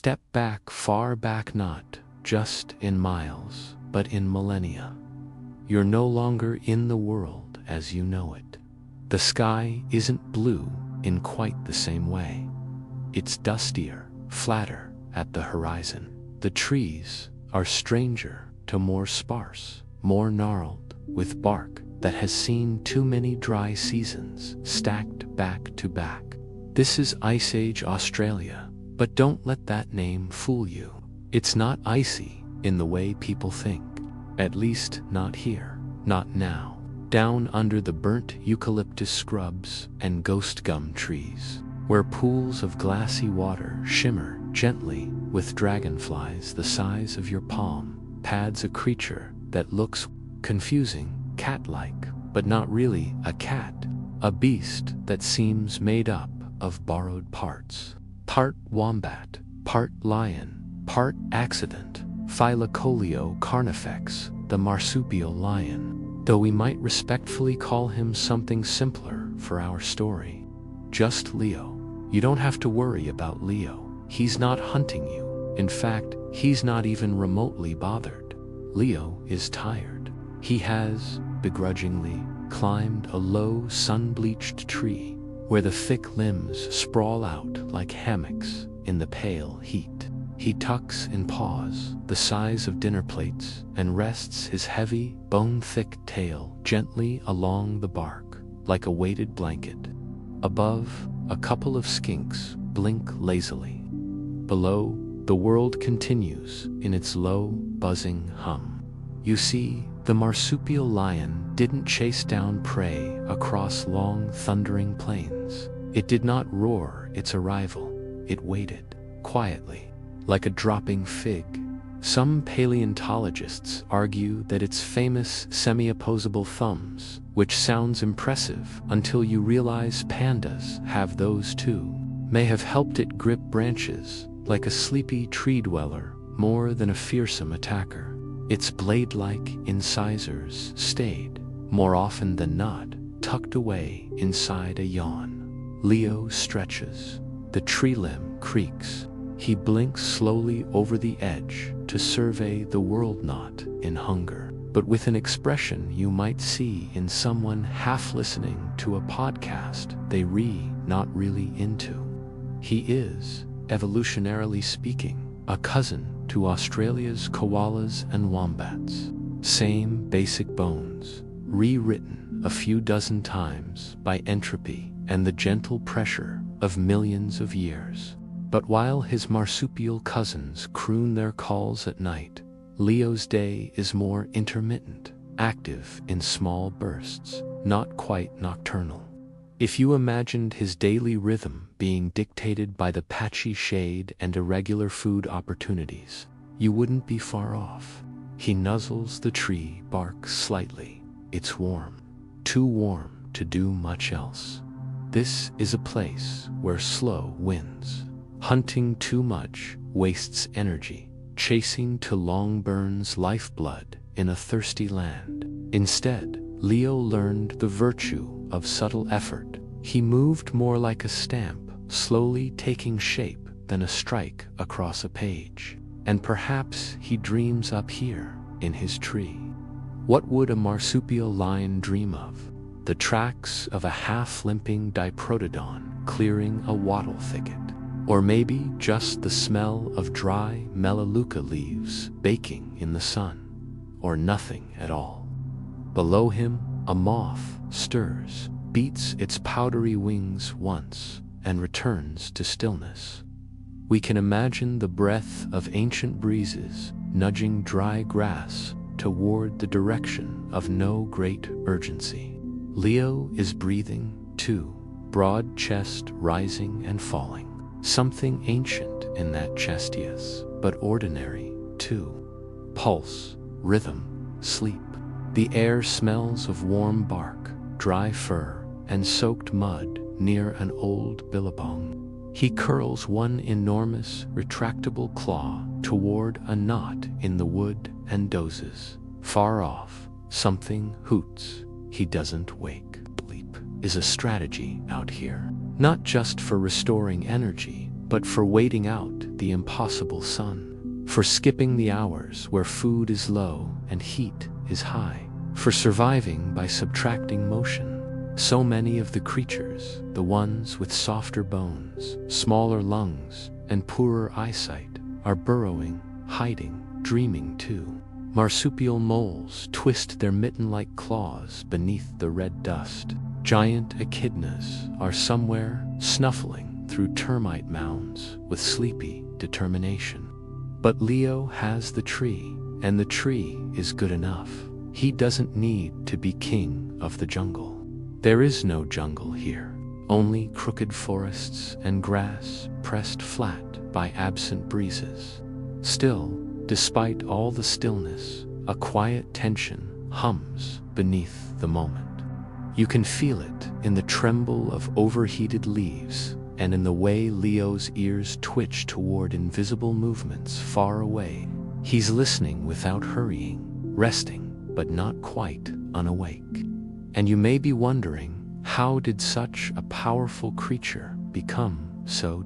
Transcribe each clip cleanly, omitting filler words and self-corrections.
Step back, far back, not just in miles, but in millennia. You're no longer in the world as you know it. The sky isn't blue in quite the same way. It's dustier, flatter at the horizon. The trees are stranger to more sparse, more gnarled, with bark that has seen too many dry seasons stacked back to back. This is Ice Age Australia, but don't let that name fool you. It's not icy in the way people think. At least not here, not now. Down under the burnt eucalyptus scrubs and ghost gum trees, where pools of glassy water shimmer gently with dragonflies the size of your palm, pads a creature that looks confusing, cat-like, but not really a cat, a beast that seems made up of borrowed parts. Part wombat, part lion, part accident. Thylacoleo carnifex, the marsupial lion, though we might respectfully call him something simpler for our story. Just Leo. You don't have to worry about Leo. He's not hunting you. In fact, he's not even remotely bothered. Leo is tired. He has, begrudgingly, climbed a low, sun-bleached tree where the thick limbs sprawl out like hammocks in the pale heat. He tucks in paws the size of dinner plates and rests his heavy, bone-thick tail gently along the bark like a weighted blanket. Above, a couple of skinks blink lazily. Below, the world continues in its low, buzzing hum. You see, the marsupial lion didn't chase down prey across long, thundering plains. It did not roar its arrival. It waited, quietly, like a dropping fig. Some paleontologists argue that its famous semi-opposable thumbs, which sounds impressive until you realize pandas have those too, may have helped it grip branches like a sleepy tree dweller more than a fearsome attacker. Its blade-like incisors stayed, more often than not, tucked away inside a yawn. Leo stretches. The tree limb creaks. He blinks slowly over the edge to survey the world, not in hunger, but with an expression you might see in someone half listening to a podcast they not really into. He is, evolutionarily speaking, a cousin to Australia's koalas and wombats. Same basic bones, rewritten a few dozen times by entropy and the gentle pressure of millions of years. But while his marsupial cousins croon their calls at night, Leo's day is more intermittent, active in small bursts, not quite nocturnal. If you imagined his daily rhythm being dictated by the patchy shade and irregular food opportunities, you wouldn't be far off. He nuzzles the tree bark slightly. It's warm, too warm to do much else. This is a place where slow wins. Hunting too much wastes energy. Chasing too long burns lifeblood in a thirsty land. Instead, Leo learned the virtue of subtle effort. He moved more like a stamp, slowly taking shape than a strike across a page. And perhaps he dreams up here in his tree. What would a marsupial lion dream of? The tracks of a half-limping diprotodon clearing a wattle thicket. Or maybe just the smell of dry melaleuca leaves baking in the sun. Or nothing at all. Below him, a moth stirs, beats its powdery wings once, and returns to stillness. We can imagine the breath of ancient breezes nudging dry grass toward the direction of no great urgency. Leo is breathing, too, broad chest rising and falling. Something ancient in that chest, yes, but ordinary, too. Pulse, rhythm, sleep. The air smells of warm bark, dry fur, and soaked mud near an old billabong. He curls one enormous, retractable claw toward a knot in the wood and dozes. Far off, something hoots. He doesn't wake. Sleep is a strategy out here. Not just for restoring energy, but for waiting out the impossible sun, for skipping the hours where food is low and heat is high, for surviving by subtracting motion. So many of the creatures, the ones with softer bones, smaller lungs, and poorer eyesight, are burrowing, hiding, dreaming too. Marsupial moles twist their mitten-like claws beneath the red dust. Giant echidnas are somewhere snuffling through termite mounds with sleepy determination. But Leo has the tree, and the tree is good enough. He doesn't need to be king of the jungle. There is no jungle here, only crooked forests and grass pressed flat by absent breezes. Still, despite all the stillness, a quiet tension hums beneath the moment. You can feel it in the tremble of overheated leaves and in the way Leo's ears twitch toward invisible movements far away. He's listening without hurrying, resting, but not quite unawake. And you may be wondering, how did such a powerful creature become so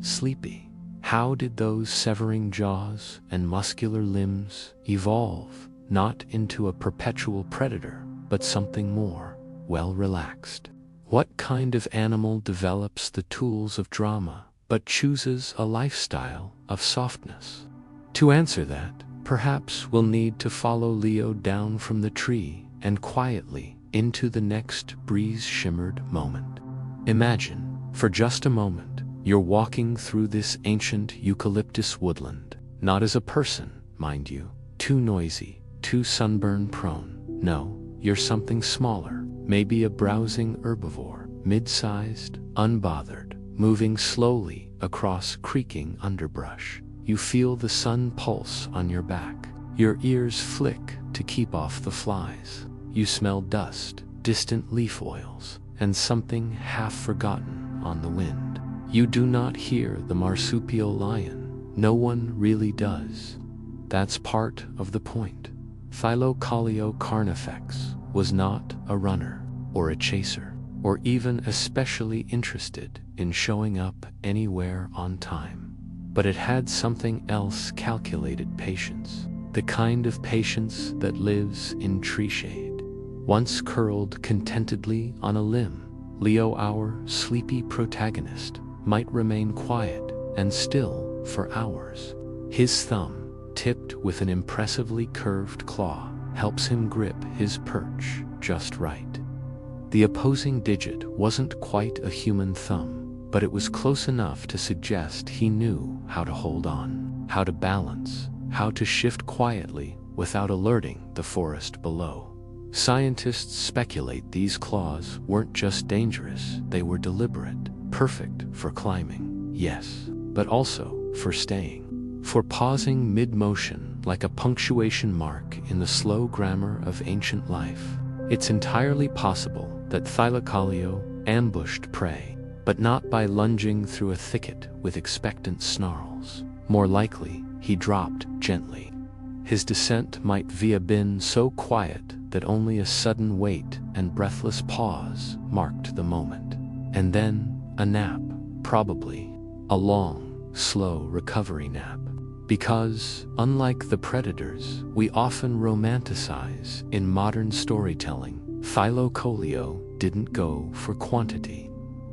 sleepy? How did those severing jaws and muscular limbs evolve, not into a perpetual predator, but something more, well relaxed? What kind of animal develops the tools of drama, but chooses a lifestyle of softness? To answer that, perhaps we'll need to follow Leo down from the tree and quietly into the next breeze-shimmered moment. Imagine, for just a moment, you're walking through this ancient eucalyptus woodland, not as a person, mind you, too noisy, too sunburn-prone. No, you're something smaller, maybe a browsing herbivore, mid-sized, unbothered, moving slowly across creaking underbrush. You feel the sun pulse on your back. Your ears flick to keep off the flies. You smell dust, distant leaf oils, and something half forgotten on the wind. You do not hear the marsupial lion. No one really does. That's part of the point. Thylacoleo carnifex was not a runner, or a chaser, or even especially interested in showing up anywhere on time. But it had something else: calculated patience. The kind of patience that lives in tree shade. Once curled contentedly on a limb, Leo, our sleepy protagonist, might remain quiet and still for hours. His thumb, tipped with an impressively curved claw, helps him grip his perch just right. The opposing digit wasn't quite a human thumb, but it was close enough to suggest he knew how to hold on, how to balance, how to shift quietly without alerting the forest below. Scientists speculate these claws weren't just dangerous, they were deliberate, perfect for climbing, yes, but also for staying, for pausing mid-motion like a punctuation mark in the slow grammar of ancient life. It's entirely possible that Thylacoleo ambushed prey, but not by lunging through a thicket with expectant snarls. More likely, he dropped gently. His descent might have been so quiet that only a sudden wait and breathless pause marked the moment. And then, a nap, probably. A long, slow recovery nap. Because, unlike the predators we often romanticize in modern storytelling, Thylacoleo didn't go for quantity.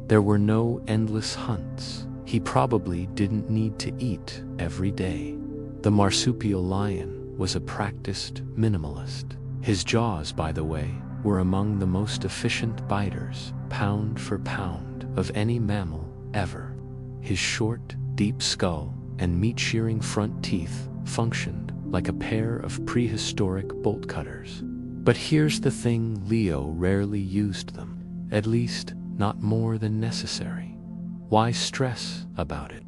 There were no endless hunts. He probably didn't need to eat every day. The marsupial lion was a practiced minimalist. His jaws, by the way, were among the most efficient biters, pound for pound, of any mammal ever. His short, deep skull and meat-shearing front teeth functioned like a pair of prehistoric bolt cutters. But here's the thing: Leo rarely used them, at least not more than necessary. Why stress about it?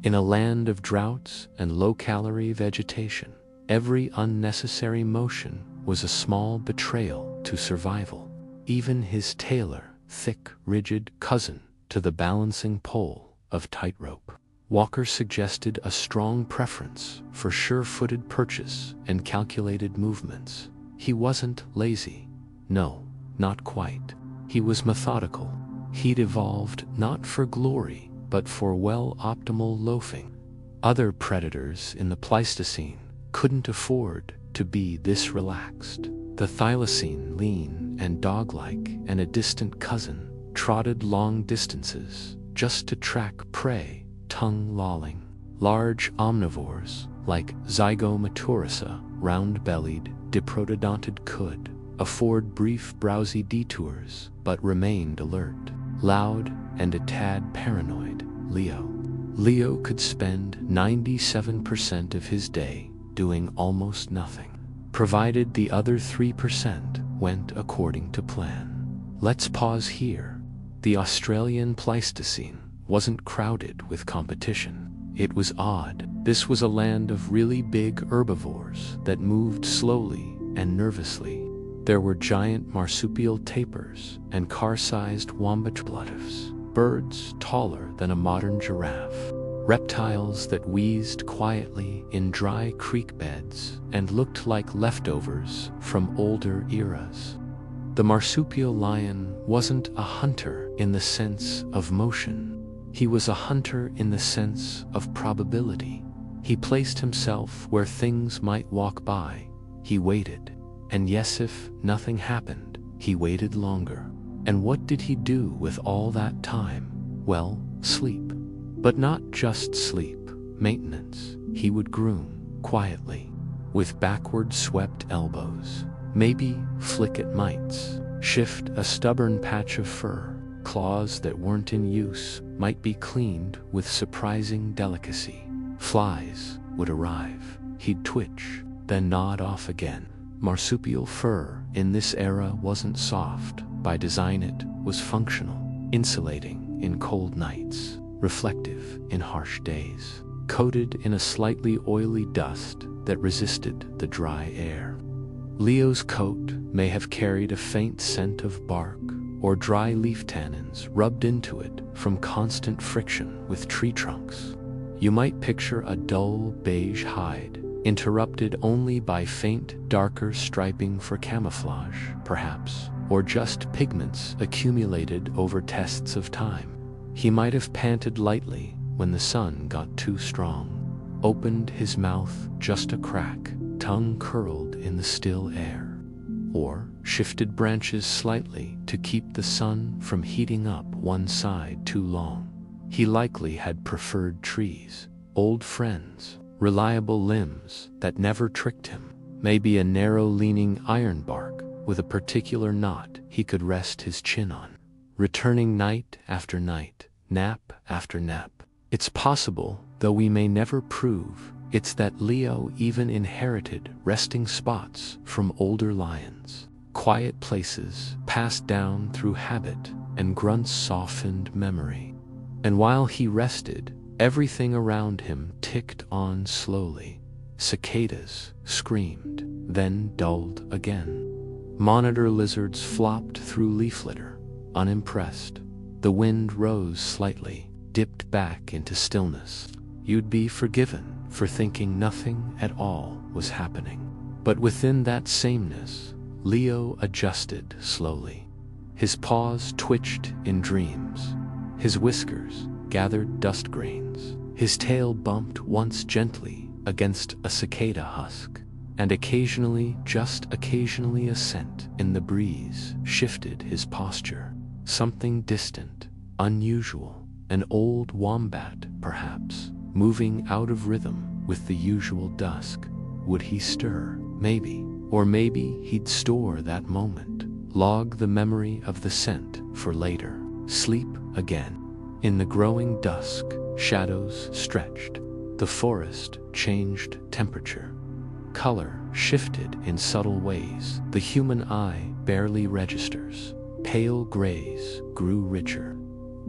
In a land of droughts and low-calorie vegetation, every unnecessary motion was a small betrayal to survival. Even his tailor, thick, rigid cousin to the balancing pole of tightrope, Walker suggested a strong preference for sure-footed purchase and calculated movements. He wasn't lazy. No, not quite. He was methodical. He'd evolved not for glory, but for optimal loafing. Other predators in the Pleistocene couldn't afford to be this relaxed. The Thylacine, lean and dog-like, and a distant cousin, trotted long distances just to track prey, tongue-lolling. Large omnivores, like Zygomaturisa, round-bellied, diprotodontid, could afford brief browsy detours, but remained alert. Loud and a tad paranoid, Leo could spend 97% of his day doing almost nothing, provided the other 3% went according to plan. Let's pause here. The Australian Pleistocene wasn't crowded with competition. It was odd. This was a land of really big herbivores that moved slowly and nervously. There were giant marsupial tapirs and car-sized wombat-bloodifs, birds taller than a modern giraffe, reptiles that wheezed quietly in dry creek beds and looked like leftovers from older eras. The marsupial lion wasn't a hunter in the sense of motion. He was a hunter in the sense of probability. He placed himself where things might walk by. He waited. And yes, if nothing happened, he waited longer. And what did he do with all that time? Well, sleep. But not just sleep. Maintenance. He would groom, quietly, with backward swept elbows. Maybe flick at mites. Shift a stubborn patch of fur. Claws that weren't in use might be cleaned with surprising delicacy. Flies would arrive. He'd twitch, then nod off again. Marsupial fur in this era wasn't soft. By design, it was functional, insulating in cold nights, reflective in harsh days, coated in a slightly oily dust that resisted the dry air. Leo's coat may have carried a faint scent of bark or dry leaf tannins rubbed into it from constant friction with tree trunks. You might picture a dull beige hide, interrupted only by faint, darker striping for camouflage, perhaps, or just pigments accumulated over tests of time. He might have panted lightly when the sun got too strong, opened his mouth just a crack, tongue curled in the still air, or shifted branches slightly to keep the sun from heating up one side too long. He likely had preferred trees, old friends, reliable limbs that never tricked him, maybe a narrow-leaning ironbark with a particular knot he could rest his chin on, returning night after night, nap after nap. It's possible, though we may never prove, it's that Leo even inherited resting spots from older lions, quiet places passed down through habit and Grunt's softened memory. And while he rested, everything around him ticked on slowly. Cicadas screamed, then dulled again. Monitor lizards flopped through leaf litter, unimpressed. The wind rose slightly, dipped back into stillness. You'd be forgiven for thinking nothing at all was happening. But within that sameness, Leo adjusted slowly. His paws twitched in dreams. His whiskers gathered dust grains. His tail bumped once gently against a cicada husk, and occasionally, just occasionally, a scent in the breeze shifted his posture. Something distant, unusual, an old wombat, perhaps, moving out of rhythm with the usual dusk. Would he stir? Maybe. Or maybe he'd store that moment, log the memory of the scent for later. Sleep again. In the growing dusk, shadows stretched. The forest changed temperature. Color shifted in subtle ways the human eye barely registers. Pale grays grew richer.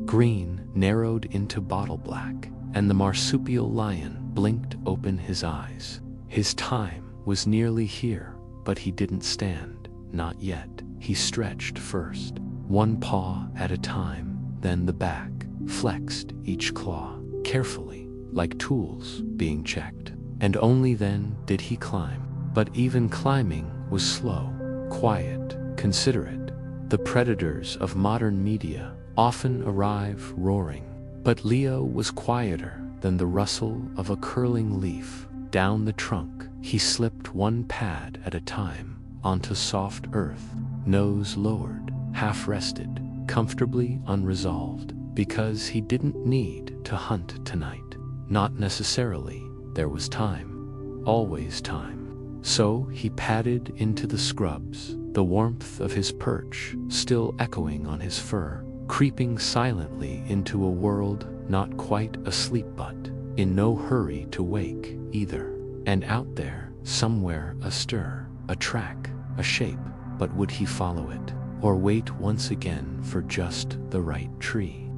Green narrowed into bottle black, and the marsupial lion blinked open his eyes. His time was nearly here, but he didn't stand, not yet. He stretched first, one paw at a time, then the back, flexed each claw, carefully, like tools being checked. And only then did he climb. But even climbing was slow, quiet, considerate. The predators of modern media often arrive roaring, But Leo was quieter than the rustle of a curling leaf. Down the trunk, he slipped one pad at a time onto soft earth, nose lowered, half-rested, comfortably unresolved, because he didn't need to hunt tonight. Not necessarily. There was time. Always time. So he padded into the scrubs, the warmth of his perch still echoing on his fur, creeping silently into a world not quite asleep but in no hurry to wake either. And out there, somewhere, a stir, a track, a shape. But would he follow it, or wait once again for just the right tree?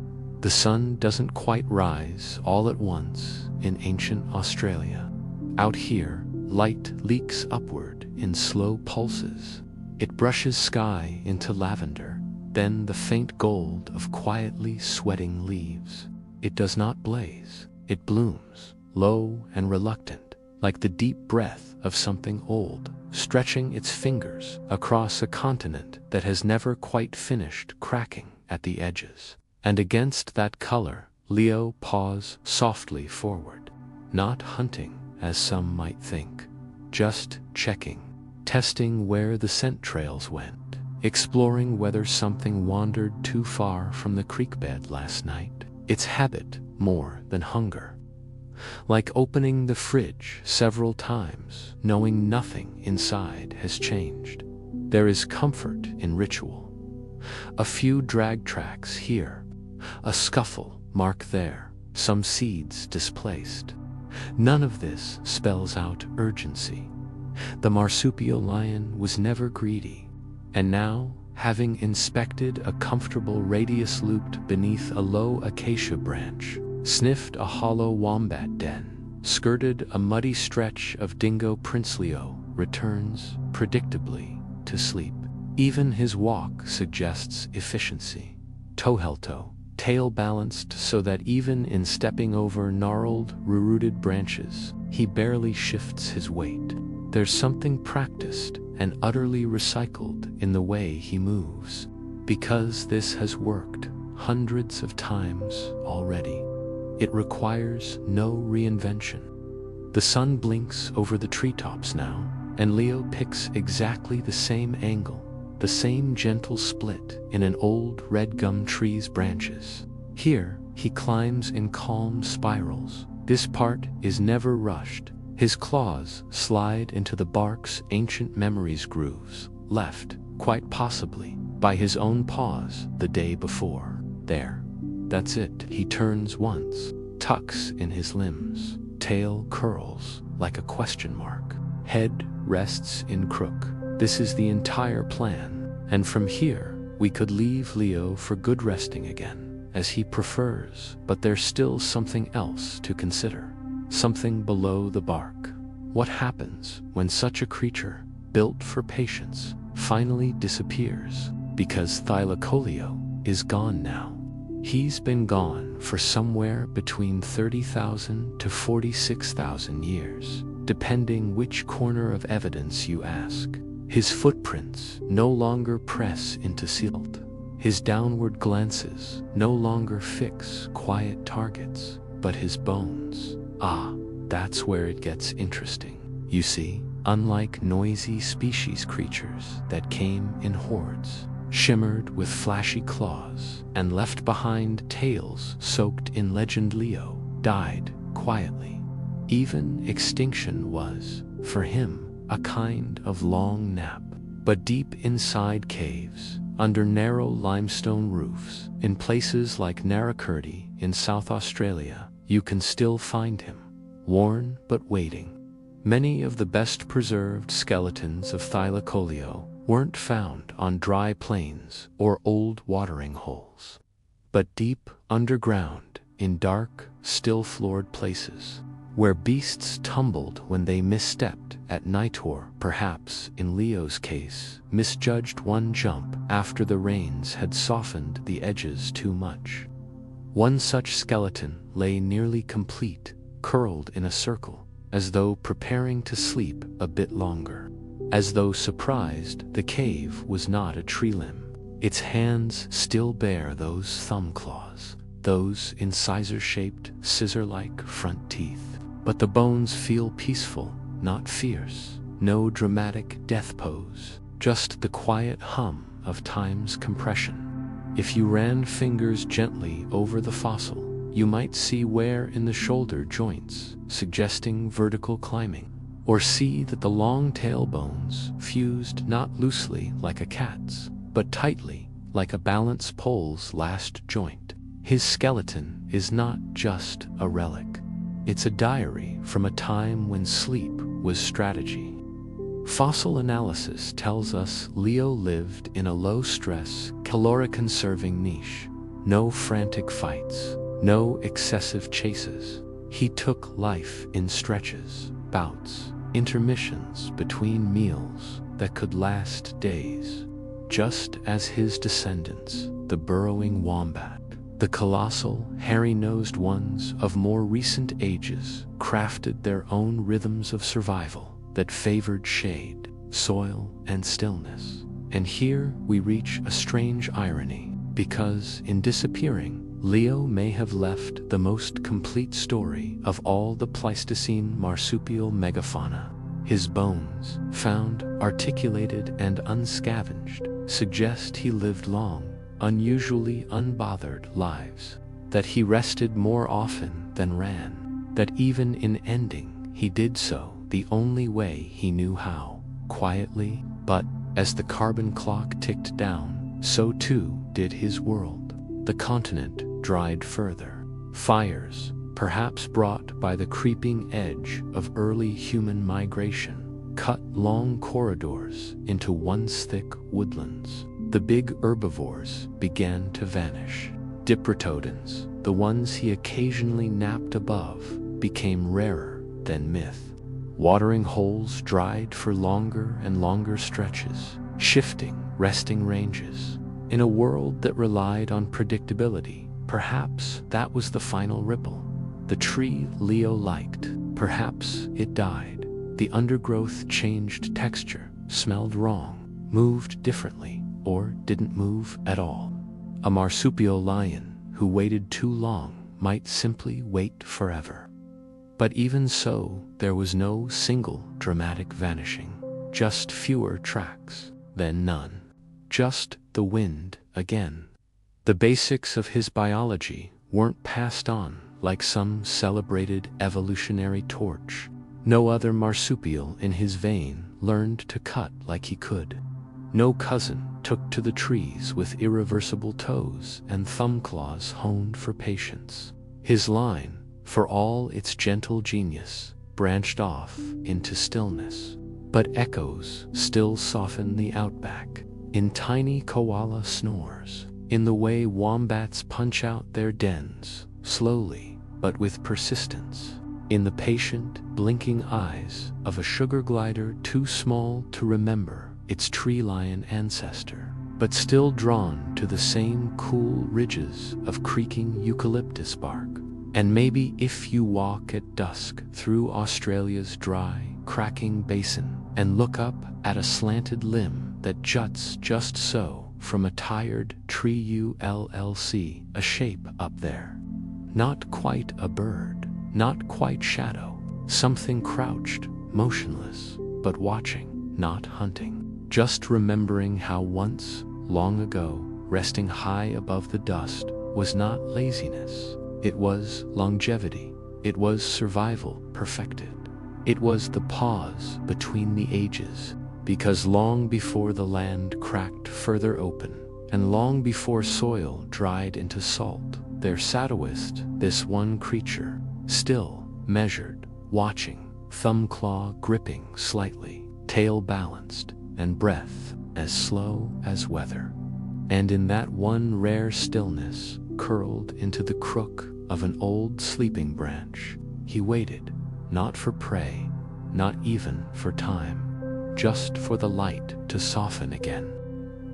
The sun doesn't quite rise all at once in ancient Australia. Out here, light leaks upward in slow pulses. It brushes sky into lavender, then the faint gold of quietly sweating leaves. It does not blaze. It blooms, low and reluctant, like the deep breath of something old, stretching its fingers across a continent that has never quite finished cracking at the edges. And against that color, Leo paws softly forward, not hunting as some might think, just checking, testing where the scent trails went, exploring whether something wandered too far from the creek bed last night. It's habit more than hunger. Like opening the fridge several times, knowing nothing inside has changed. There is comfort in ritual. A few drag tracks here, a scuffle mark there, some seeds displaced. None of this spells out urgency. The marsupial lion was never greedy, and now, having inspected a comfortable radius looped beneath a low acacia branch, sniffed a hollow wombat den, skirted a muddy stretch of dingo Princeleo, returns, predictably, to sleep. Even his walk suggests efficiency. Tohelto, tail balanced so that even in stepping over gnarled, rooted branches, he barely shifts his weight. There's something practiced and utterly recycled in the way he moves, because this has worked hundreds of times already. It requires no reinvention. The sun blinks over the treetops now, and Leo picks exactly the same angle, the same gentle split in an old red gum tree's branches. Here, he climbs in calm spirals. This part is never rushed. His claws slide into the bark's ancient memories grooves, left, quite possibly, by his own paws the day before. There. That's it. He turns once, tucks in his limbs, tail curls like a question mark, head rests in crook. This is the entire plan, and from here, we could leave Leo for good resting again, as he prefers, but there's still something else to consider. Something below the bark. What happens when such a creature, built for patience, finally disappears? Because Thylacoleo is gone now. He's been gone for somewhere between 30,000 to 46,000 years, depending which corner of evidence you ask. His footprints no longer press into silt. His downward glances no longer fix quiet targets, but his bones. Ah, that's where it gets interesting. You see, unlike noisy species creatures that came in hordes, shimmered with flashy claws, and left behind tails soaked in legend, Leo died quietly. Even extinction was, for him, a kind of long nap. But deep inside caves, under narrow limestone roofs, in places like Narration in South Australia, you can still find him, worn but waiting. Many of the best preserved skeletons of Thylacoleo weren't found on dry plains or old watering holes, but deep underground in dark, still-floored places, where beasts tumbled when they misstepped at night, or, perhaps in Leo's case, misjudged one jump after the rains had softened the edges too much. One such skeleton lay nearly complete, curled in a circle, as though preparing to sleep a bit longer. As though surprised, the cave was not a tree limb. Its hands still bear those thumb claws. those incisor-shaped, scissor-like front teeth. But the bones feel peaceful, not fierce. No dramatic death pose, just the quiet hum of time's compression. If you ran fingers gently over the fossil, you might see wear in the shoulder joints, suggesting vertical climbing, or see that the long tail bones fused not loosely like a cat's, but tightly like a balance pole's last joint. His skeleton is not just a relic. It's a diary from a time when sleep was strategy. Fossil analysis tells us Leo lived in a low-stress, caloric-conserving niche. No frantic fights, no excessive chases. He took life in stretches, bouts, intermissions between meals that could last days. Just as his descendants, the burrowing wombat, the colossal, hairy-nosed ones of more recent ages, crafted their own rhythms of survival that favored shade, soil, and stillness. And here we reach a strange irony, because in disappearing, Leo may have left the most complete story of all the Pleistocene marsupial megafauna. His bones, found articulated and unscavenged, suggest he lived long, unusually unbothered lives, that he rested more often than ran, that even in ending he did so the only way he knew how, quietly. But as the carbon clock ticked down, so too did his world. The continent dried further. Fires, perhaps brought by the creeping edge of early human migration, cut long corridors into once thick woodlands. The big herbivores began to vanish. Diprotodons, the ones he occasionally napped above, became rarer than myth. Watering holes dried for longer and longer stretches, shifting resting ranges. In a world that relied on predictability, perhaps that was the final ripple. The tree Leo liked, perhaps it died. The undergrowth changed texture, smelled wrong, moved differently, or didn't move at all. A marsupial lion who waited too long might simply wait forever. But even so, there was no single dramatic vanishing, just fewer tracks, then none. Just the wind again. The basics of his biology weren't passed on like some celebrated evolutionary torch. No other marsupial in his vein learned to cut like he could. No cousin took to the trees with irreversible toes and thumb claws honed for patience. His line, for all its gentle genius, branched off into stillness. But echoes still soften the outback, in tiny koala snores, in the way wombats punch out their dens, slowly but with persistence, in the patient, blinking eyes of a sugar glider too small to remember its tree lion ancestor, but still drawn to the same cool ridges of creaking eucalyptus bark. And maybe if you walk at dusk through Australia's dry, cracking basin and look up at a slanted limb that juts just so from a tired tree, you'll see a shape up there. Not quite a bird, not quite shadow, something crouched, motionless, but watching, not hunting, just remembering how once, long ago, resting high above the dust was not laziness. It was longevity. It was survival perfected. It was the pause between the ages, because long before the land cracked further open, and long before soil dried into salt, there shadowist this one creature, still, measured, watching, thumb claw gripping slightly, tail balanced, and breath as slow as weather. And in that one rare stillness, curled into the crook of an old sleeping branch, he waited, not for prey, not even for time, just for the light to soften again.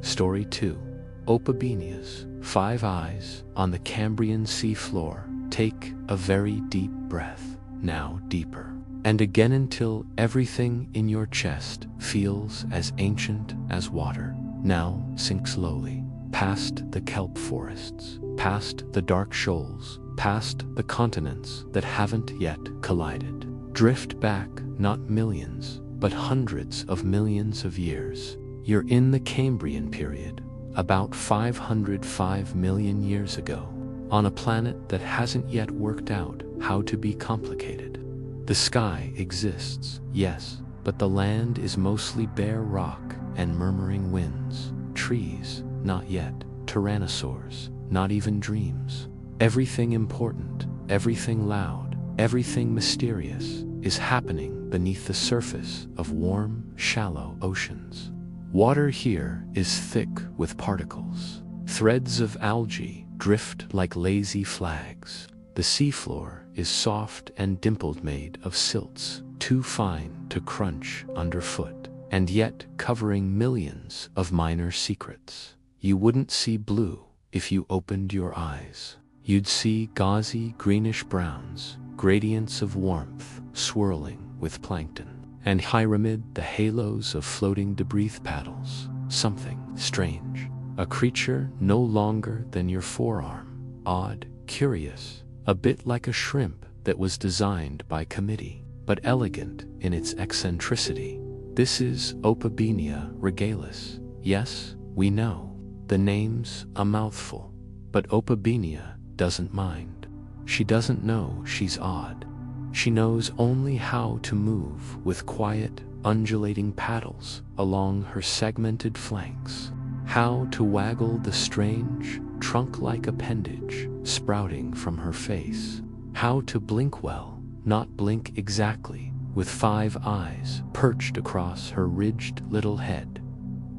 Story 2. Opabenias, 5 eyes on the Cambrian sea floor. Take a very deep breath, now deeper, and again until everything in your chest feels as ancient as water. Now sink slowly. past the kelp forests, past the dark shoals, past the continents that haven't yet collided. Drift back not millions, but hundreds of millions of years. You're in the Cambrian period, about 505 million years ago, on a planet that hasn't yet worked out how to be complicated. The sky exists, yes, but the land is mostly bare rock and murmuring winds. Trees, not yet. Tyrannosaurs, not even dreams. Everything important, everything loud, everything mysterious is happening beneath the surface of warm, shallow oceans. Water here is thick with particles. Threads of algae drift like lazy flags. The seafloor is soft and dimpled, made of silts, too fine to crunch underfoot, and yet covering millions of minor secrets. You wouldn't see blue if you opened your eyes. You'd see gauzy greenish browns, gradients of warmth swirling with plankton, and high amid the halos of floating debris paddles, something strange, a creature no longer than your forearm, odd, curious, a bit like a shrimp that was designed by committee, but elegant in its eccentricity. This is Opabenia regalis. Yes, we know, the name's a mouthful, but Opabenia doesn't mind. She doesn't know she's odd. She knows only how to move with quiet, undulating paddles along her segmented flanks, how to waggle the strange, trunk-like appendage sprouting from her face, how to blink well, not blink exactly, with 5 eyes perched across her ridged little head.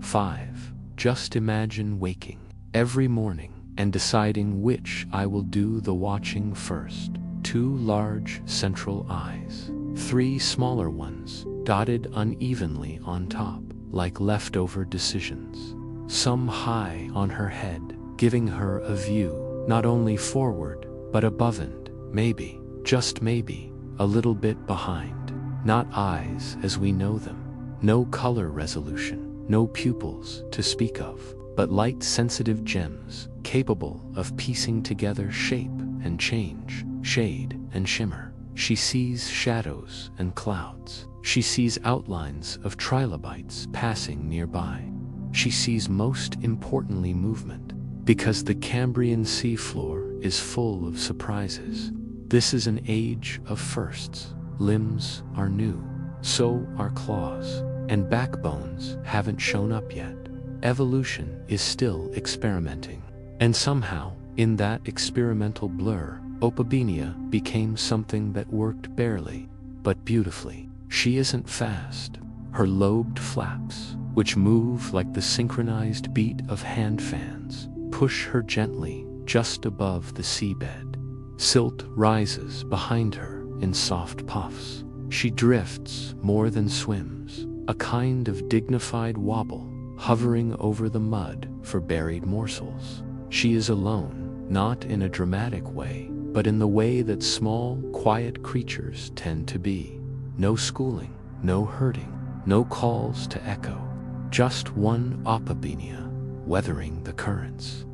5. Just imagine waking every morning and deciding which eye will do the watching first. 2 large central eyes, 3 smaller ones dotted unevenly on top, like leftover decisions. Some high on her head, giving her a view, not only forward, but above and, maybe, just maybe, a little bit behind. Not eyes as we know them. No color resolution, no pupils to speak of, but light-sensitive gems, capable of piecing together shape and change, shade and shimmer. She sees shadows and clouds. She sees outlines of trilobites passing nearby. She sees, most importantly, movement, because the Cambrian seafloor is full of surprises. This is an age of firsts. Limbs are new, so are claws, and backbones haven't shown up yet. Evolution is still experimenting, and somehow, in that experimental blur, Opabenia became something that worked barely, but beautifully. She isn't fast. Her lobed flaps, which move like the synchronized beat of hand fans, push her gently just above the seabed. Silt rises behind her in soft puffs. She drifts more than swims, a kind of dignified wobble, hovering over the mud for buried morsels. She is alone, not in a dramatic way, but in the way that small, quiet creatures tend to be. No schooling, no herding, no calls to echo. Just one Opabenia, weathering the currents.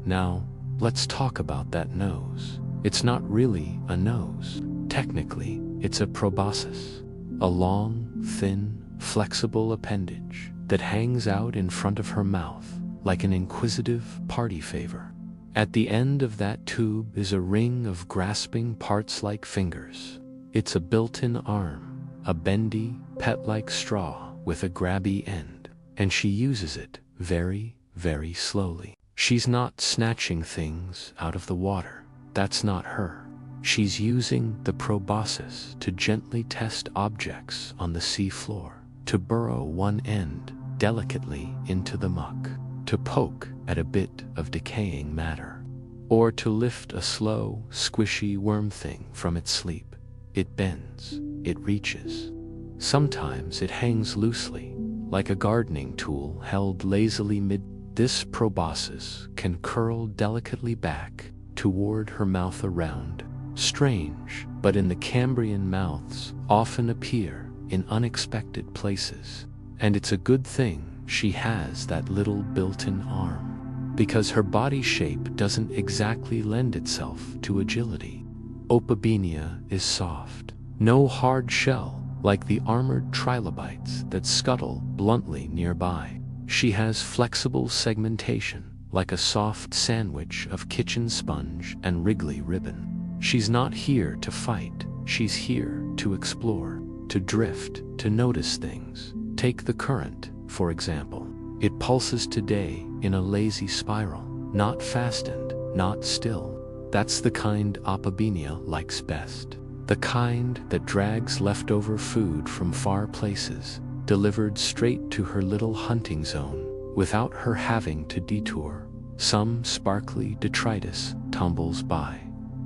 Now, let's talk about that nose. It's not really a nose. Technically, it's a proboscis, a long, thin, flexible appendage that hangs out in front of her mouth like an inquisitive party favor. At the end of that tube is a ring of grasping parts like fingers. It's a built-in arm, a bendy, pet-like straw with a grabby end, and she uses it very, very slowly. She's not snatching things out of the water. That's not her. She's using the proboscis to gently test objects on the sea floor, to burrow one end delicately into the muck, to poke at a bit of decaying matter, or to lift a slow, squishy worm thing from its sleep. It bends, it reaches. Sometimes it hangs loosely, like a gardening tool held lazily mid. This proboscis can curl delicately back toward her mouth around. Strange, but in the Cambrian mouths often appear in unexpected places. And it's a good thing she has that little built-in arm. because her body shape doesn't exactly lend itself to agility. Opabenia is soft. No hard shell, like the armored trilobites that scuttle bluntly nearby. She has flexible segmentation, like a soft sandwich of kitchen sponge and wriggly ribbon. She's not here to fight, she's here to explore, to drift, to notice things. Take the current, for example. It pulses today in a lazy spiral, not fastened, not still. That's the kind Opabenia likes best. The kind that drags leftover food from far places, delivered straight to her little hunting zone, without her having to detour. Some sparkly detritus tumbles by.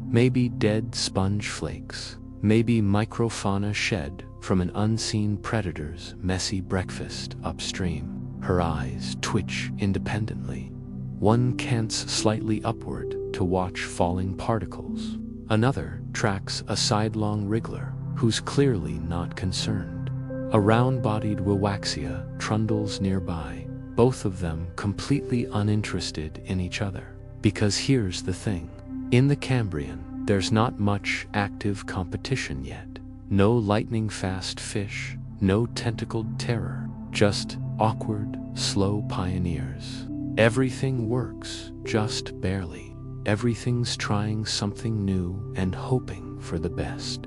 Maybe dead sponge flakes, maybe microfauna shed from an unseen predator's messy breakfast upstream. Her eyes twitch independently. One cants slightly upward to watch falling particles. Another tracks a sidelong wriggler who's clearly not concerned. A round-bodied Wiwaxia trundles nearby, both of them completely uninterested in each other. Because here's the thing. In the Cambrian, there's not much active competition yet. No lightning-fast fish, no tentacled terror, just awkward, slow pioneers. Everything works, just barely. Everything's trying something new and hoping for the best.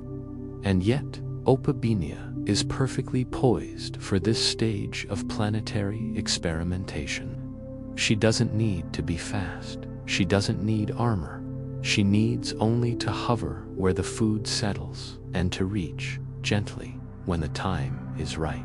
And yet, Opabenia is perfectly poised for this stage of planetary experimentation. She doesn't need to be fast. She doesn't need armor. She needs only to hover where the food settles and to reach, gently, when the time is right.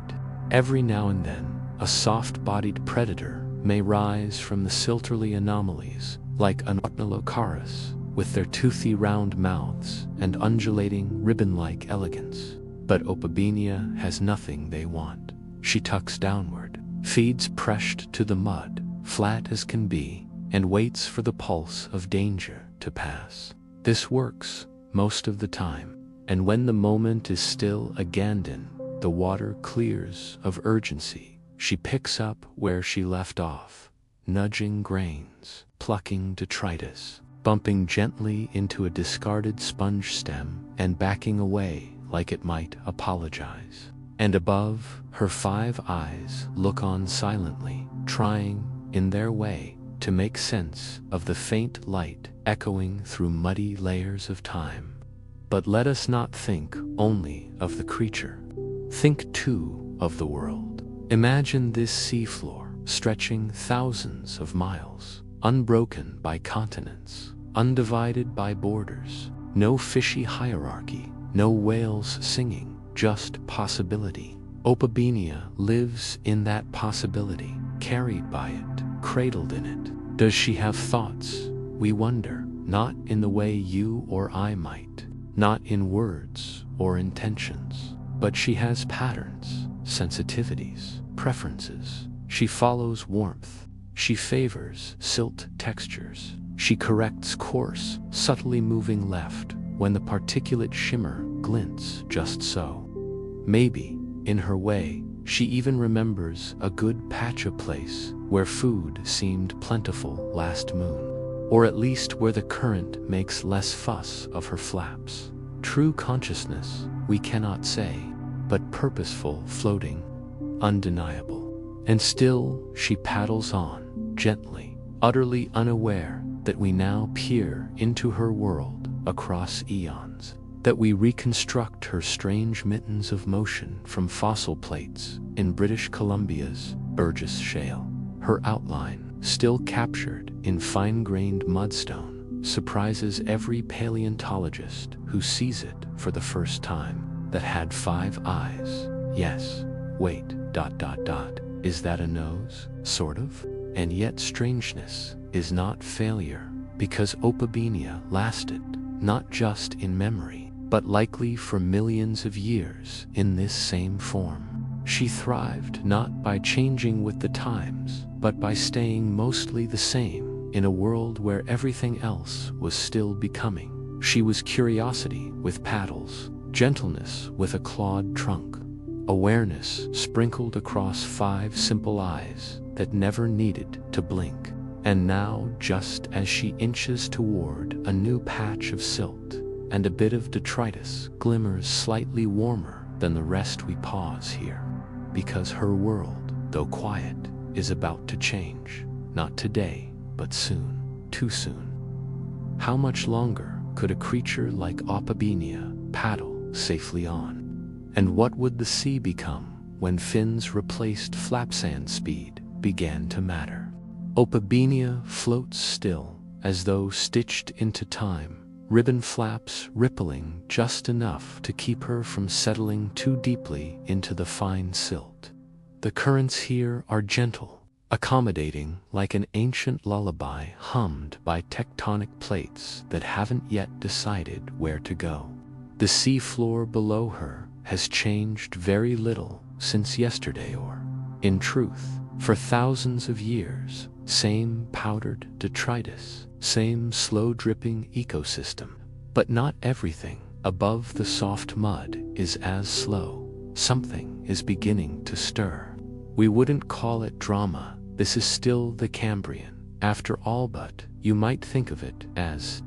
Every now and then, a soft-bodied predator may rise from the silterly anomalies, like an Thylacoleo, with their toothy round mouths and undulating ribbon-like elegance. But Opabenia has nothing they want. She tucks downward, feeds pressed to the mud, flat as can be, and waits for the pulse of danger to pass. This works most of the time, and when the moment is still a Gandin, the water clears of urgency. She picks up where she left off, nudging grains, plucking detritus, bumping gently into a discarded sponge stem and backing away like it might apologize. And above, her 5 eyes look on silently, trying, in their way, to make sense of the faint light echoing through muddy layers of time. But let us not think only of the creature. Think too of the world. Imagine this seafloor stretching thousands of miles, unbroken by continents, undivided by borders, no fishy hierarchy, no whales singing, just possibility. Opabenia lives in that possibility, carried by it, cradled in it. Does she have thoughts? We wonder, not in the way you or I might, not in words or intentions, but she has patterns, sensitivities, preferences. She follows warmth. She favors silt textures. She corrects course, subtly moving left when the particulate shimmer glints just so. Maybe, in her way, she even remembers a good patch of place where food seemed plentiful last moon, or at least where the current makes less fuss of her flaps. True consciousness, we cannot say, but purposeful floating, undeniable. And still she paddles on, gently, utterly unaware that we now peer into her world across eons, that we reconstruct her strange mittens of motion from fossil plates in British Columbia's Burgess Shale. Her outline, still captured in fine-grained mudstone, surprises every paleontologist who sees it for the first time. That had 5 eyes. Yes, wait, ... Is that a nose? Sort of? And yet strangeness is not failure, because Opabenia lasted, not just in memory, but likely for millions of years in this same form. She thrived not by changing with the times, but by staying mostly the same in a world where everything else was still becoming. She was curiosity with paddles, gentleness with a clawed trunk, awareness sprinkled across 5 simple eyes that never needed to blink. And now, just as she inches toward a new patch of silt, and a bit of detritus glimmers slightly warmer than the rest, we pause here. Because her world, though quiet, is about to change. Not today, but soon. Too soon. How much longer could a creature like Opabenia paddle safely on? And what would the sea become when fins replaced flapsand speed began to matter? Opabenia floats still, as though stitched into time, ribbon flaps rippling just enough to keep her from settling too deeply into the fine silt. The currents here are gentle, accommodating, like an ancient lullaby hummed by tectonic plates that haven't yet decided where to go. The seafloor below her has changed very little since yesterday, or, in truth, for thousands of years. Same powdered detritus, same slow-dripping ecosystem. But not everything above the soft mud is as slow. Something is beginning to stir. We wouldn't call it drama. This is still the Cambrian, after all, but you might think of it as ...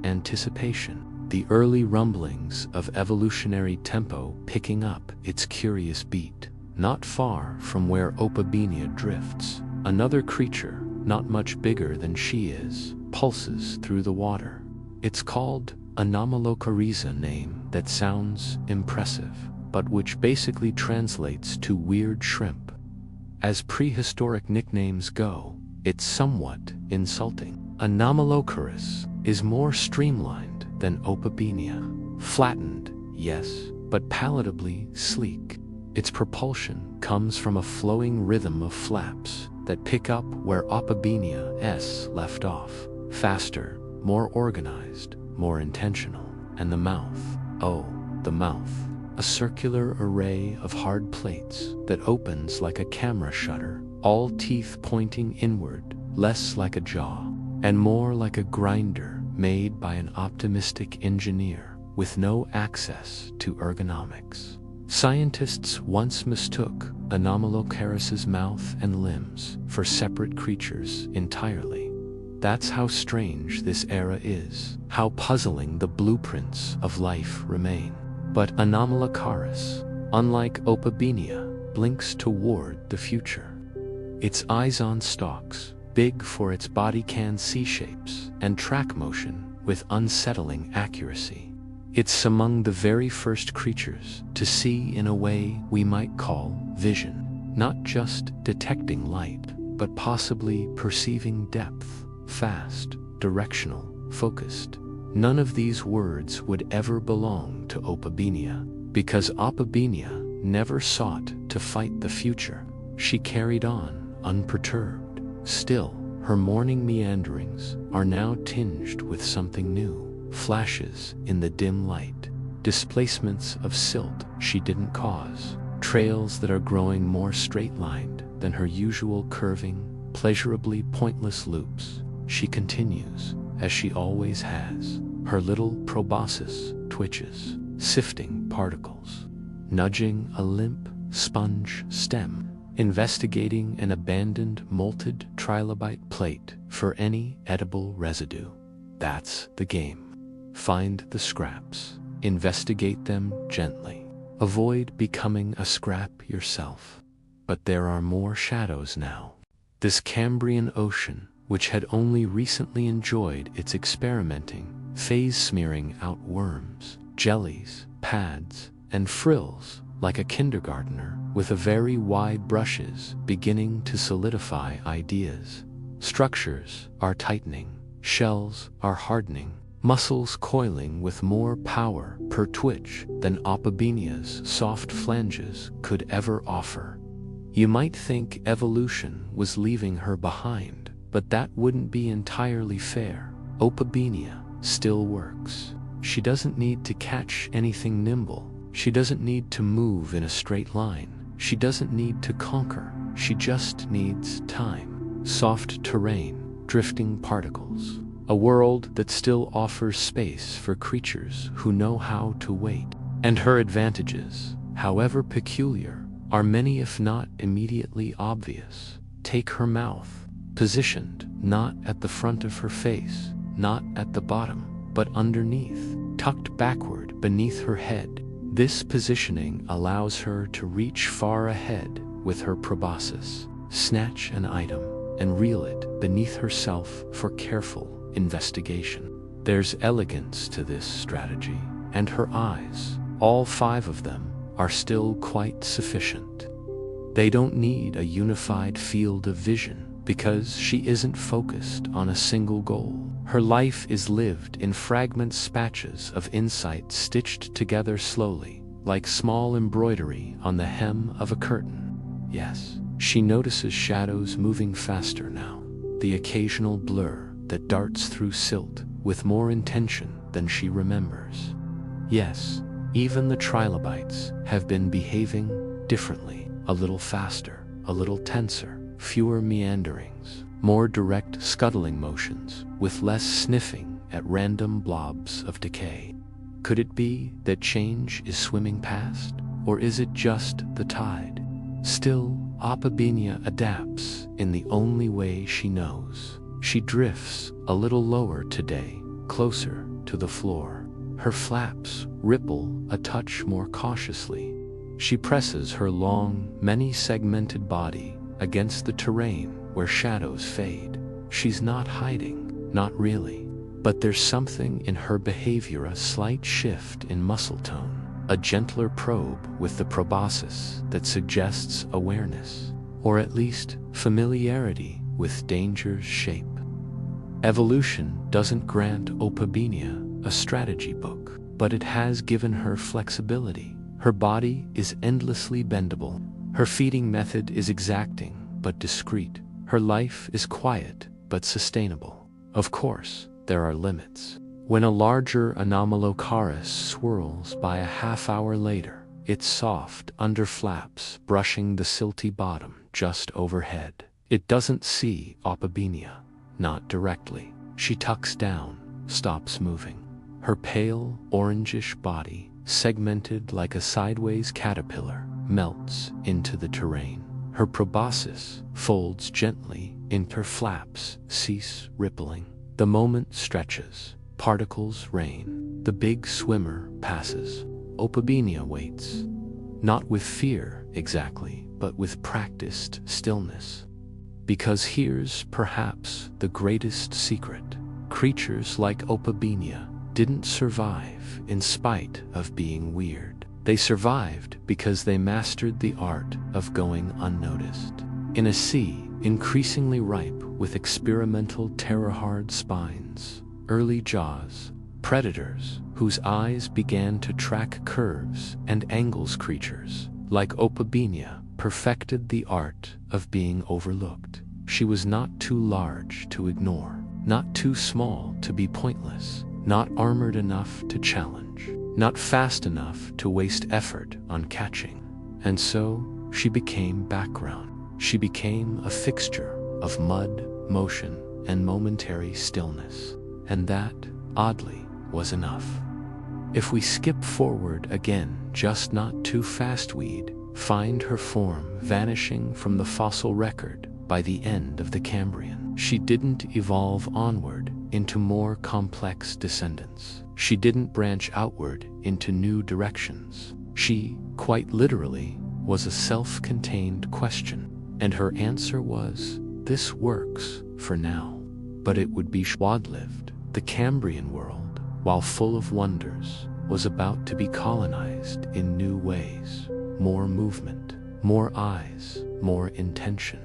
anticipation. The early rumblings of evolutionary tempo picking up its curious beat. Not far from where Opabenia drifts, another creature, not much bigger than she is, pulses through the water. It's called Anomalocariza, name that sounds impressive, but which basically translates to weird shrimp. As prehistoric nicknames go, it's somewhat insulting. Anomalocaris is more streamlined than Opabenia. Flattened, yes, but palatably sleek. Its propulsion comes from a flowing rhythm of flaps that pick up where Opabenia's left off. Faster, more organized, more intentional. And the mouth, oh, the mouth. A circular array of hard plates that opens like a camera shutter, all teeth pointing inward, less like a jaw, and more like a grinder made by an optimistic engineer with no access to ergonomics. Scientists once mistook Anomalocaris's mouth and limbs for separate creatures entirely. That's how strange this era is, how puzzling the blueprints of life remain. But Anomalocaris, unlike Opabenia, blinks toward the future. Its eyes on stalks, big for its body, can see shapes and track motion with unsettling accuracy. It's among the very first creatures to see in a way we might call vision, not just detecting light, but possibly perceiving depth, fast, directional, focused. None of these words would ever belong to Opabenia, because Opabenia never sought to fight the future. She carried on, unperturbed. Still, her morning meanderings are now tinged with something new. Flashes in the dim light, displacements of silt she didn't cause, trails that are growing more straight-lined than her usual curving, pleasurably pointless loops. She continues, as she always has. Her little proboscis twitches, sifting particles, nudging a limp sponge stem, investigating an abandoned molted trilobite plate for any edible residue. That's the game. Find the scraps, investigate them gently. Avoid becoming a scrap yourself. But there are more shadows now. This Cambrian ocean, which had only recently enjoyed its experimenting phase, smearing out worms, jellies, pads, and frills like a kindergartner with a very wide brushes, beginning to solidify ideas. Structures are tightening, shells are hardening, muscles coiling with more power per twitch than Opabenia's soft flanges could ever offer. You might think evolution was leaving her behind, but that wouldn't be entirely fair. Opabenia still works. She doesn't need to catch anything nimble. She doesn't need to move in a straight line. She doesn't need to conquer. She just needs time, soft terrain, drifting particles. A world that still offers space for creatures who know how to wait. And her advantages, however peculiar, are many if not immediately obvious. Take her mouth. positioned not at the front of her face, not at the bottom, but underneath, tucked backward beneath her head. This positioning allows her to reach far ahead with her proboscis, snatch an item, and reel it beneath herself for careful investigation. There's elegance to this strategy, and her eyes, all 5 of them, are still quite sufficient. They don't need a unified field of vision because she isn't focused on a single goal. Her life is lived in fragment patches of insight stitched together slowly, like small embroidery on the hem of a curtain. Yes, she notices shadows moving faster now, the occasional blur that darts through silt with more intention than she remembers. Yes, even the trilobites have been behaving differently, a little faster, a little tenser, fewer meanderings, more direct scuttling motions, with less sniffing at random blobs of decay. Could it be that change is swimming past, or is it just the tide? Still, Opabenia adapts in the only way she knows. She drifts a little lower today, closer to the floor. Her flaps ripple a touch more cautiously. She presses her long, many-segmented body against the terrain where shadows fade. She's not hiding, not really. But there's something in her behavior, a slight shift in muscle tone, a gentler probe with the proboscis that suggests awareness, or at least familiarity with danger's shape. Evolution doesn't grant Opabenia a strategy book, but it has given her flexibility. Her body is endlessly bendable. Her feeding method is exacting but discreet. Her life is quiet but sustainable. Of course, there are limits. When a larger Anomalocaris swirls by a half-hour later, its soft underflaps brushing the silty bottom just overhead. It doesn't see Opabenia, not directly. She tucks down, stops moving. Her pale, orangish body, segmented like a sideways caterpillar, melts into the terrain. Her proboscis folds gently, interflaps cease rippling. The moment stretches, particles rain. The big swimmer passes. Opabenia waits. Not with fear, exactly, but with practiced stillness. Because here's perhaps the greatest secret. Creatures like Opabenia didn't survive in spite of being weird. They survived because they mastered the art of going unnoticed. In a sea increasingly ripe with experimental terror-hard spines, early jaws, predators whose eyes began to track curves and angles, creatures like Opabenia perfected the art of being overlooked. She was not too large to ignore, not too small to be pointless, not armored enough to challenge, not fast enough to waste effort on catching. And so she became background. She became a fixture of mud, motion, and momentary stillness. And that, oddly, was enough. If we skip forward again, just not too fast, we'd find her form vanishing from the fossil record by the end of the Cambrian. She didn't evolve onward into more complex descendants. She didn't branch outward into new directions. She, quite literally, was a self-contained question. And her answer was, this works for now. But it would be short-lived. The Cambrian world, while full of wonders, was about to be colonized in new ways. More movement, more eyes, more intention.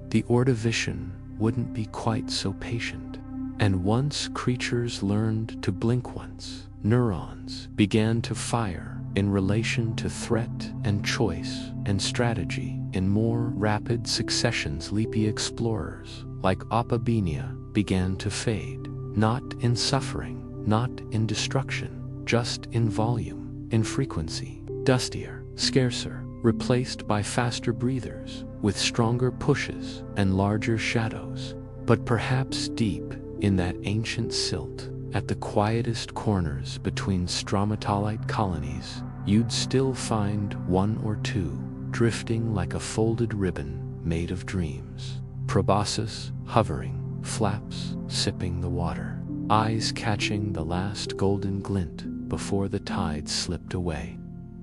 The Ordovician wouldn't be quite so patient. And once creatures learned to blink once, neurons began to fire in relation to threat and choice and strategy in more rapid successions. Leapy explorers like Opabenia began to fade, not in suffering, not in destruction, just in volume, in frequency, dustier, scarcer, replaced by faster breathers with stronger pushes and larger shadows. But perhaps deep in that ancient silt, at the quietest corners between stromatolite colonies, you'd still find one or two drifting like a folded ribbon made of dreams. proboscis hovering, flaps sipping the water, eyes catching the last golden glint before the tide slipped away.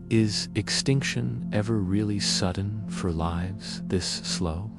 Is extinction ever really sudden for lives this slow?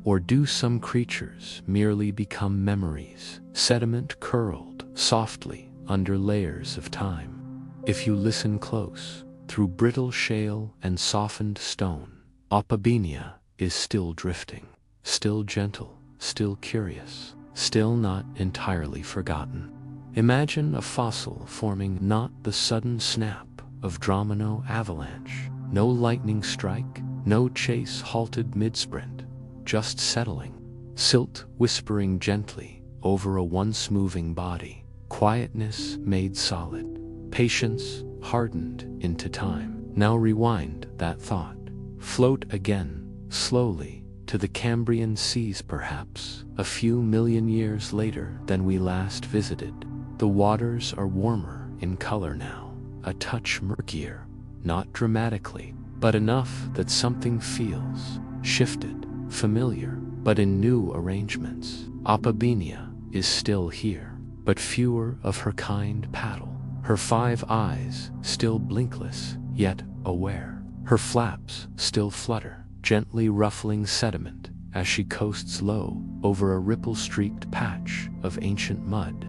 Or do some creatures merely become memories, sediment curled softly under layers of time? If you listen close, through brittle shale and softened stone, Opabenia is still drifting, still gentle, still curious, still not entirely forgotten. Imagine a fossil forming, not the sudden snap of domino avalanche, no lightning strike, no chase halted mid-sprint, just settling, silt whispering gently over a once moving body, quietness made solid, patience hardened into time. Now rewind that thought, float again, slowly, to the Cambrian seas perhaps, a few million years later than we last visited. The waters are warmer in color now, a touch murkier, not dramatically, but enough that something feels shifted, familiar, but in new arrangements. Opabenia is still here, but fewer of her kind paddle. Her 5 eyes still blinkless, yet aware. Her flaps still flutter, gently ruffling sediment as she coasts low over a ripple-streaked patch of ancient mud.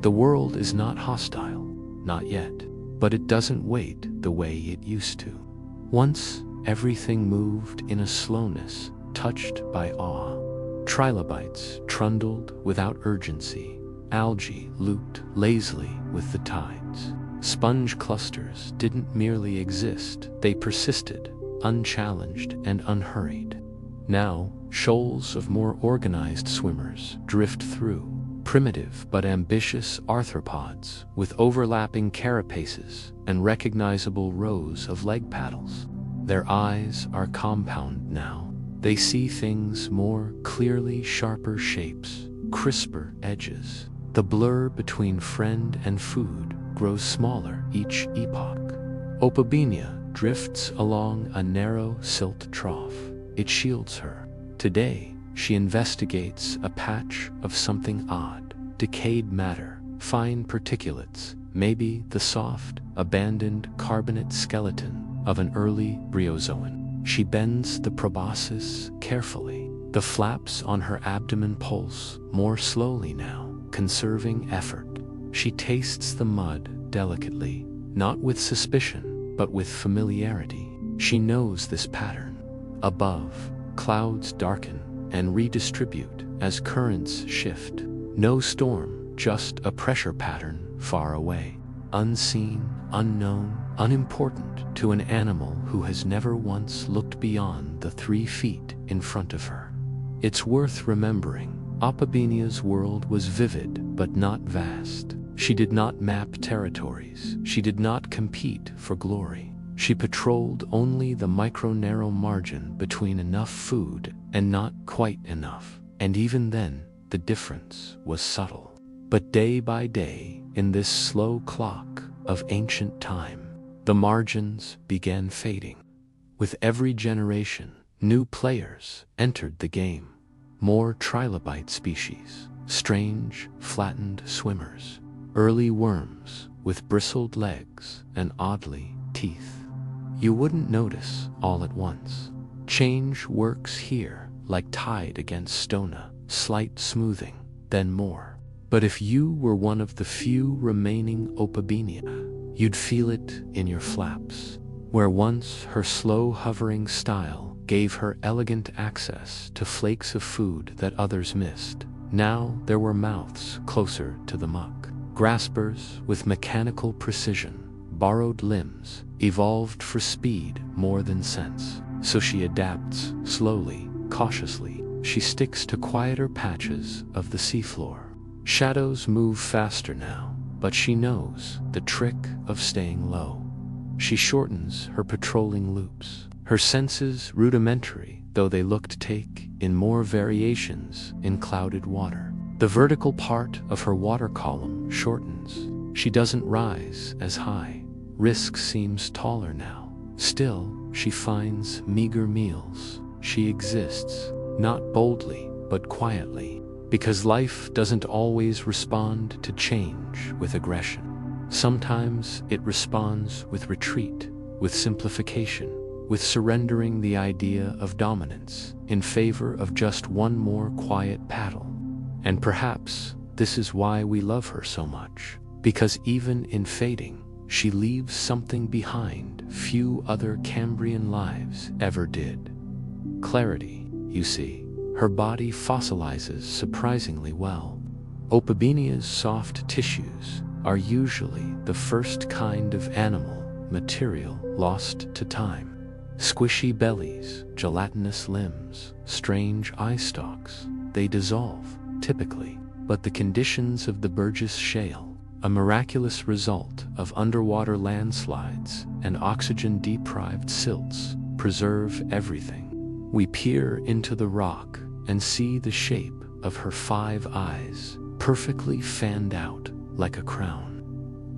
The world is not hostile, not yet, but it doesn't wait the way it used to. Once, everything moved in a slowness touched by awe. Trilobites trundled without urgency, algae looped lazily with the tides. Sponge clusters didn't merely exist, they persisted, unchallenged and unhurried. Now, shoals of more organized swimmers drift through, primitive but ambitious arthropods with overlapping carapaces and recognizable rows of leg paddles. Their eyes are compound now. They see things more clearly, sharper shapes, crisper edges. The blur between friend and food grows smaller each epoch. Opabenia drifts along a narrow silt trough. It shields her. Today, she investigates a patch of something odd, decayed matter, fine particulates, maybe the soft, abandoned carbonate skeleton of an early bryozoan. She bends the proboscis carefully. The flaps on her abdomen pulse more slowly now, conserving effort. She tastes the mud delicately, not with suspicion, but with familiarity. She knows this pattern. Above, clouds darken and redistribute as currents shift. No storm, just a pressure pattern far away. Unseen, unknown, unimportant to an animal who has never once looked beyond the 3 feet in front of her. It's worth remembering, Opabenia's world was vivid but not vast. She did not map territories. She did not compete for glory. She patrolled only the micro-narrow margin between enough food and not quite enough. And even then, the difference was subtle. But day by day, in this slow clock of ancient time, the margins began fading. With every generation, new players entered the game. More trilobite species, strange, flattened swimmers, early worms with bristled legs and oddly teeth. You wouldn't notice all at once. Change works here like tide against stona, slight smoothing, then more. But if you were one of the few remaining Opabenia, you'd feel it in your flaps, where once her slow hovering style gave her elegant access to flakes of food that others missed. Now there were mouths closer to the muck, graspers with mechanical precision, borrowed limbs, evolved for speed more than sense. So she adapts slowly, cautiously. She sticks to quieter patches of the seafloor. Shadows move faster now, but she knows the trick of staying low. She shortens her patrolling loops, her senses rudimentary though they look to take in more variations in clouded water. The vertical part of her water column shortens. She doesn't rise as high. Risk seems taller now. Still, she finds meager meals. She exists, not boldly, but quietly. Because life doesn't always respond to change with aggression. Sometimes it responds with retreat, with simplification, with surrendering the idea of dominance in favor of just one more quiet paddle. And perhaps this is why we love her so much, because even in fading, she leaves something behind few other Cambrian lives ever did. Clarity, you see. Her body fossilizes surprisingly well. Opabinia's soft tissues are usually the first kind of animal material lost to time. Squishy bellies, gelatinous limbs, strange eye stalks, they dissolve, typically, but the conditions of the Burgess Shale, a miraculous result of underwater landslides and oxygen-deprived silts, preserve everything. We peer into the rock and see the shape of her 5 eyes, perfectly fanned out like a crown.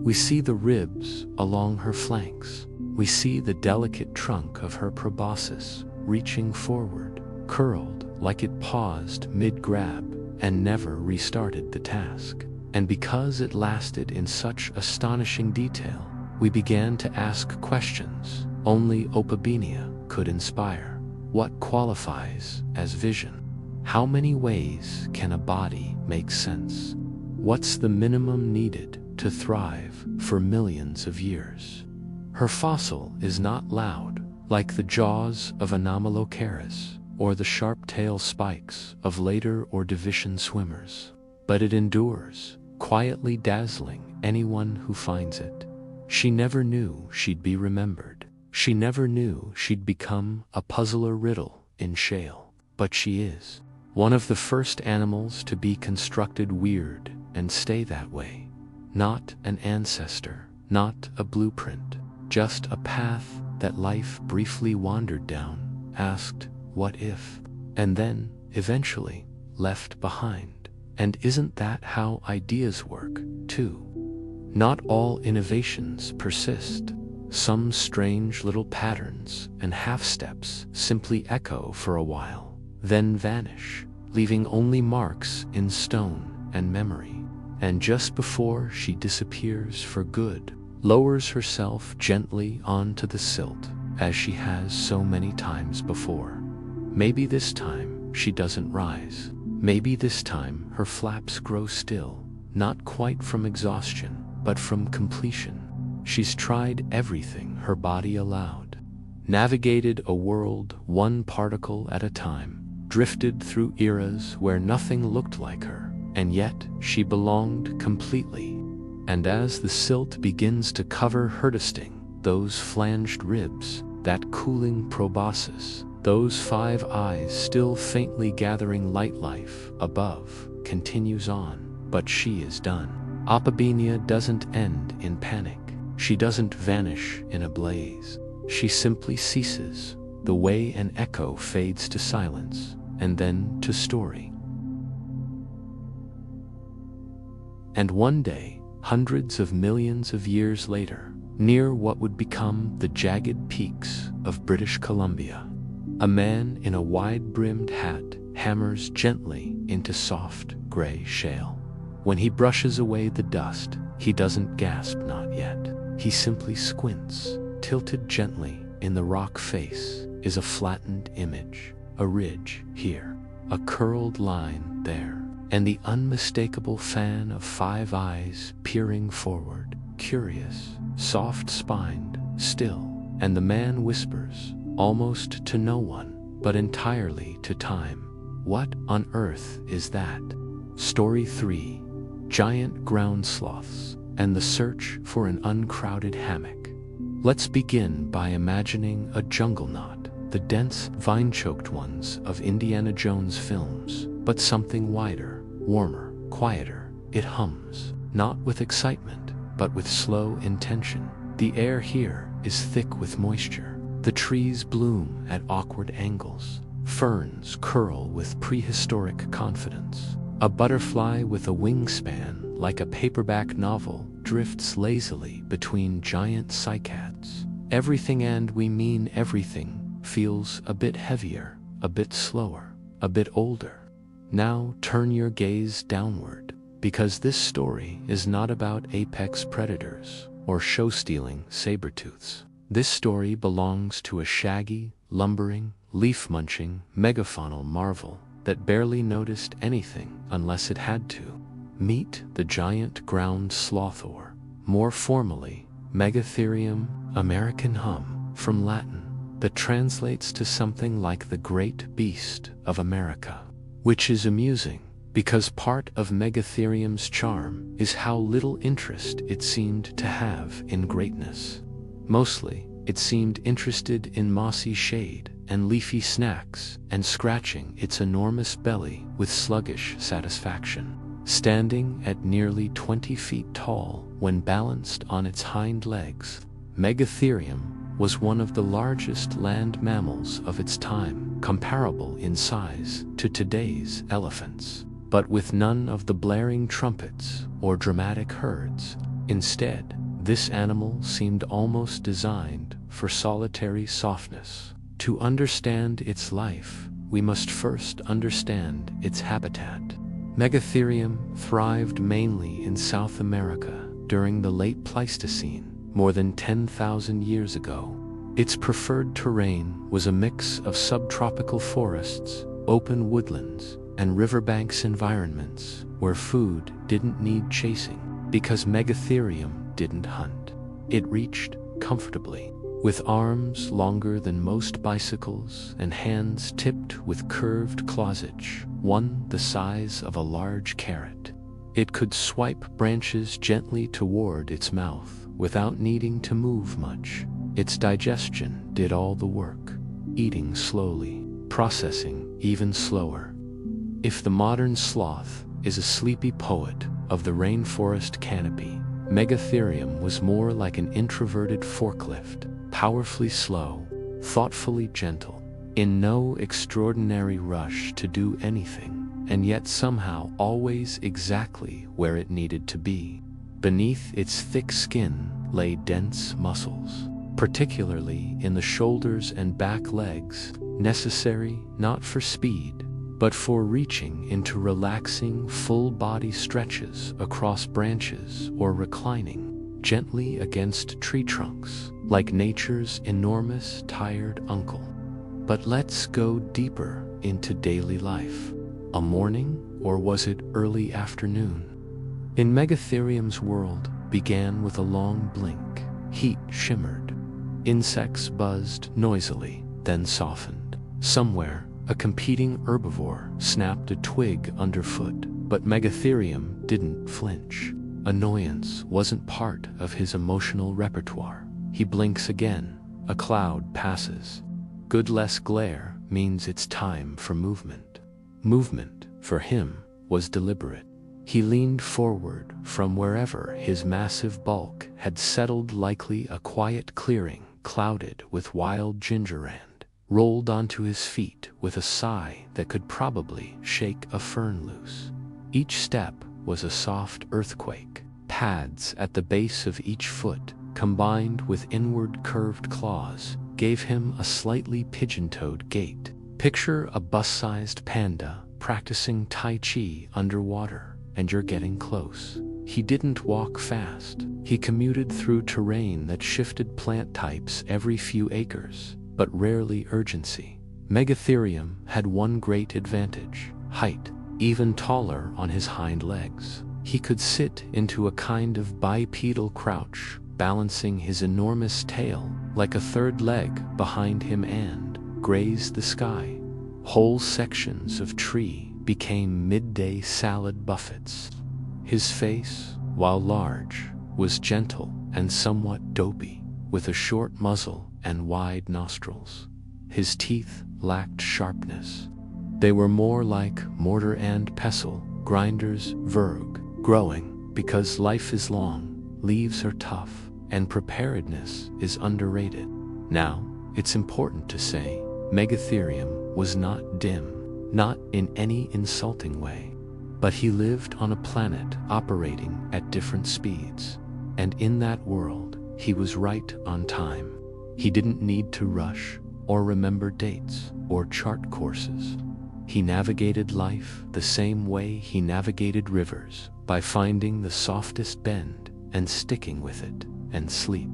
We see the ribs along her flanks. We see the delicate trunk of her proboscis reaching forward, curled like it paused mid-grab and never restarted the task. And because it lasted in such astonishing detail, we began to ask questions only Opabinia could inspire. What qualifies as vision? How many ways can a body make sense? What's the minimum needed to thrive for millions of years? Her fossil is not loud, like the jaws of Anomalocaris or the sharp tail spikes of later Ordovician swimmers, but it endures, quietly dazzling anyone who finds it. She never knew she'd be remembered. She never knew she'd become a puzzler riddle in shale, but she is. One of the first animals to be constructed weird and stay that way. Not an ancestor, not a blueprint, just a path that life briefly wandered down, asked, what if? And then, eventually, left behind. And isn't that how ideas work, too? Not all innovations persist. Some strange little patterns and half-steps simply echo for a while, then vanish, leaving only marks in stone and memory. And just before she disappears for good, lowers herself gently onto the silt, as she has so many times before. Maybe this time she doesn't rise. Maybe this time her flaps grow still, not quite from exhaustion, but from completion. She's tried everything her body allowed, navigated a world one particle at a time, drifted through eras where nothing looked like her, and yet she belonged completely. And as the silt begins to cover her distinct, those flanged ribs, that cooling proboscis, those 5 eyes still faintly gathering light life above, continues on, but she is done. Opabinia doesn't end in panic. She doesn't vanish in a blaze. She simply ceases, the way an echo fades to silence, and then to story. And one day, hundreds of millions of years later, near what would become the jagged peaks of British Columbia, a man in a wide-brimmed hat hammers gently into soft, gray shale. When he brushes away the dust, he doesn't gasp, not yet. He simply squints. Tilted gently in the rock face is a flattened image, a ridge here, a curled line there, and the unmistakable fan of 5 eyes peering forward, curious, soft-spined, still. And the man whispers, almost to no one, but entirely to time, "What on earth is that?" Story 3. Giant ground sloths and the search for an uncrowded hammock. Let's begin by imagining a jungle knot, the dense, vine-choked ones of Indiana Jones films, but something wider, warmer, quieter. It hums, not with excitement, but with slow intention. The air here is thick with moisture. The trees bloom at awkward angles. Ferns curl with prehistoric confidence. A butterfly with a wingspan like a paperback novel drifts lazily between giant cycads. Everything, and we mean everything, feels a bit heavier, a bit slower, a bit older. Now turn your gaze downward, because this story is not about apex predators or show-stealing saber-tooths. This story belongs to a shaggy, lumbering, leaf-munching, megafaunal marvel that barely noticed anything unless it had to. Meet the giant ground sloth, or, more formally, Megatherium americanum, from Latin, that translates to something like the great beast of America. Which is amusing, because part of Megatherium's charm is how little interest it seemed to have in greatness. Mostly, it seemed interested in mossy shade and leafy snacks and scratching its enormous belly with sluggish satisfaction. Standing at nearly 20 feet tall when balanced on its hind legs, Megatherium was one of the largest land mammals of its time, comparable in size to today's elephants, but with none of the blaring trumpets or dramatic herds. Instead, this animal seemed almost designed for solitary softness. To understand its life, we must first understand its habitat. Megatherium thrived mainly in South America during the late Pleistocene, more than 10,000 years ago. Its preferred terrain was a mix of subtropical forests, open woodlands, and riverbanks environments where food didn't need chasing because Megatherium didn't hunt. It reached comfortably, with arms longer than most bicycles and hands tipped with curved clawage, one the size of a large carrot. It could swipe branches gently toward its mouth without needing to move much. Its digestion did all the work, eating slowly, processing even slower. If the modern sloth is a sleepy poet of the rainforest canopy, Megatherium was more like an introverted forklift, powerfully slow, thoughtfully gentle, in no extraordinary rush to do anything, and yet somehow always exactly where it needed to be. Beneath its thick skin lay dense muscles, particularly in the shoulders and back legs, necessary not for speed, but for reaching into relaxing full-body stretches across branches or reclining gently against tree trunks, like nature's enormous tired uncle. But let's go deeper into daily life. A morning, or was it early afternoon? In Megatherium's world began with a long blink. Heat shimmered. Insects buzzed noisily, then softened. Somewhere, a competing herbivore snapped a twig underfoot, but Megatherium didn't flinch. Annoyance wasn't part of his emotional repertoire. He blinks again. A cloud passes. Good less glare means it's time for movement. Movement, for him, was deliberate. He leaned forward from wherever his massive bulk had settled, likely a quiet clearing clouded with wild gingerand, rolled onto his feet with a sigh that could probably shake a fern loose. Each step was a soft earthquake. Pads at the base of each foot, combined with inward curved claws, gave him a slightly pigeon-toed gait. Picture a bus-sized panda practicing Tai Chi underwater, and you're getting close. He didn't walk fast. He commuted through terrain that shifted plant types every few acres, but rarely urgency. Megatherium had one great advantage: height. Even taller on his hind legs, he could sit into a kind of bipedal crouch, balancing his enormous tail like a third leg behind him and graze the sky. Whole sections of tree became midday salad buffets. His face, while large, was gentle and somewhat dopey, with a short muzzle and wide nostrils. His teeth lacked sharpness. They were more like mortar and pestle, grinders, verg. Growing, because life is long, leaves are tough, and preparedness is underrated. Now, it's important to say, Megatherium was not dim, not in any insulting way. But he lived on a planet operating at different speeds, and in that world, he was right on time. He didn't need to rush, or remember dates, or chart courses. He navigated life the same way he navigated rivers, by finding the softest bend and sticking with it, and sleep.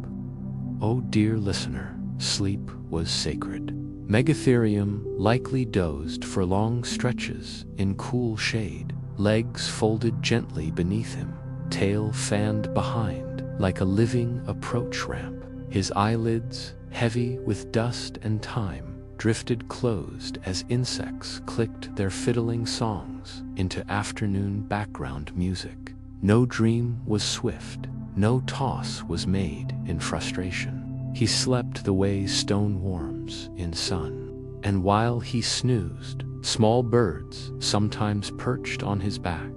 Oh dear listener, sleep was sacred. Megatherium likely dozed for long stretches in cool shade, legs folded gently beneath him, tail fanned behind like a living approach ramp. His eyelids, heavy with dust and time, drifted closed as insects clicked their fiddling songs into afternoon background music. No dream was swift, no toss was made in frustration. He slept the way stone warms in sun, and while he snoozed, small birds sometimes perched on his back.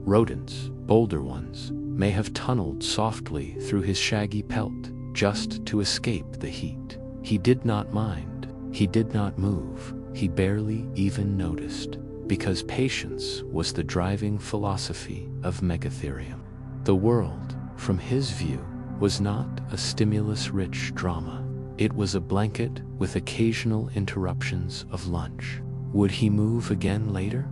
Rodents, bolder ones, may have tunneled softly through his shaggy pelt just to escape the heat. He did not mind. He did not move. He barely even noticed, because patience was the driving philosophy of Megatherium. The world, from his view, was not a stimulus-rich drama. It was a blanket with occasional interruptions of lunch. Would he move again later?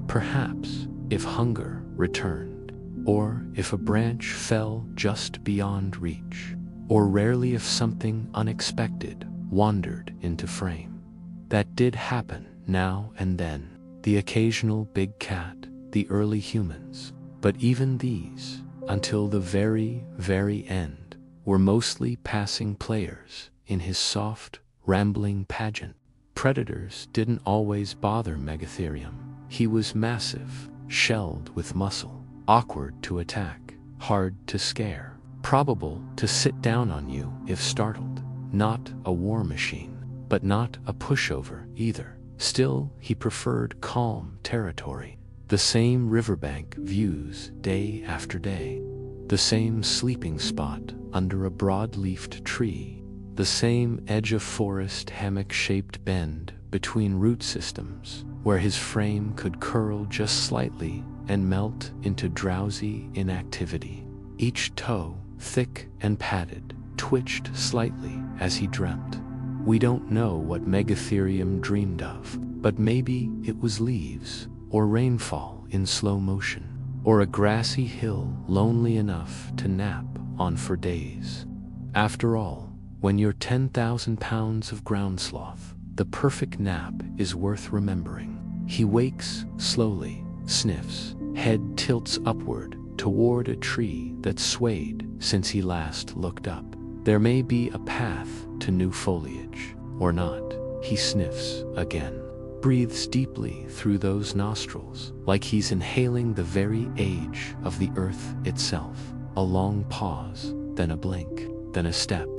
Perhaps, if hunger returned, or if a branch fell just beyond reach, or rarely if something unexpected wandered into frame. That did happen now and then. The occasional big cat, the early humans, but even these, until the very, very end, were mostly passing players in his soft, rambling pageant. Predators didn't always bother Megatherium. He was massive, shelled with muscle, awkward to attack, hard to scare, probable to sit down on you if startled. Not a war machine, but not a pushover either. Still, he preferred calm territory. The same riverbank views day after day. The same sleeping spot under a broad-leafed tree. The same edge of forest hammock-shaped bend between root systems, where his frame could curl just slightly and melt into drowsy inactivity. Each toe, thick and padded, twitched slightly as he dreamt. We don't know what Megatherium dreamed of, but maybe it was leaves, or rainfall in slow motion, or a grassy hill lonely enough to nap on for days. After all, when you're 10,000 pounds of ground sloth, the perfect nap is worth remembering. He wakes slowly, sniffs, head tilts upward toward a tree that swayed since he last looked up. There may be a path to new foliage, or not. He sniffs again, breathes deeply through those nostrils, like he's inhaling the very age of the earth itself. A long pause, then a blink, then a step.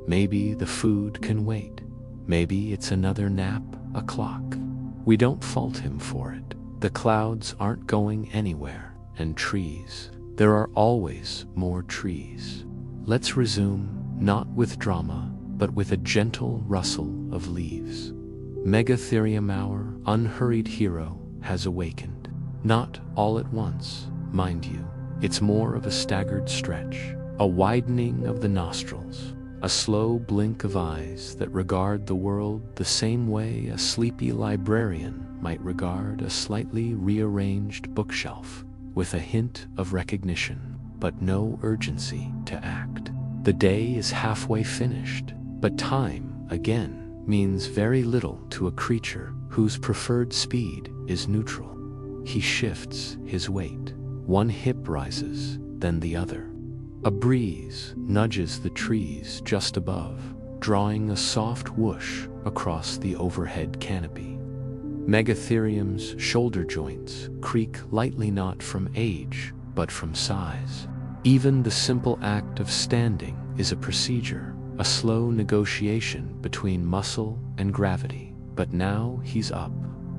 Maybe the food can wait. Maybe it's another nap o'clock. We don't fault him for it. The clouds aren't going anywhere, and trees. There are always more trees. Let's resume, not with drama, but with a gentle rustle of leaves. Megatherium, our unhurried hero, has awakened. Not all at once, mind you. It's more of a staggered stretch, a widening of the nostrils, a slow blink of eyes that regard the world the same way a sleepy librarian might regard a slightly rearranged bookshelf, with a hint of recognition, but no urgency to act. The day is halfway finished, but time, again, means very little to a creature whose preferred speed is neutral. He shifts his weight. One hip rises, then the other. A breeze nudges the trees just above, drawing a soft whoosh across the overhead canopy. Megatherium's shoulder joints creak lightly, not from age, but from size. Even the simple act of standing is a procedure, a slow negotiation between muscle and gravity. But now he's up,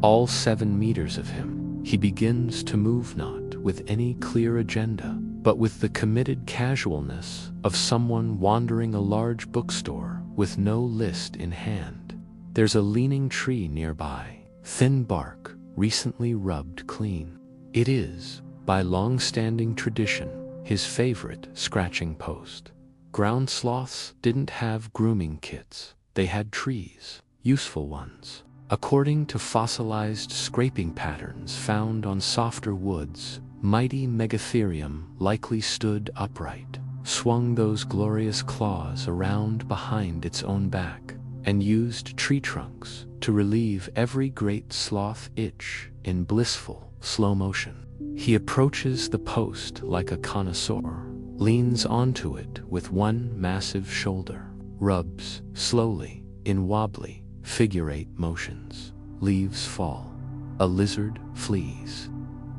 all 7 meters of him. He begins to move, not with any clear agenda, but with the committed casualness of someone wandering a large bookstore with no list in hand. There's a leaning tree nearby, thin bark, recently rubbed clean. It is, by long-standing tradition, his favorite scratching post. Ground sloths didn't have grooming kits. They had trees, useful ones. According to fossilized scraping patterns found on softer woods, mighty Megatherium likely stood upright, swung those glorious claws around behind its own back, and used tree trunks to relieve every great sloth itch in blissful slow motion. He approaches the post like a connoisseur, leans onto it with one massive shoulder, rubs slowly in wobbly figure-8 motions. Leaves fall. A lizard flees.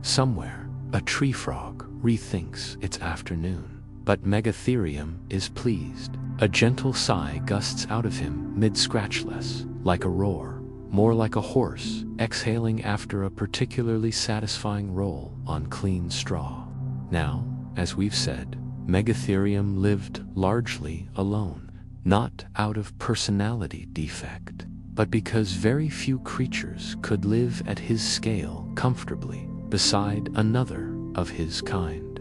Somewhere, a tree frog rethinks its afternoon. But Megatherium is pleased. A gentle sigh gusts out of him mid-scratch, less like a roar, more like a horse exhaling after a particularly satisfying roll on clean straw. Now, as we've said, Megatherium lived largely alone, not out of personality defect, but because very few creatures could live at his scale comfortably beside another of his kind.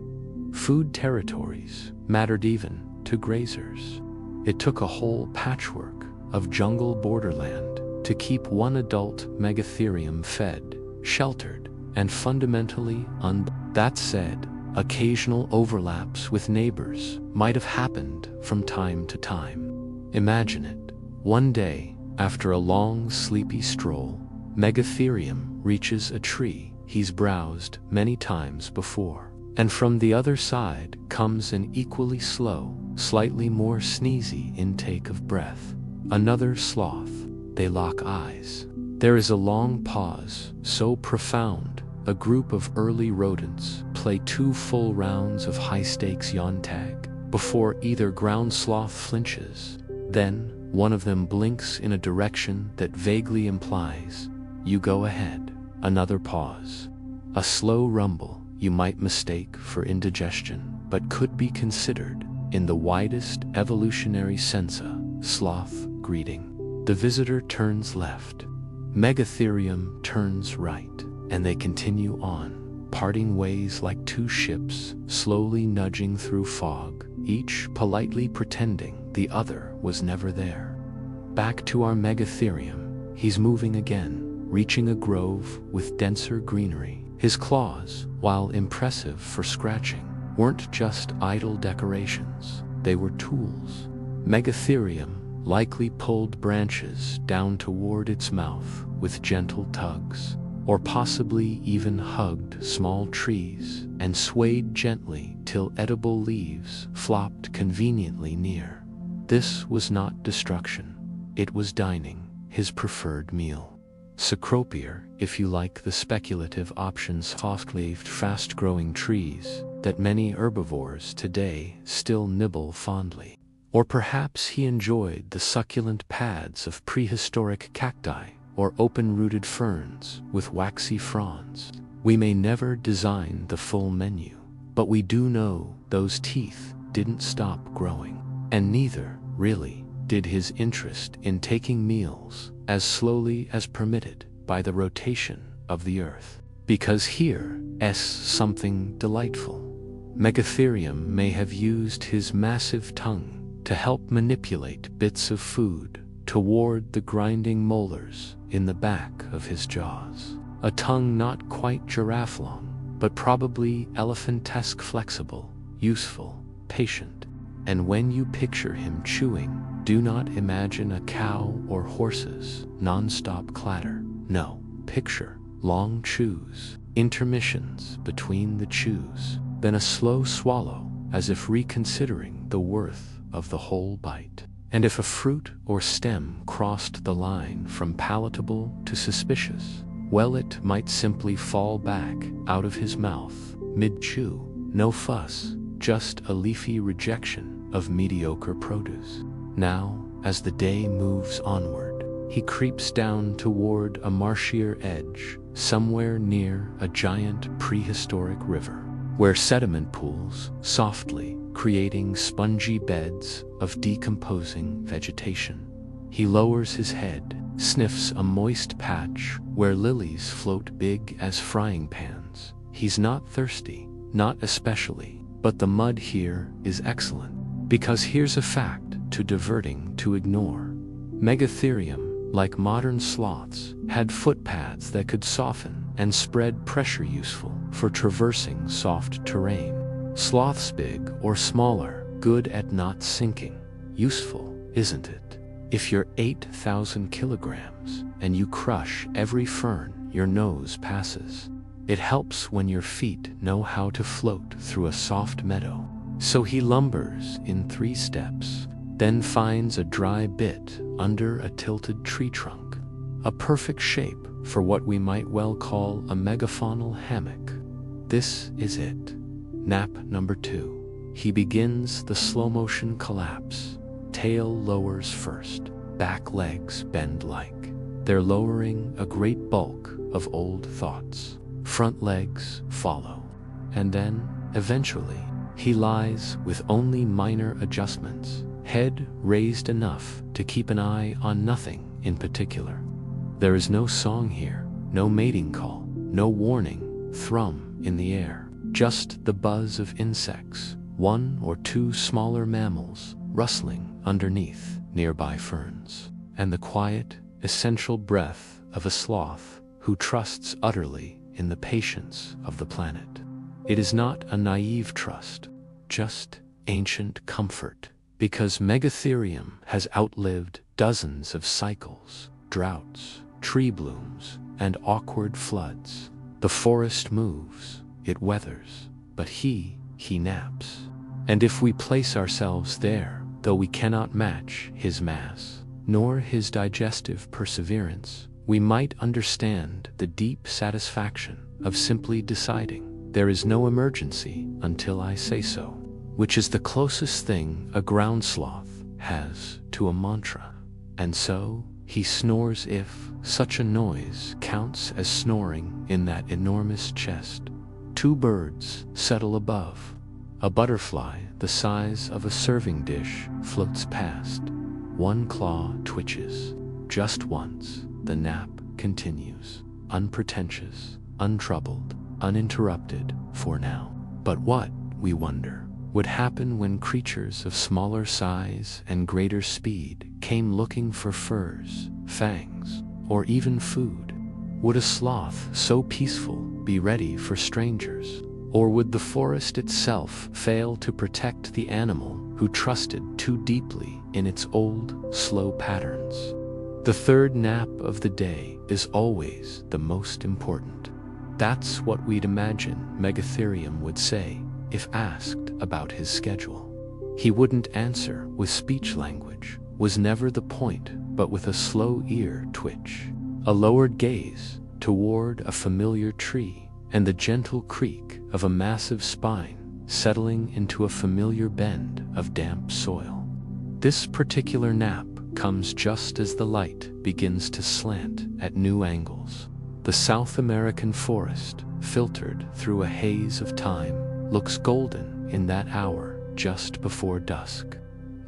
Food territories mattered even to grazers. It took a whole patchwork of jungle borderland to keep one adult Megatherium fed, sheltered, and fundamentally That said, occasional overlaps with neighbors might have happened from time to time. Imagine it. One day, after a long, sleepy stroll, Megatherium reaches a tree he's browsed many times before, and from the other side comes an equally slow, slightly more sneezy intake of breath. Another sloth. They lock eyes. There is a long pause, so profound, a group of early rodents play 2 full rounds of high-stakes yawn tag before either ground sloth flinches. Then, one of them blinks in a direction that vaguely implies, "You go ahead." Another pause. A slow rumble you might mistake for indigestion, but could be considered, in the widest evolutionary sense, a sloth greeting. The visitor turns left. Megatherium turns right, and they continue on, parting ways like 2 ships slowly nudging through fog, each politely pretending the other was never there. Back to our Megatherium. He's moving again, reaching a grove with denser greenery. His claws, while impressive for scratching, weren't just idle decorations. They were tools. Megatherium likely pulled branches down toward its mouth with gentle tugs, or possibly even hugged small trees and swayed gently till edible leaves flopped conveniently near. This was not destruction. It was dining, his preferred meal. Cecropier, if you like the speculative options, soft-leaved, fast-growing trees that many herbivores today still nibble fondly. Or perhaps he enjoyed the succulent pads of prehistoric cacti or open-rooted ferns with waxy fronds. We may never design the full menu, but we do know those teeth didn't stop growing, and neither, really, did his interest in taking meals as slowly as permitted by the rotation of the earth. Because here's something delightful. Megatherium may have used his massive tongue to help manipulate bits of food toward the grinding molars in the back of his jaws. A tongue not quite giraffe long, but probably elephantesque, flexible, useful, patient. And when you picture him chewing, do not imagine a cow or horse's non-stop clatter. No, picture long chews, intermissions between the chews, then a slow swallow as if reconsidering the worth of the whole bite. And if a fruit or stem crossed the line from palatable to suspicious, well, it might simply fall back out of his mouth mid-chew. No fuss, just a leafy rejection of mediocre produce. Now, as the day moves onward, he creeps down toward a marshier edge, somewhere near a giant prehistoric river, where sediment pools softly, creating spongy beds of decomposing vegetation. He lowers his head, sniffs a moist patch where lilies float big as frying pans. He's not thirsty, not especially, but the mud here is excellent, because here's a fact too diverting to ignore. Megatherium like modern sloths, had footpads that could soften and spread pressure, useful for traversing soft terrain. Sloths big or smaller, good at not sinking. Useful, isn't it? If you're 8,000 kilograms and you crush every fern your nose passes, it helps when your feet know how to float through a soft meadow. So he lumbers in 3 steps, then finds a dry bit under a tilted tree trunk, a perfect shape for what we might well call a megafaunal hammock. This is it. Nap number 2. He begins the slow-motion collapse. Tail lowers first, back legs bend like they're lowering a great bulk of old thoughts. Front legs follow. And then, eventually, he lies with only minor adjustments, head raised enough to keep an eye on nothing in particular. There is no song here, no mating call, no warning thrum in the air, just the buzz of insects, 1 or 2 smaller mammals rustling underneath nearby ferns, and the quiet, essential breath of a sloth who trusts utterly in the patience of the planet. It is not a naive trust, just ancient comfort, because Megatherium has outlived dozens of cycles, droughts, tree blooms, and awkward floods. The forest moves, it weathers, but he naps. And if we place ourselves there, though we cannot match his mass, nor his digestive perseverance, we might understand the deep satisfaction of simply deciding there is no emergency until I say so, which is the closest thing a ground sloth has to a mantra. And so he snores, if such a noise counts as snoring in that enormous chest. 2 birds settle above. A butterfly the size of a serving dish floats past. 1 claw twitches. Just once, the nap continues, unpretentious, untroubled, uninterrupted for now. But what, we wonder, would happen when creatures of smaller size and greater speed came looking for furs, fangs, or even food? Would a sloth so peaceful be ready for strangers? Or would the forest itself fail to protect the animal who trusted too deeply in its old, slow patterns? The 3rd nap of the day is always the most important. That's what we'd imagine Megatherium would say if asked about his schedule. He wouldn't answer with speech language, was never the point, but with a slow ear twitch, a lowered gaze toward a familiar tree, and the gentle creak of a massive spine settling into a familiar bend of damp soil. This particular nap comes just as the light begins to slant at new angles. The South American forest, filtered through a haze of time, looks golden in that hour just before dusk.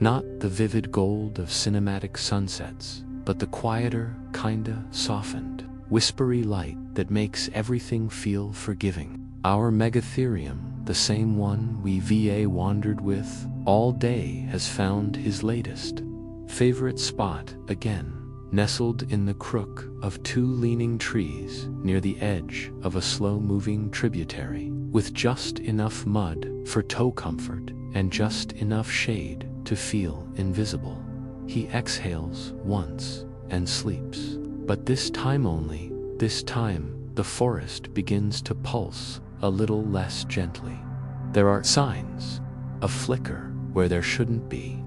Not the vivid gold of cinematic sunsets, but the quieter, kinda softened, whispery light that makes everything feel forgiving. Our Megatherium, the same one we wandered with all day, has found his latest favorite spot again, nestled in the crook of 2 leaning trees near the edge of a slow-moving tributary, with just enough mud for toe comfort and just enough shade to feel invisible. He exhales once and sleeps. But this time only, this time the forest begins to pulse a little less gently. There are signs, a flicker where there shouldn't be,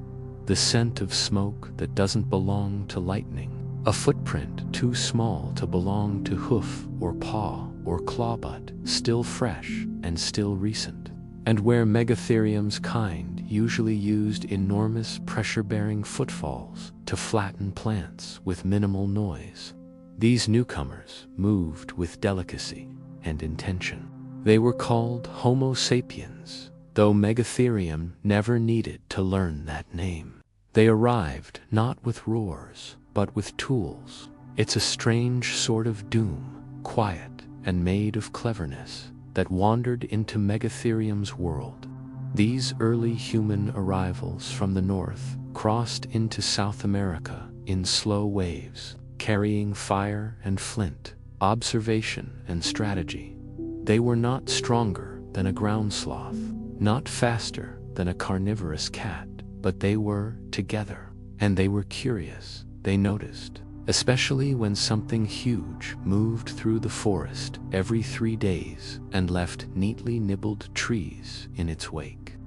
the scent of smoke that doesn't belong to lightning, a footprint too small to belong to hoof or paw or claw, but still fresh and still recent. And where Megatherium's kind usually used enormous pressure-bearing footfalls to flatten plants with minimal noise, these newcomers moved with delicacy and intention. They were called Homo sapiens, though Megatherium never needed to learn that name. They arrived not with roars, but with tools. It's a strange sort of doom, quiet and made of cleverness, that wandered into Megatherium's world. These early human arrivals from the north crossed into South America in slow waves, carrying fire and flint, observation and strategy. They were not stronger than a ground sloth, not faster than a carnivorous cat, but they were together, and they were curious. They noticed, especially when something huge moved through the forest every 3 days and left neatly nibbled trees in its wake.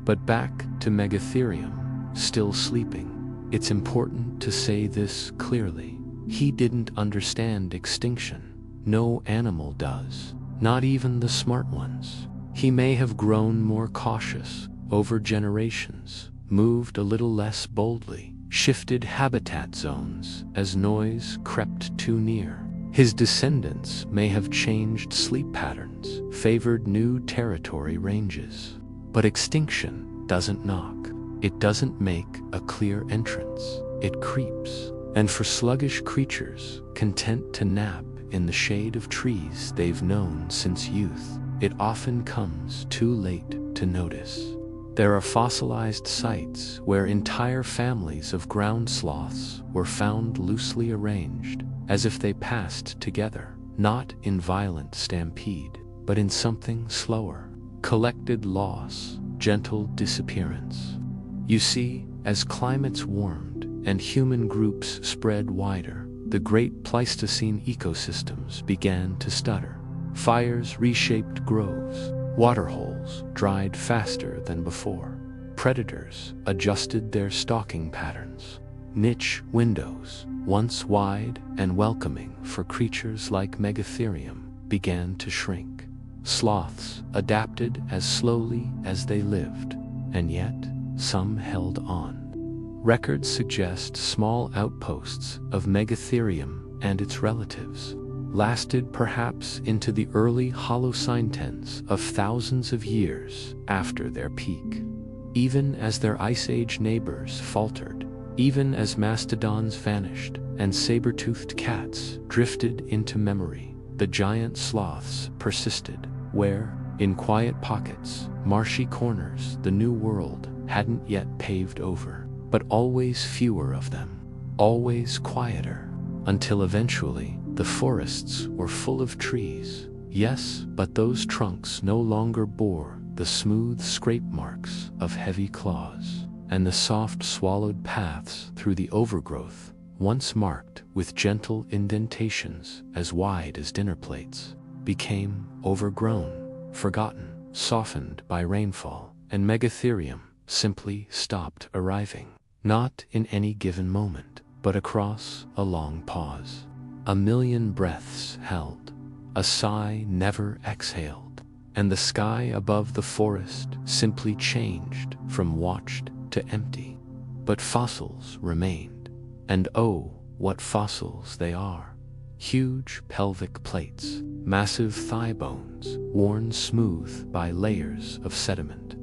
But back to Megatherium, still sleeping. It's important to say this clearly. He didn't understand extinction. No animal does, not even the smart ones. He may have grown more cautious over generations, moved a little less boldly, shifted habitat zones as noise crept too near. His descendants may have changed sleep patterns, favored new territory ranges. But extinction doesn't knock. It doesn't make a clear entrance. It creeps. And for sluggish creatures, content to nap in the shade of trees they've known since youth, it often comes too late to notice. There are fossilized sites where entire families of ground sloths were found loosely arranged, as if they passed together, not in violent stampede, but in something slower. Collected loss, gentle disappearance. You see, as climates warmed and human groups spread wider, the great Pleistocene ecosystems began to stutter. Fires reshaped groves, waterholes dried faster than before. Predators adjusted their stalking patterns. Niche windows, once wide and welcoming for creatures like Megatherium, began to shrink. Sloths adapted as slowly as they lived, and yet some held on. Records suggest small outposts of Megatherium and its relatives lasted perhaps into the early Holocene tens of thousands of years after their peak. Even as their Ice Age neighbors faltered, even as mastodons vanished and saber-toothed cats drifted into memory, the giant sloths persisted, where, in quiet pockets, marshy corners the New World hadn't yet paved over, but always fewer of them, always quieter, until eventually the forests were full of trees. Yes, but those trunks no longer bore the smooth scrape marks of heavy claws, and the soft swallowed paths through the overgrowth, once marked with gentle indentations as wide as dinner plates, became overgrown, forgotten, softened by rainfall, and Megatherium simply stopped arriving, not in any given moment, but across a long pause. A million breaths held, a sigh never exhaled, and the sky above the forest simply changed from watched to empty. But fossils remained, and oh, what fossils they are. Huge pelvic plates, massive thigh bones worn smooth by layers of sediment,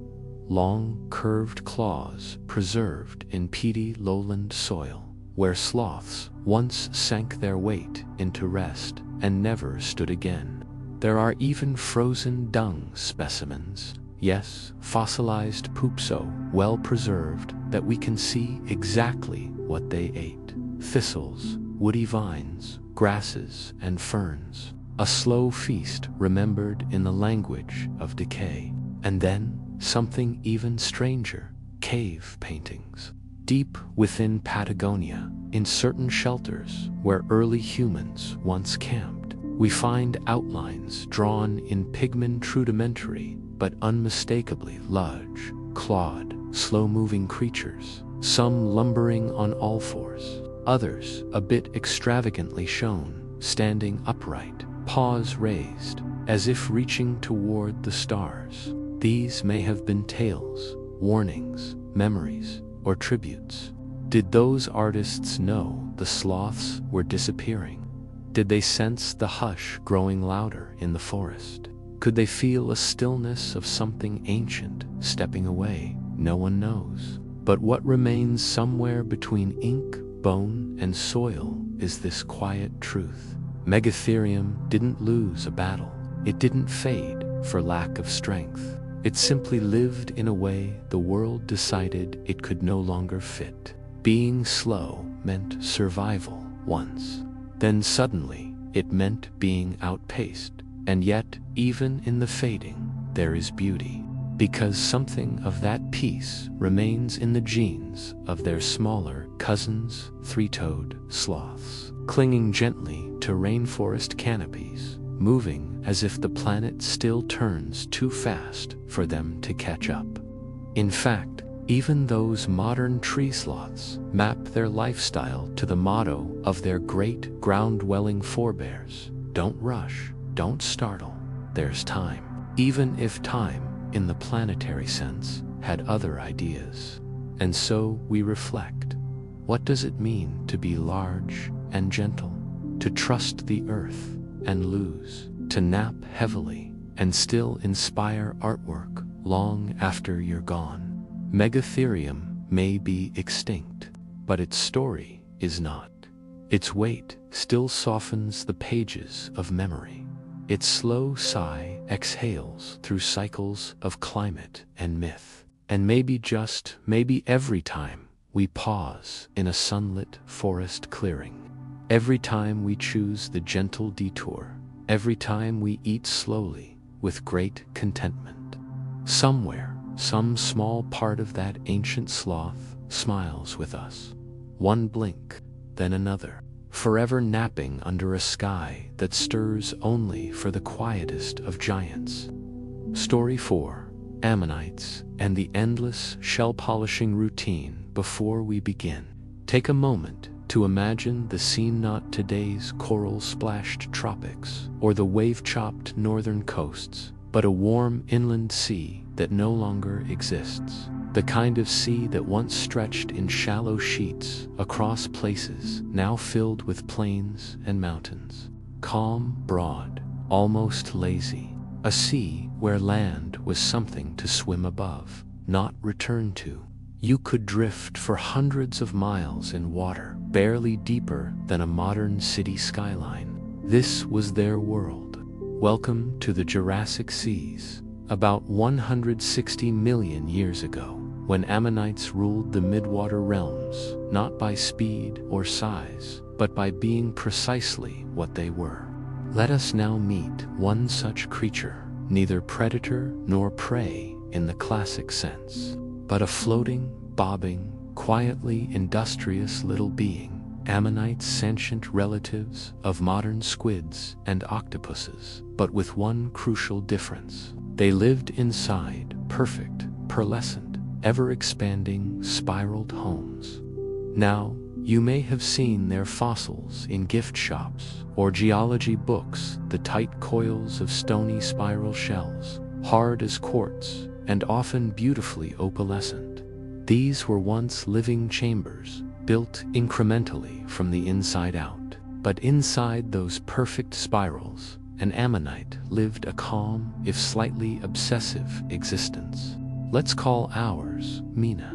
long curved claws preserved in peaty lowland soil, where sloths once sank their weight into rest and never stood again. There are even frozen dung specimens, yes, fossilized poop so well preserved that we can see exactly what they ate. Thistles, woody vines, grasses, and ferns. A slow feast remembered in the language of decay. And then, something even stranger, cave paintings. Deep within Patagonia, in certain shelters where early humans once camped, we find outlines drawn in pigment rudimentary but unmistakably large, clawed, slow-moving creatures, some lumbering on all fours, others a bit extravagantly shown, standing upright, paws raised, as if reaching toward the stars. These may have been tales, warnings, memories, or tributes. Did those artists know the sloths were disappearing? Did they sense the hush growing louder in the forest? Could they feel a stillness of something ancient stepping away? No one knows. But what remains somewhere between ink, bone, and soil is this quiet truth. Megatherium didn't lose a battle. It didn't fade for lack of strength. It simply lived in a way the world decided it could no longer fit. Being slow meant survival once. Then suddenly, it meant being outpaced. And yet, even in the fading, there is beauty. Because something of that peace remains in the genes of their smaller cousins, three-toed sloths, clinging gently to rainforest canopies, moving as if the planet still turns too fast for them to catch up. In fact, even those modern tree sloths map their lifestyle to the motto of their great ground-dwelling forebears: don't rush, don't startle, there's time. Even if time, in the planetary sense, had other ideas. And so we reflect. What does it mean to be large and gentle? To trust the earth and lose? To nap heavily and still inspire artwork long after you're gone? Megatherium may be extinct, but its story is not. Its weight still softens the pages of memory. Its slow sigh exhales through cycles of climate and myth. And maybe every time we pause in a sunlit forest clearing, every time we choose the gentle detour, every time we eat slowly with great contentment, somewhere, some small part of that ancient sloth smiles with us. One blink, then another, forever napping under a sky that stirs only for the quietest of giants. Story 4: Ammonites and the endless shell-polishing routine. Before we begin, take a moment to imagine the scene. Not today's coral-splashed tropics or the wave-chopped northern coasts, but a warm inland sea that no longer exists. The kind of sea that once stretched in shallow sheets across places now filled with plains and mountains. Calm, broad, almost lazy. A sea where land was something to swim above, not return to. You could drift for hundreds of miles in water, barely deeper than a modern city skyline. This was their world. Welcome to the Jurassic Seas. About 160 million years ago, when Ammonites ruled the midwater realms, not by speed or size, but by being precisely what they were. Let us now meet one such creature, neither predator nor prey in the classic sense, but a floating, bobbing, quietly industrious little being. Ammonites, sentient relatives of modern squids and octopuses, but with one crucial difference. They lived inside perfect, pearlescent, ever-expanding, spiraled homes. Now, you may have seen their fossils in gift shops or geology books, the tight coils of stony spiral shells, hard as quartz and often beautifully opalescent. These were once living chambers, built incrementally from the inside out. But inside those perfect spirals, an ammonite lived a calm, if slightly obsessive, existence. Let's call ours Mina.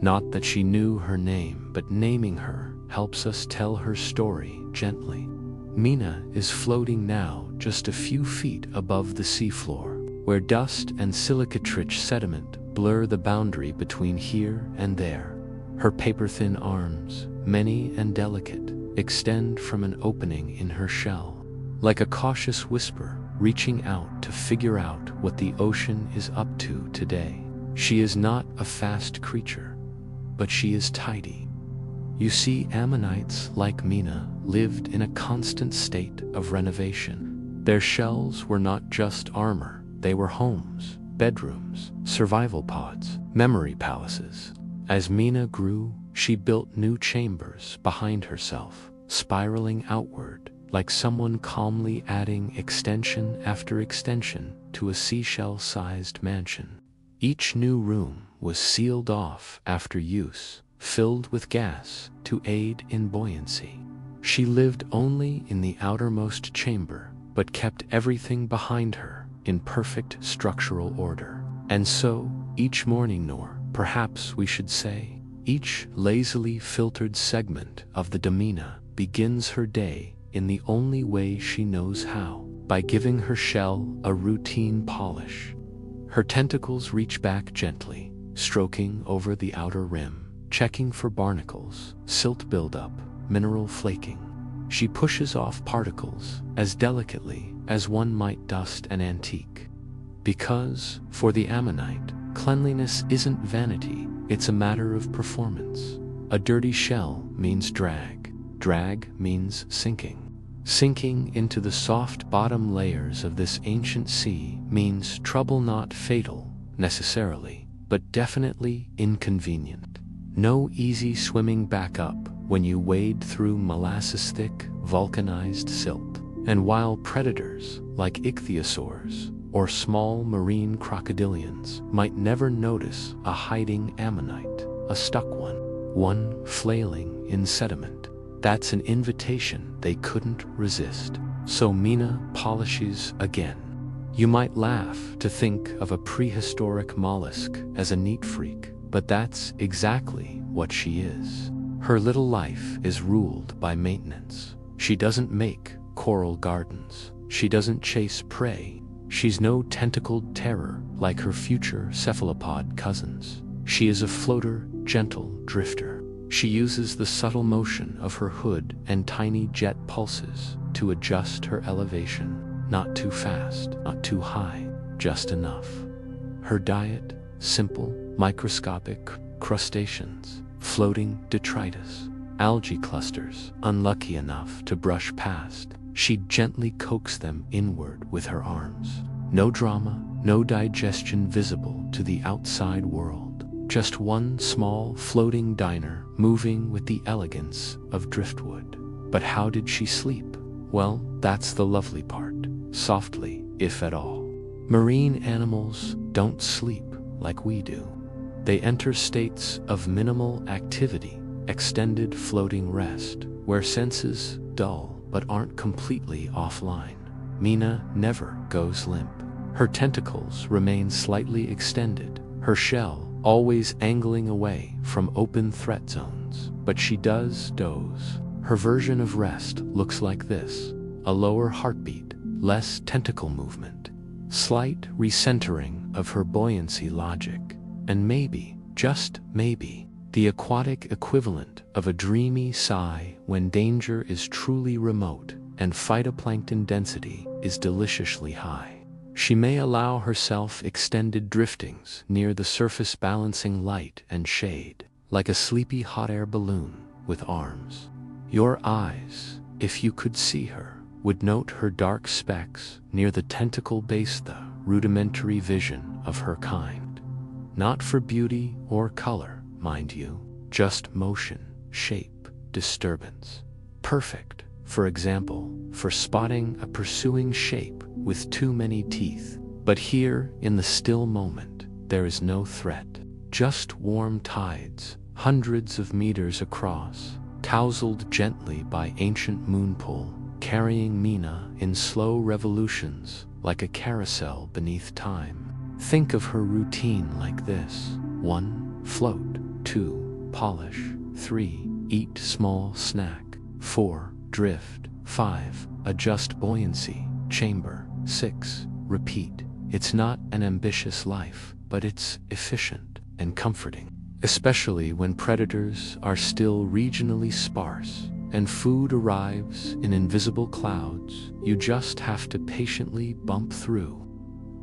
Not that she knew her name, but naming her helps us tell her story gently. Mina is floating now just a few feet above the seafloor, where dust and silicatrich sediment blur the boundary between here and there. Her paper-thin arms, many and delicate, extend from an opening in her shell, like a cautious whisper reaching out to figure out what the ocean is up to today. She is not a fast creature, but she is tidy. You see, ammonites like Mina lived in a constant state of renovation. Their shells were not just armor, they were homes, bedrooms, survival pods, memory palaces. As Mina grew, she built new chambers behind herself, spiraling outward, like someone calmly adding extension after extension to a seashell-sized mansion. Each new room was sealed off after use, filled with gas to aid in buoyancy. She lived only in the outermost chamber, but kept everything behind her in perfect structural order. And so, each morning, nor perhaps we should say, each lazily filtered segment of the Damina begins her day in the only way she knows how, by giving her shell a routine polish. Her tentacles reach back gently, stroking over the outer rim, checking for barnacles, silt buildup, mineral flaking. She pushes off particles as delicately as one might dust an antique. Because, for the ammonite, cleanliness isn't vanity, it's a matter of performance. A dirty shell means drag. Drag means sinking. Sinking into the soft bottom layers of this ancient sea means trouble, not fatal, necessarily, but definitely inconvenient. No easy swimming back up when you wade through molasses-thick, vulcanized silt. And while predators, like ichthyosaurs, or small marine crocodilians, might never notice a hiding ammonite, a stuck one flailing in sediment, that's an invitation they couldn't resist. So Mina polishes again. You might laugh to think of a prehistoric mollusk as a neat freak, but that's exactly what she is. Her little life is ruled by maintenance. She doesn't make coral gardens. She doesn't chase prey. She's no tentacled terror like her future cephalopod cousins. She is a floater, gentle drifter. She uses the subtle motion of her hood and tiny jet pulses to adjust her elevation. Not too fast, not too high, just enough. Her diet, simple, microscopic crustaceans, floating detritus, algae clusters, unlucky enough to brush past. She gently coaxes them inward with her arms. No drama, no digestion visible to the outside world. Just one small floating diner moving with the elegance of driftwood. But how did she sleep? Well, that's the lovely part. Softly, if at all. Marine animals don't sleep like we do. They enter states of minimal activity, extended floating rest, where senses dull but aren't completely offline. Mina never goes limp. Her tentacles remain slightly extended, her shell always angling away from open threat zones. But she does doze. Her version of rest looks like this: a lower heartbeat, less tentacle movement, slight recentering of her buoyancy logic, and maybe, just maybe, the aquatic equivalent of a dreamy sigh when danger is truly remote and phytoplankton density is deliciously high. She may allow herself extended driftings near the surface, balancing light and shade, like a sleepy hot air balloon with arms. Your eyes, if you could see her, would note her dark specks near the tentacle base, the rudimentary vision of her kind. Not for beauty or color, mind you, just motion, shape, disturbance. Perfect, for example, for spotting a pursuing shape with too many teeth. But here, in the still moment, there is no threat. Just warm tides, hundreds of meters across, tousled gently by ancient moon pull, carrying Mina in slow revolutions like a carousel beneath time. Think of her routine like this: 1. Float. 2. Polish. 3. Eat small snack. 4. Drift. 5. Adjust buoyancy. Chamber. 6. Repeat. It's not an ambitious life, but it's efficient and comforting. Especially when predators are still regionally sparse and food arrives in invisible clouds, you just have to patiently bump through.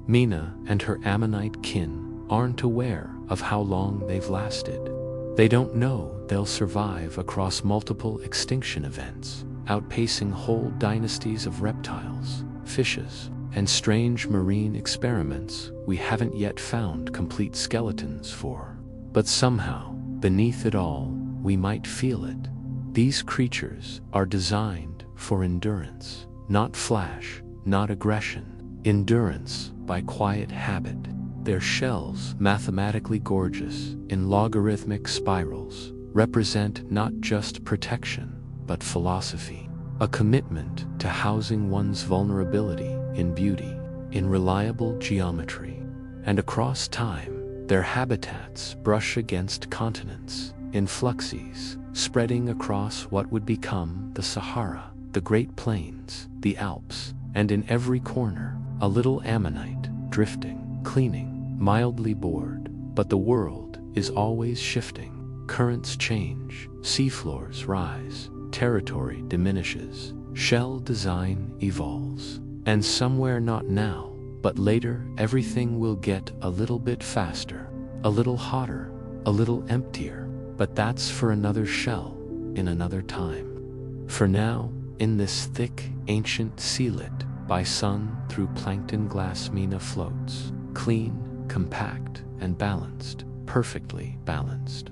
Mina and her ammonite kin aren't aware of how long they've lasted. They don't know they'll survive across multiple extinction events, outpacing whole dynasties of reptiles, fishes, and strange marine experiments we haven't yet found complete skeletons for. But somehow, beneath it all, we might feel it. These creatures are designed for endurance, not flash, not aggression. Endurance by quiet habit. Their shells, mathematically gorgeous in logarithmic spirals, represent not just protection, but philosophy. A commitment to housing one's vulnerability in beauty, in reliable geometry. And across time, their habitats brush against continents, in fluxes, spreading across what would become the Sahara, the Great Plains, the Alps, and in every corner, a little ammonite, drifting, cleaning, mildly bored. But the world is always shifting. Currents change, seafloors rise, territory diminishes, shell design evolves. And somewhere, not now, but later, everything will get a little bit faster, a little hotter, a little emptier. But that's for another shell, in another time. For now, in this thick, ancient sea lit by sun through plankton glass, Mina floats, clean, compact, and balanced, perfectly balanced.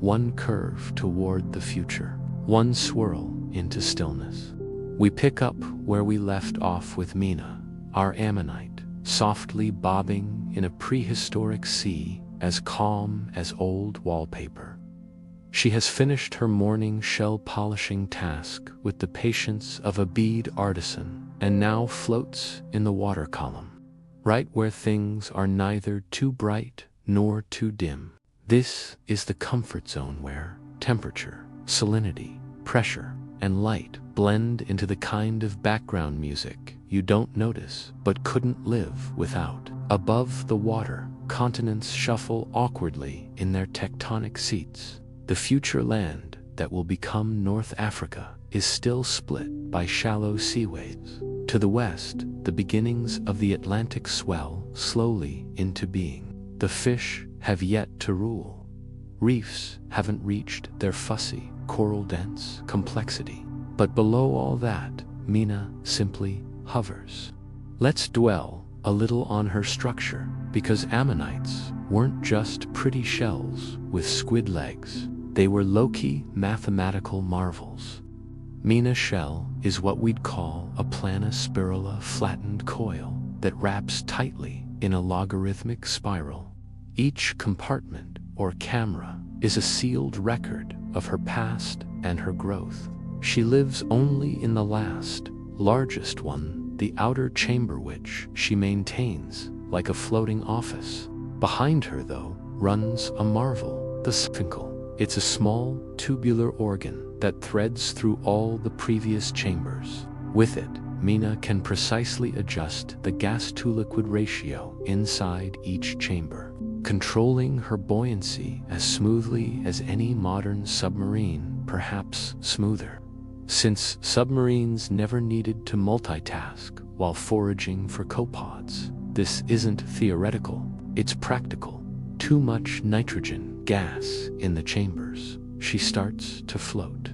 One curve toward the future, one swirl into stillness. We pick up where we left off with Mina, our ammonite, softly bobbing in a prehistoric sea as calm as old wallpaper. She has finished her morning shell polishing task with the patience of a bead artisan and now floats in the water column, right where things are neither too bright nor too dim. This is the comfort zone where temperature, salinity, pressure, and light blend into the kind of background music you don't notice but couldn't live without. Above the water, continents shuffle awkwardly in their tectonic seats. The future land that will become North Africa is still split by shallow sea waves. To the west, the beginnings of the Atlantic swell slowly into being. The fish have yet to rule. Reefs haven't reached their fussy, coral-dense complexity. But below all that, Mina simply hovers. Let's dwell a little on her structure, because ammonites weren't just pretty shells with squid legs. They were low-key mathematical marvels. Mina's shell is what we'd call a plana spirala flattened coil that wraps tightly in a logarithmic spiral. Each compartment, or camera, is a sealed record of her past and her growth. She lives only in the last, largest one, the outer chamber, which she maintains like a floating office. Behind her, though, runs a marvel, the sphincle. It's a small, tubular organ that threads through all the previous chambers. With it, Mina can precisely adjust the gas-to-liquid ratio inside each chamber, controlling her buoyancy as smoothly as any modern submarine, perhaps smoother. Since submarines never needed to multitask while foraging for copepods, this isn't theoretical, it's practical. Too much nitrogen gas in the chambers, she starts to float.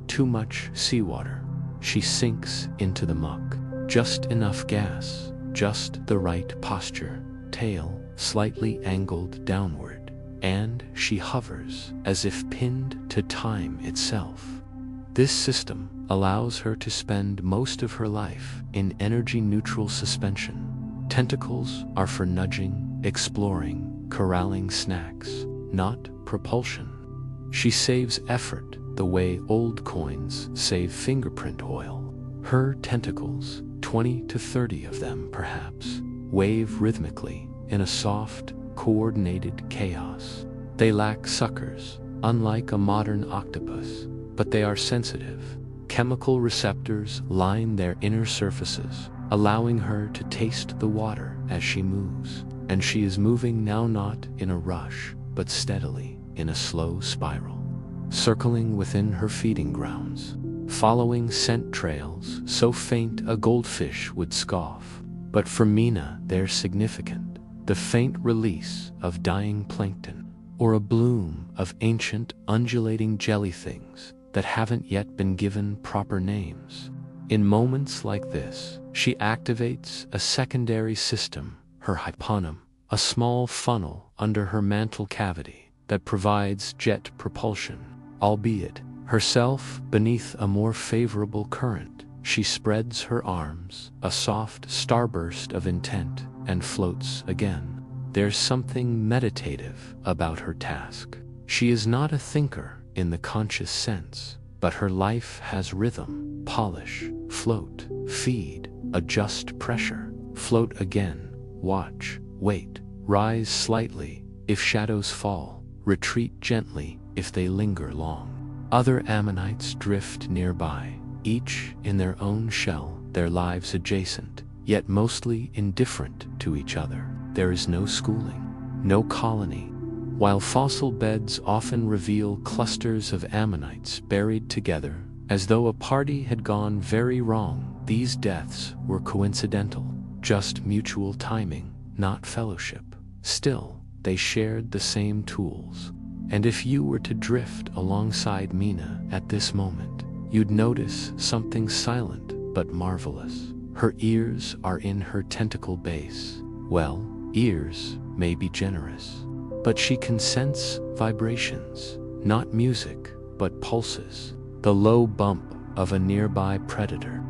Too much seawater, she sinks into the muck. Just enough gas, just the right posture, tail slightly angled downward, and she hovers as if pinned to time itself. This system allows her to spend most of her life in energy-neutral suspension. Tentacles are for nudging, exploring, corralling snacks, not propulsion. She saves effort the way old coins save fingerprint oil. Her tentacles, 20 to 30 of them perhaps, wave rhythmically in a soft, coordinated chaos. They lack suckers, unlike a modern octopus, but they are sensitive. Chemical receptors line their inner surfaces, allowing her to taste the water as she moves. And she is moving now, not in a rush, but steadily in a slow spiral, circling within her feeding grounds, following scent trails so faint a goldfish would scoff. But for Mina, they're significant. The faint release of dying plankton, or a bloom of ancient undulating jelly things that haven't yet been given proper names. In moments like this, she activates a secondary system, her hyponum, a small funnel under her mantle cavity that provides jet propulsion. Albeit herself beneath a more favorable current, she spreads her arms, a soft starburst of intent, and floats again. There's something meditative about her task. She is not a thinker in the conscious sense, but her life has rhythm. Polish, float, feed, adjust pressure, float again, watch, wait, rise slightly if shadows fall, retreat gently if they linger long. Other ammonites drift nearby, each in their own shell, their lives adjacent, yet mostly indifferent to each other. There is no schooling, no colony. While fossil beds often reveal clusters of ammonites buried together as though a party had gone very wrong. These deaths were coincidental, just mutual timing, not fellowship. Still, they shared the same tools. And if you were to drift alongside Mina at this moment, you'd notice something silent but marvelous. Her ears are in her tentacle base. Well, ears may be generous, but she can sense vibrations, not music, but pulses. The low bump of a nearby predator,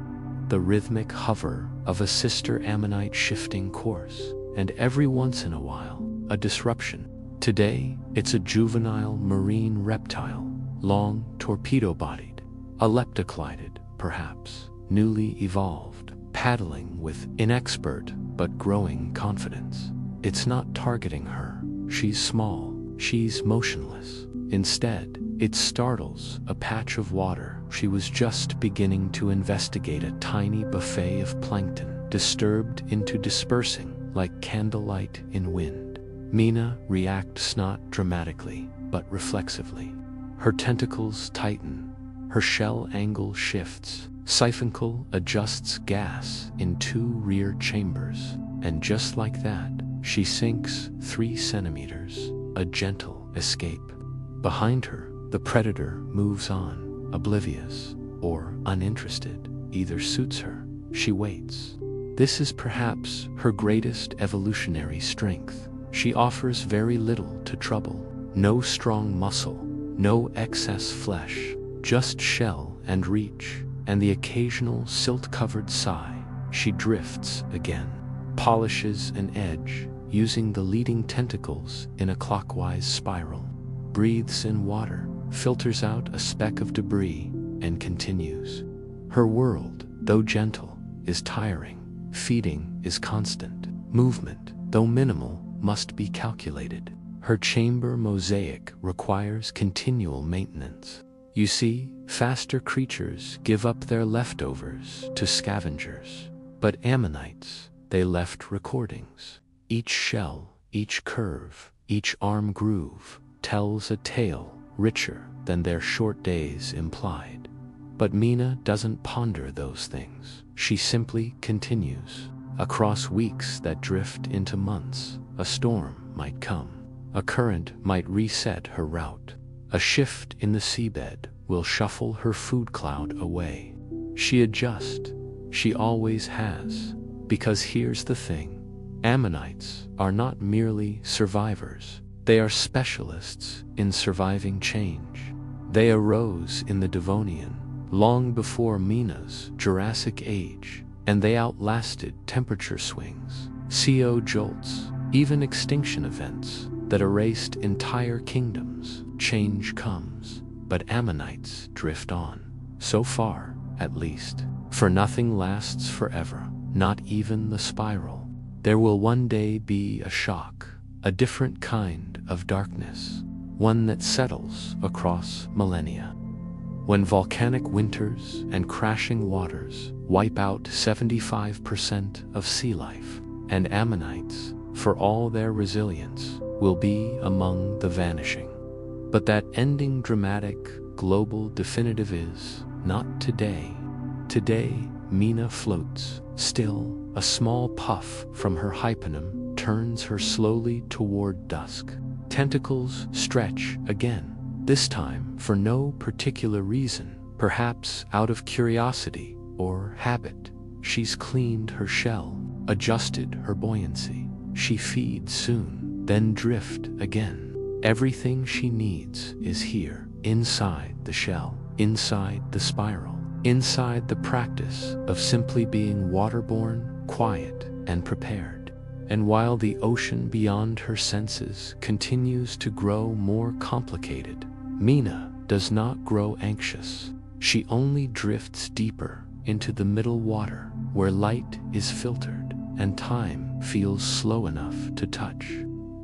the rhythmic hover of a sister ammonite shifting course, and every once in a while, a disruption. Today, it's a juvenile marine reptile, long, torpedo-bodied, a leptoclidid, perhaps, newly evolved, paddling with inexpert but growing confidence. It's not targeting her. She's small. She's motionless. Instead, it startles a patch of water. She was just beginning to investigate a tiny buffet of plankton, disturbed into dispersing like candlelight in wind. Mina reacts not dramatically, but reflexively. Her tentacles tighten. Her shell angle shifts. Siphoncle adjusts gas in 2 rear chambers. And just like that, she sinks 3 centimeters. A gentle escape. Behind her, the predator moves on, oblivious or uninterested. Either suits her. She waits. This is perhaps her greatest evolutionary strength. She offers very little to trouble. No strong muscle, no excess flesh, just shell and reach, and the occasional silt-covered sigh. She drifts again, polishes an edge, using the leading tentacles in a clockwise spiral, breathes in water, filters out a speck of debris, and continues. Her world, though gentle, is tiring. Feeding is constant. Movement, though minimal, must be calculated. Her chamber mosaic requires continual maintenance. You see, faster creatures give up their leftovers to scavengers. But ammonites, they left recordings. Each shell, each curve, each arm groove tells a tale richer than their short days implied. But Mina doesn't ponder those things. She simply continues. Across weeks that drift into months, a storm might come. A current might reset her route. A shift in the seabed will shuffle her food cloud away. She adjusts. She always has. Because here's the thing. Ammonites are not merely survivors. They are specialists in surviving change. They arose in the Devonian, long before Mina's Jurassic Age, and they outlasted temperature swings, CO jolts, even extinction events that erased entire kingdoms. Change comes, but ammonites drift on. So far, at least. For nothing lasts forever, not even the spiral. There will one day be a shock, a different kind of darkness, one that settles across millennia. When volcanic winters and crashing waters wipe out 75% of sea life, and ammonites, for all their resilience, will be among the vanishing. But that ending dramatic, global definitive is not today. Today, Mina floats. Still, a small puff from her hyponym turns her slowly toward dusk. Tentacles stretch again, this time for no particular reason, perhaps out of curiosity or habit. She's cleaned her shell, adjusted her buoyancy. She feeds soon, then drift again. Everything she needs is here, inside the shell, inside the spiral, inside the practice of simply being waterborne, quiet, and prepared. And while the ocean beyond her senses continues to grow more complicated, Mina does not grow anxious. She only drifts deeper into the middle water, where light is filtered and time feels slow enough to touch.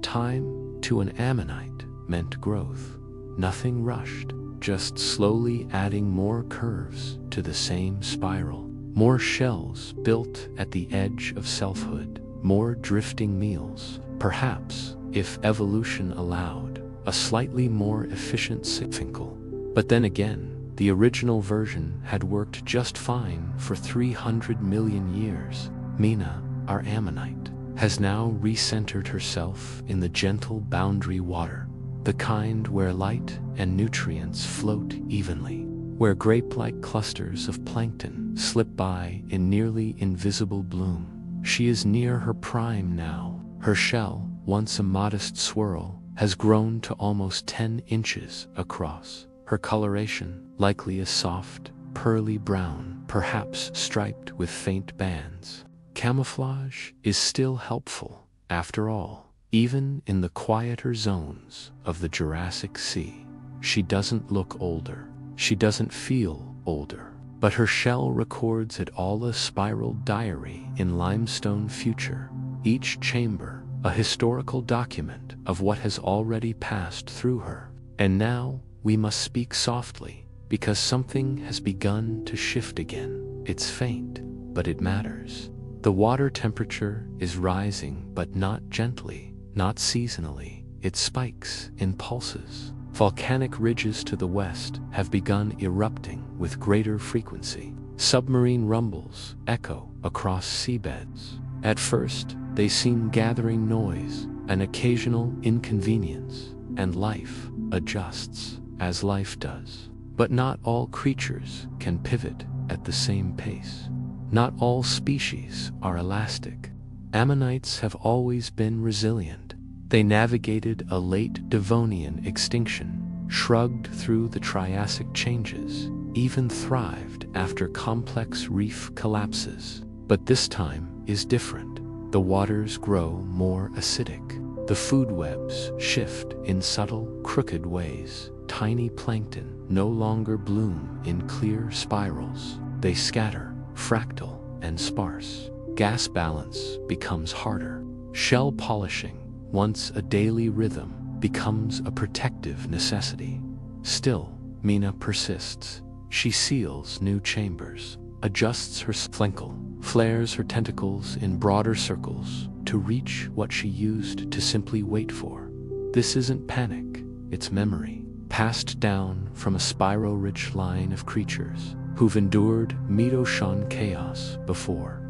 Time, to an ammonite, meant growth. Nothing rushed, just slowly adding more curves to the same spiral. More shells built at the edge of selfhood. More drifting meals. Perhaps, if evolution allowed, a slightly more efficient siphoncle. But then again, The original version had worked just fine for 300 million years. Mina, our ammonite, has now recentered herself in the gentle boundary water, the kind where light and nutrients float evenly, where grape-like clusters of plankton slip by in nearly invisible bloom. She is near her prime now. Her shell, once a modest swirl, has grown to almost 10 inches across. Her coloration, likely a soft, pearly brown, perhaps striped with faint bands. Camouflage is still helpful, after all, even in the quieter zones of the Jurassic Sea. She doesn't look older. She doesn't feel older. But her shell records it all, a spiral diary in limestone future. Each chamber, a historical document of what has already passed through her. And now, we must speak softly, because something has begun to shift again. It's faint, but it matters. The water temperature is rising, but not gently, not seasonally. It spikes in pulses. Volcanic ridges to the west have begun erupting with greater frequency. Submarine rumbles echo across seabeds. At first, they seem gathering noise, an occasional inconvenience, and life adjusts as life does. But not all creatures can pivot at the same pace. Not all species are elastic. Ammonites have always been resilient. They navigated a late Devonian extinction, shrugged through the Triassic changes, even thrived after complex reef collapses. But this time is different. The waters grow more acidic. The food webs shift in subtle, crooked ways. Tiny plankton no longer bloom in clear spirals. They scatter, fractal and sparse. Gas balance becomes harder. Shell polishing, once a daily rhythm, becomes a protective necessity. Still, Mina persists. She seals new chambers, adjusts her flenkle, flares her tentacles in broader circles to reach what she used to simply wait for. This isn't panic, it's memory, passed down from a spiral-rich line of creatures who've endured Medo-Shan chaos before.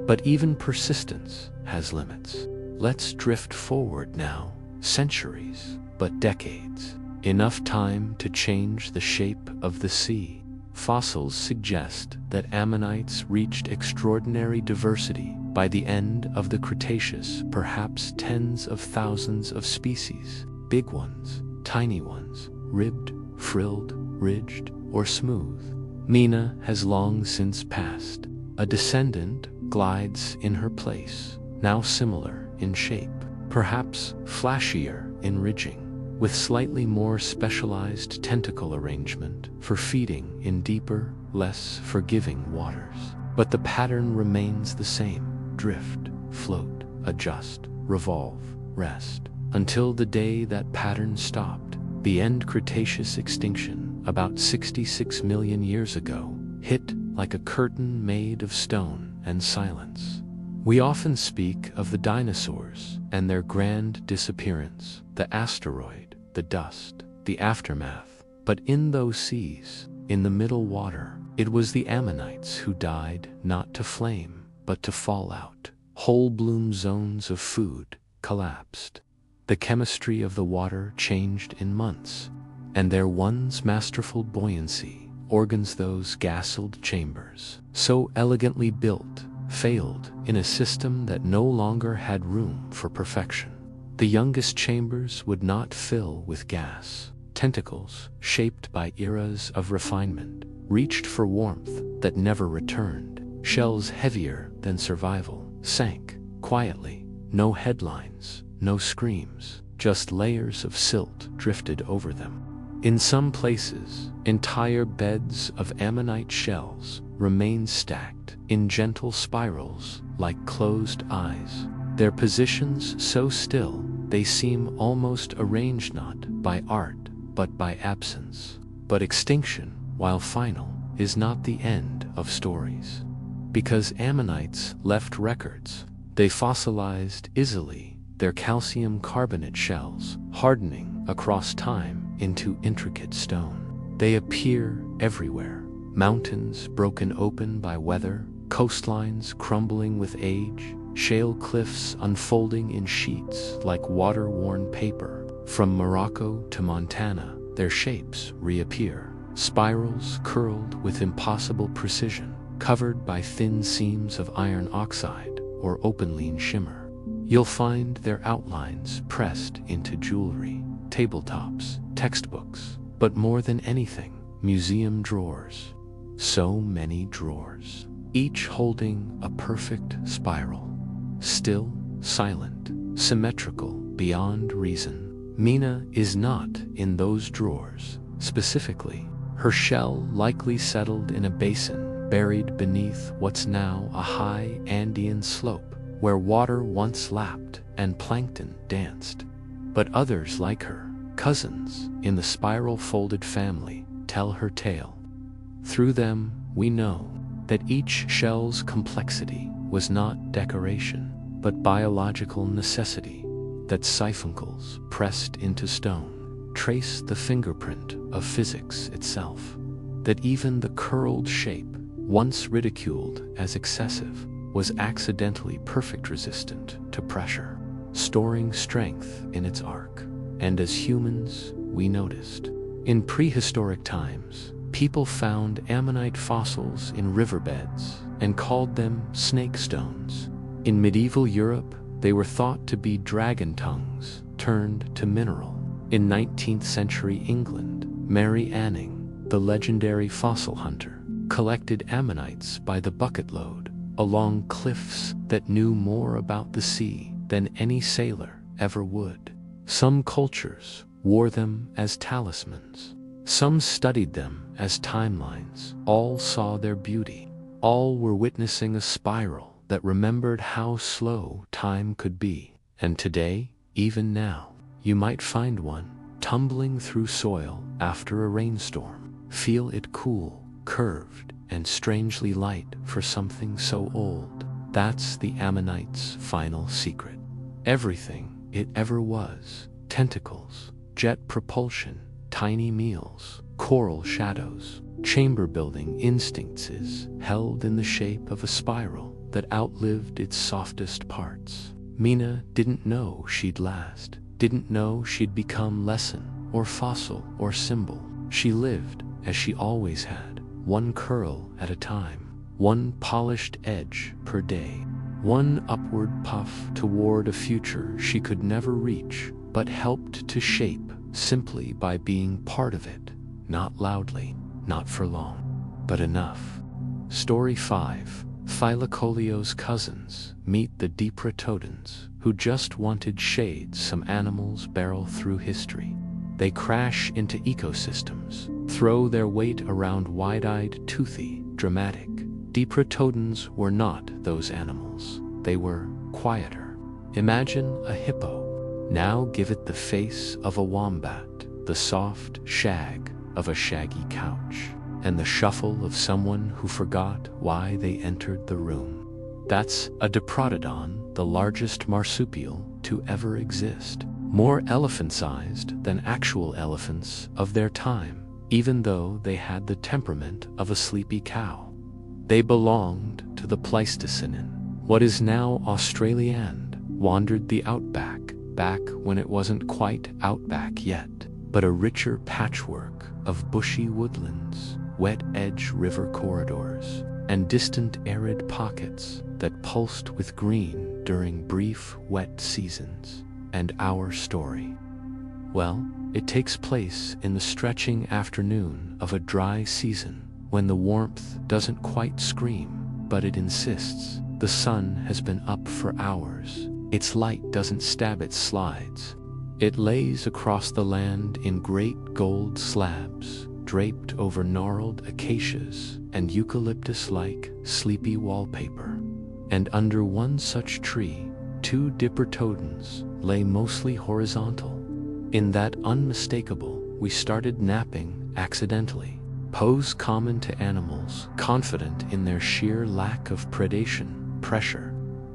But even persistence has limits. Let's drift forward now, centuries, but decades. Enough time to change the shape of the sea. Fossils suggest that ammonites reached extraordinary diversity by the end of the Cretaceous, perhaps tens of thousands of species. Big ones, tiny ones, ribbed, frilled, ridged, or smooth. Mina has long since passed. A descendant glides in her place, now similar in shape, perhaps flashier in ridging, with slightly more specialized tentacle arrangement for feeding in deeper, less forgiving waters. But the pattern remains the same: drift, float, adjust, revolve, rest, until the day that pattern stopped. The end Cretaceous extinction, about 66 million years ago, hit like a curtain made of stone and silence. We often speak of the dinosaurs and their grand disappearance, the asteroid, the dust, the aftermath. But in those seas, in the middle water, it was the ammonites who died not to flame, but to fallout. Whole bloom zones of food collapsed. The chemistry of the water changed in months, and their once masterful buoyancy, organs those gas-filled chambers, so elegantly built, failed in a system that no longer had room for perfection. The youngest chambers would not fill with gas. Tentacles, shaped by eras of refinement, reached for warmth that never returned. Shells heavier than survival sank quietly. No headlines, no screams, just layers of silt drifted over them. In some places, entire beds of ammonite shells remain stacked in gentle spirals like closed eyes, their positions so still they seem almost arranged not by art but by absence. But extinction, while final, is not the end of stories. Because ammonites left records, they fossilized easily, their calcium carbonate shells hardening across time into intricate stone. They appear everywhere. Mountains broken open by weather, coastlines crumbling with age, shale cliffs unfolding in sheets like water-worn paper. From Morocco to Montana, their shapes reappear, spirals curled with impossible precision, covered by thin seams of iron oxide or opaline shimmer. You'll find their outlines pressed into jewelry, tabletops, textbooks, but more than anything, museum drawers. So many drawers, each holding a perfect spiral. Still, silent, symmetrical, beyond reason. Mina is not in those drawers. Specifically, her shell likely settled in a basin buried beneath what's now a high Andean slope, where water once lapped and plankton danced. But others like her, cousins in the spiral-folded family, tell her tale. Through them, we know that each shell's complexity was not decoration, but biological necessity, that siphuncules pressed into stone trace the fingerprint of physics itself, that even the curled shape, once ridiculed as excessive, was accidentally perfect resistant to pressure, storing strength in its arc. And as humans, we noticed. In prehistoric times, people found ammonite fossils in riverbeds and called them snake stones. In medieval Europe, they were thought to be dragon tongues turned to mineral. In 19th century England, Mary Anning, the legendary fossil hunter, collected ammonites by the bucketload along cliffs that knew more about the sea than any sailor ever would. Some cultures wore them as talismans. Some studied them as timelines. All saw their beauty. All were witnessing a spiral that remembered how slow time could be. And today, even now, you might find one tumbling through soil after a rainstorm. Feel it cool, curved, and strangely light for something so old. That's the ammonite's final secret. Everything it ever was, tentacles, jet propulsion, tiny meals, coral shadows, chamber-building instincts, is held in the shape of a spiral that outlived its softest parts. Mina didn't know she'd last, didn't know she'd become lesson or fossil or symbol. She lived as she always had, one curl at a time, one polished edge per day, one upward puff toward a future she could never reach, but helped to shape simply by being part of it, not loudly, not for long, but enough. Story 5. Thylacoleo's cousins meet the Diprotodons, who just wanted shade. Some animals barrel through history. They crash into ecosystems, throw their weight around wide-eyed, toothy, dramatic. Diprotodons were not those animals. They were quieter. Imagine a hippo. Now give it the face of a wombat, the soft shag of a shaggy couch, and the shuffle of someone who forgot why they entered the room. That's a Diprotodon, the largest marsupial to ever exist. More elephant-sized than actual elephants of their time, even though they had the temperament of a sleepy cow. They belonged to the Pleistocene, what is now Australia, and wandered the outback, back when it wasn't quite outback yet, but a richer patchwork of bushy woodlands, wet-edge river corridors, and distant arid pockets that pulsed with green during brief wet seasons. And our story, well, it takes place in the stretching afternoon of a dry season, when the warmth doesn't quite scream, but it insists. The sun has been up for hours. Its light doesn't stab its slides. It lays across the land in great gold slabs, draped over gnarled acacias and eucalyptus-like sleepy wallpaper. And under one such tree, two Diprotodons lay mostly horizontal. In that unmistakable, we started napping accidentally. Pose common to animals, confident in their sheer lack of predation pressure.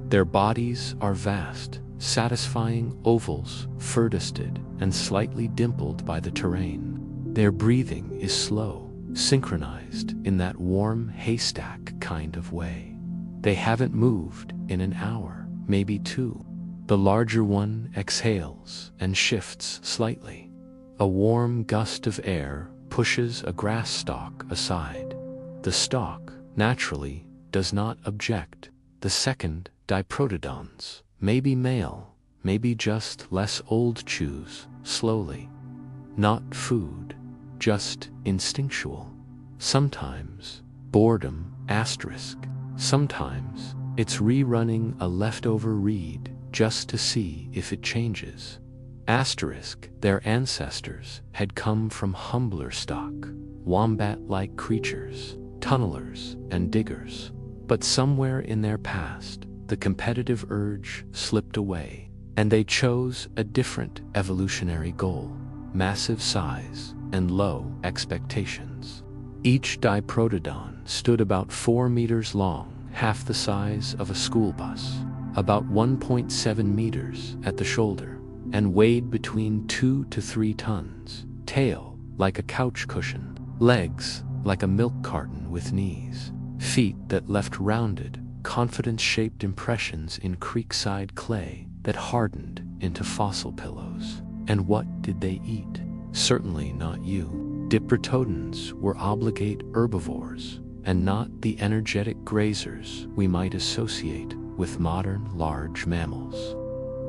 Their bodies are vast, satisfying ovals, fur-dusted and slightly dimpled by the terrain. Their breathing is slow, synchronized in that warm haystack kind of way. They haven't moved in an hour, maybe two. The larger one exhales and shifts slightly. A warm gust of air pushes a grass stalk aside. The stalk, naturally, does not object. The second, Diprotodons, maybe male, maybe just less old, chews slowly. Not food, just instinctual. Sometimes boredom, asterisk. Sometimes it's rerunning a leftover reed just to see if it changes. Asterisk, their ancestors had come from humbler stock, wombat-like creatures, tunnelers and diggers. But somewhere in their past, the competitive urge slipped away, and they chose a different evolutionary goal: massive size and low expectations. Each Diprotodon stood about 4 meters long, half the size of a school bus, about 1.7 meters at the shoulder, and weighed between 2 to 3 tons. Tail like a couch cushion, legs like a milk carton with knees, feet that left rounded, confidence-shaped impressions in creekside clay that hardened into fossil pillows. And what did they eat? Certainly not you. Diprotodons were obligate herbivores, and not the energetic grazers we might associate with modern large mammals.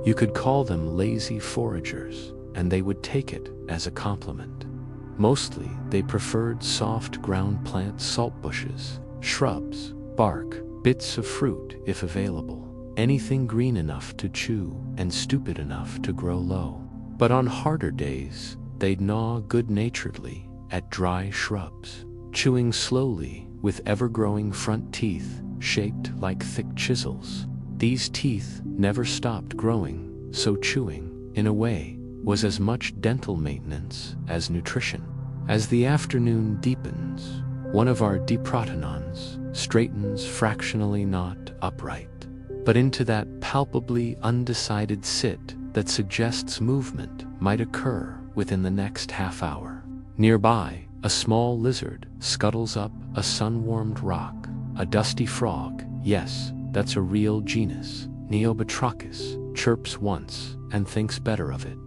You could call them lazy foragers, and they would take it as a compliment. Mostly, they preferred soft ground plant salt bushes, shrubs, bark, bits of fruit if available, anything green enough to chew and stupid enough to grow low. But on harder days, they'd gnaw good-naturedly at dry shrubs, chewing slowly with ever-growing front teeth shaped like thick chisels. These teeth never stopped growing, so chewing, in a way, was as much dental maintenance as nutrition. As the afternoon deepens, one of our Diprotodons straightens fractionally, not upright, but into that palpably undecided sit that suggests movement might occur within the next half hour. Nearby, a small lizard scuttles up a sun-warmed rock. A dusty frog, yes, that's a real genus, Neobatrachus, chirps once and thinks better of it.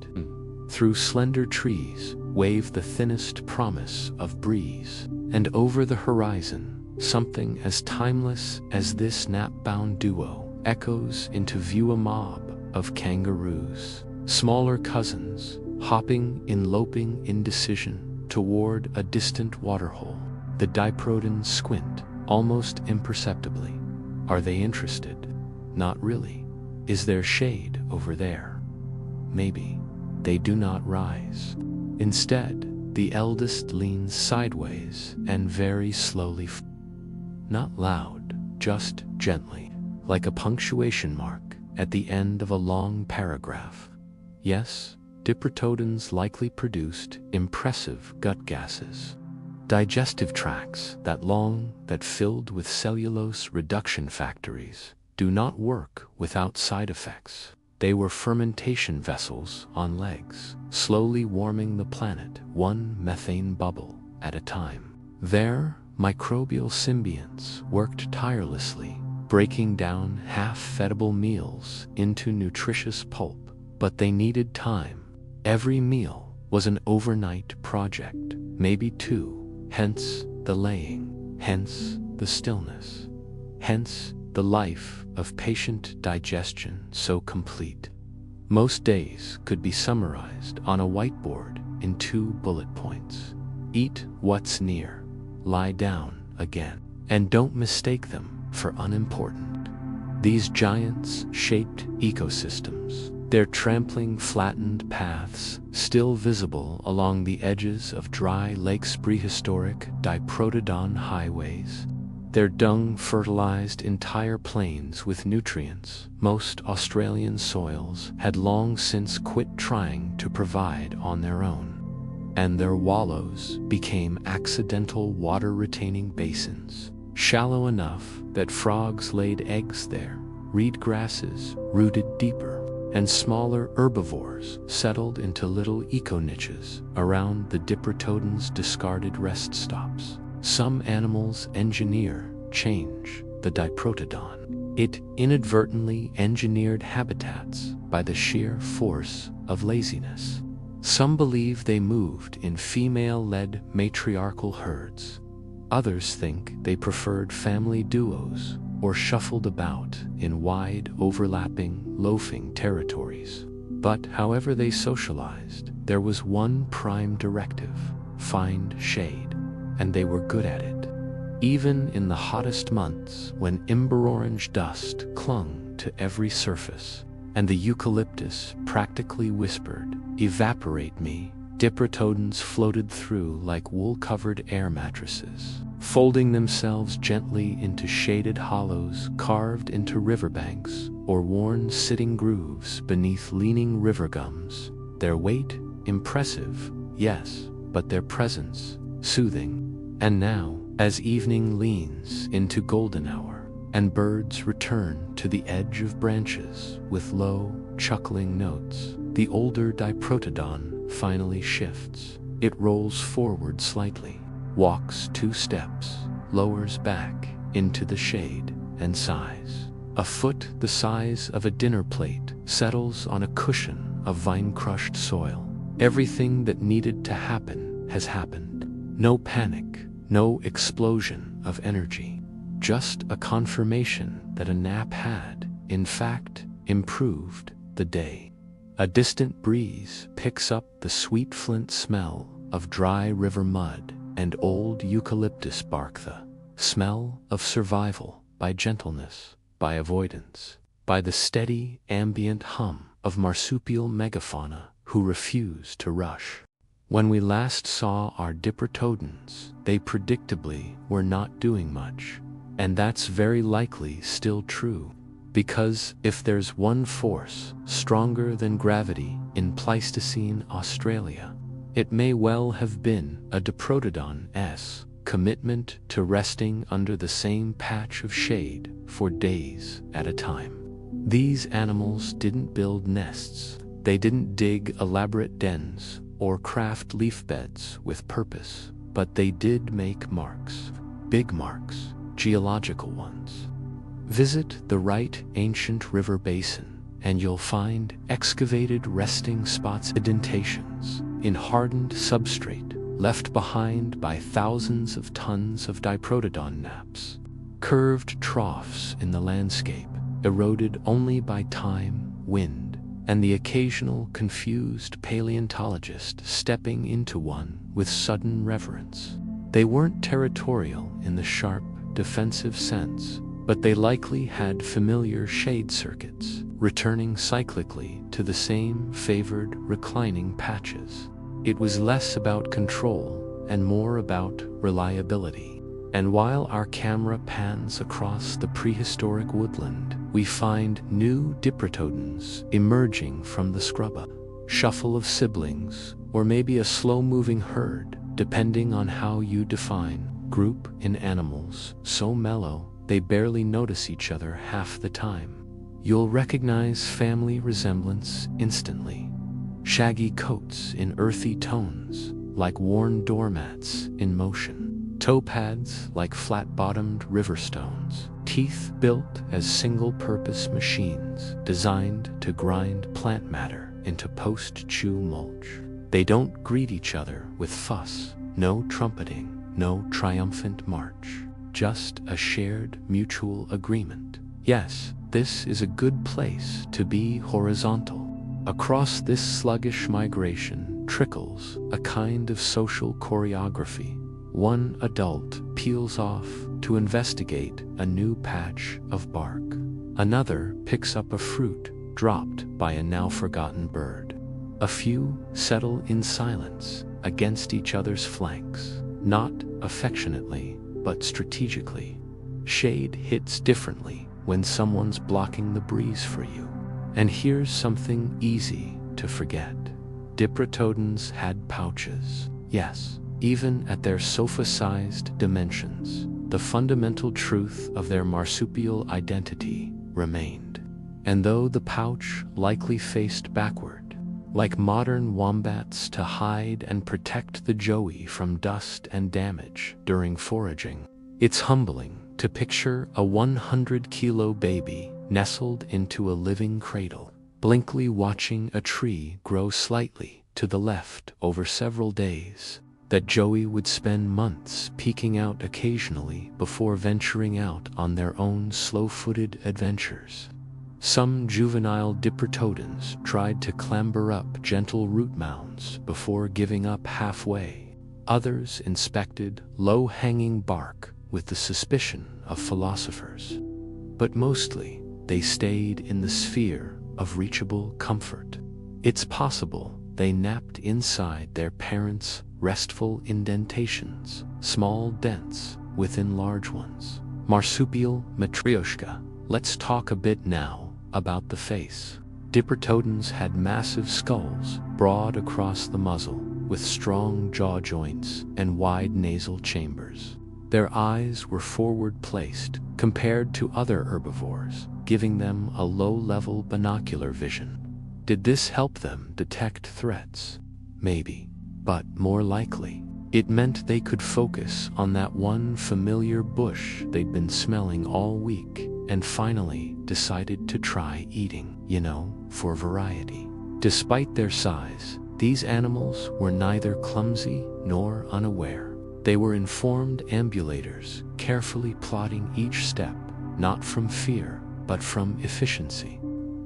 Through slender trees wave the thinnest promise of breeze, and over the horizon, something as timeless as this nap-bound duo echoes into view: a mob of kangaroos, smaller cousins, hopping in loping indecision toward a distant waterhole. The Diprotodons squint, almost imperceptibly. Are they interested? Not really. Is there shade over there? Maybe. They do not rise. Instead, the eldest leans sideways and very slowly, not loud, just gently, like a punctuation mark at the end of a long paragraph. Yes, Diprotodons likely produced impressive gut gases. Digestive tracts that filled with cellulose reduction factories do not work without side effects. They were fermentation vessels on legs, slowly warming the planet one methane bubble at a time. Their microbial symbionts worked tirelessly, breaking down half-fettable meals into nutritious pulp, but they needed time. Every meal was an overnight project, maybe 2, hence the laying, hence the stillness, hence the life of patient digestion so complete. Most days could be summarized on a whiteboard in 2 bullet points. Eat what's near, lie down again, and don't mistake them for unimportant. These giants shaped ecosystems, their trampling flattened paths still visible along the edges of dry lakes, prehistoric Diprotodon highways. Their dung fertilized entire plains with nutrients most Australian soils had long since quit trying to provide on their own. And their wallows became accidental water-retaining basins, shallow enough that frogs laid eggs there, reed grasses rooted deeper, and smaller herbivores settled into little eco-niches around the Diprotodon's discarded rest stops. Some animals change the Diprotodon. It inadvertently engineered habitats by the sheer force of laziness. Some believe they moved in female-led matriarchal herds. Others think they preferred family duos or shuffled about in wide, overlapping, loafing territories. But however they socialized, there was one prime directive: find shade, and they were good at it. Even in the hottest months, when ember-orange dust clung to every surface, and the eucalyptus practically whispered, "Evaporate me," Diprotodons floated through like wool-covered air mattresses, folding themselves gently into shaded hollows carved into riverbanks or worn sitting grooves beneath leaning river gums. Their weight, impressive, yes, but their presence, soothing. And now, as evening leans into golden hour, and birds return to the edge of branches with low, chuckling notes, the older Diprotodon finally shifts. It rolls forward slightly, walks 2 steps, lowers back into the shade, and sighs. A foot the size of a dinner plate settles on a cushion of vine-crushed soil. Everything that needed to happen has happened. No panic, no explosion of energy. Just a confirmation that a nap had, in fact, improved the day. A distant breeze picks up the sweet flint smell of dry river mud and old eucalyptus bark, the smell of survival by gentleness, by avoidance, by the steady ambient hum of marsupial megafauna who refuse to rush. When we last saw our Diprotodons, they predictably were not doing much, and that's very likely still true. Because if there's one force stronger than gravity in Pleistocene Australia, it may well have been a Diprotodon's commitment to resting under the same patch of shade for days at a time. These animals didn't build nests, they didn't dig elaborate dens or craft leaf beds with purpose, but they did make marks, big marks, geological ones. Visit the right ancient river basin, and you'll find excavated resting spots, indentations in hardened substrate left behind by thousands of tons of Diprotodon naps, curved troughs in the landscape, eroded only by time, wind, and the occasional confused paleontologist stepping into one with sudden reverence. They weren't territorial in the sharp, defensive sense, but they likely had familiar shade circuits, returning cyclically to the same favored reclining patches. It was less about control and more about reliability. And while our camera pans across the prehistoric woodland, we find new Diprotodons emerging from the scrub, a shuffle of siblings, or maybe a slow-moving herd, depending on how you define group in animals so mellow they barely notice each other half the time. You'll recognize family resemblance instantly. Shaggy coats in earthy tones, like worn doormats in motion. Toe pads like flat-bottomed river stones. Teeth built as single-purpose machines designed to grind plant matter into post-chew mulch. They don't greet each other with fuss, no trumpeting, no triumphant march. Just a shared mutual agreement. Yes, this is a good place to be horizontal. Across this sluggish migration trickles a kind of social choreography. One adult peels off to investigate a new patch of bark. Another picks up a fruit dropped by a now-forgotten bird. A few settle in silence against each other's flanks, not affectionately, but strategically. Shade hits differently when someone's blocking the breeze for you. And here's something easy to forget. Diprotodons had pouches. Yes, even at their sofa-sized dimensions, the fundamental truth of their marsupial identity remained. and though the pouch likely faced backward, like modern wombats to hide and protect the joey from dust and damage during foraging, it's humbling to picture a 100-kilo baby nestled into a living cradle, blankly watching a tree grow slightly to the left over several days. That joey would spend months peeking out occasionally before venturing out on their own slow-footed adventures. Some juvenile diprotodons tried to clamber up gentle root mounds before giving up halfway. Others inspected low-hanging bark with the suspicion of philosophers. But mostly, they stayed in the sphere of reachable comfort. It's possible they napped inside their parents' restful indentations, small dents within large ones. Marsupial matryoshka. Let's talk a bit now about the face. Diprotodons had massive skulls, broad across the muzzle, with strong jaw joints and wide nasal chambers. Their eyes were forward placed compared to other herbivores, giving them a low-level binocular vision. Did this help them detect threats? Maybe. But more likely, it meant they could focus on that one familiar bush they'd been smelling all week and finally decided to try eating, for variety. Despite their size, these animals were neither clumsy nor unaware. They were informed ambulators, carefully plotting each step, not from fear, but from efficiency.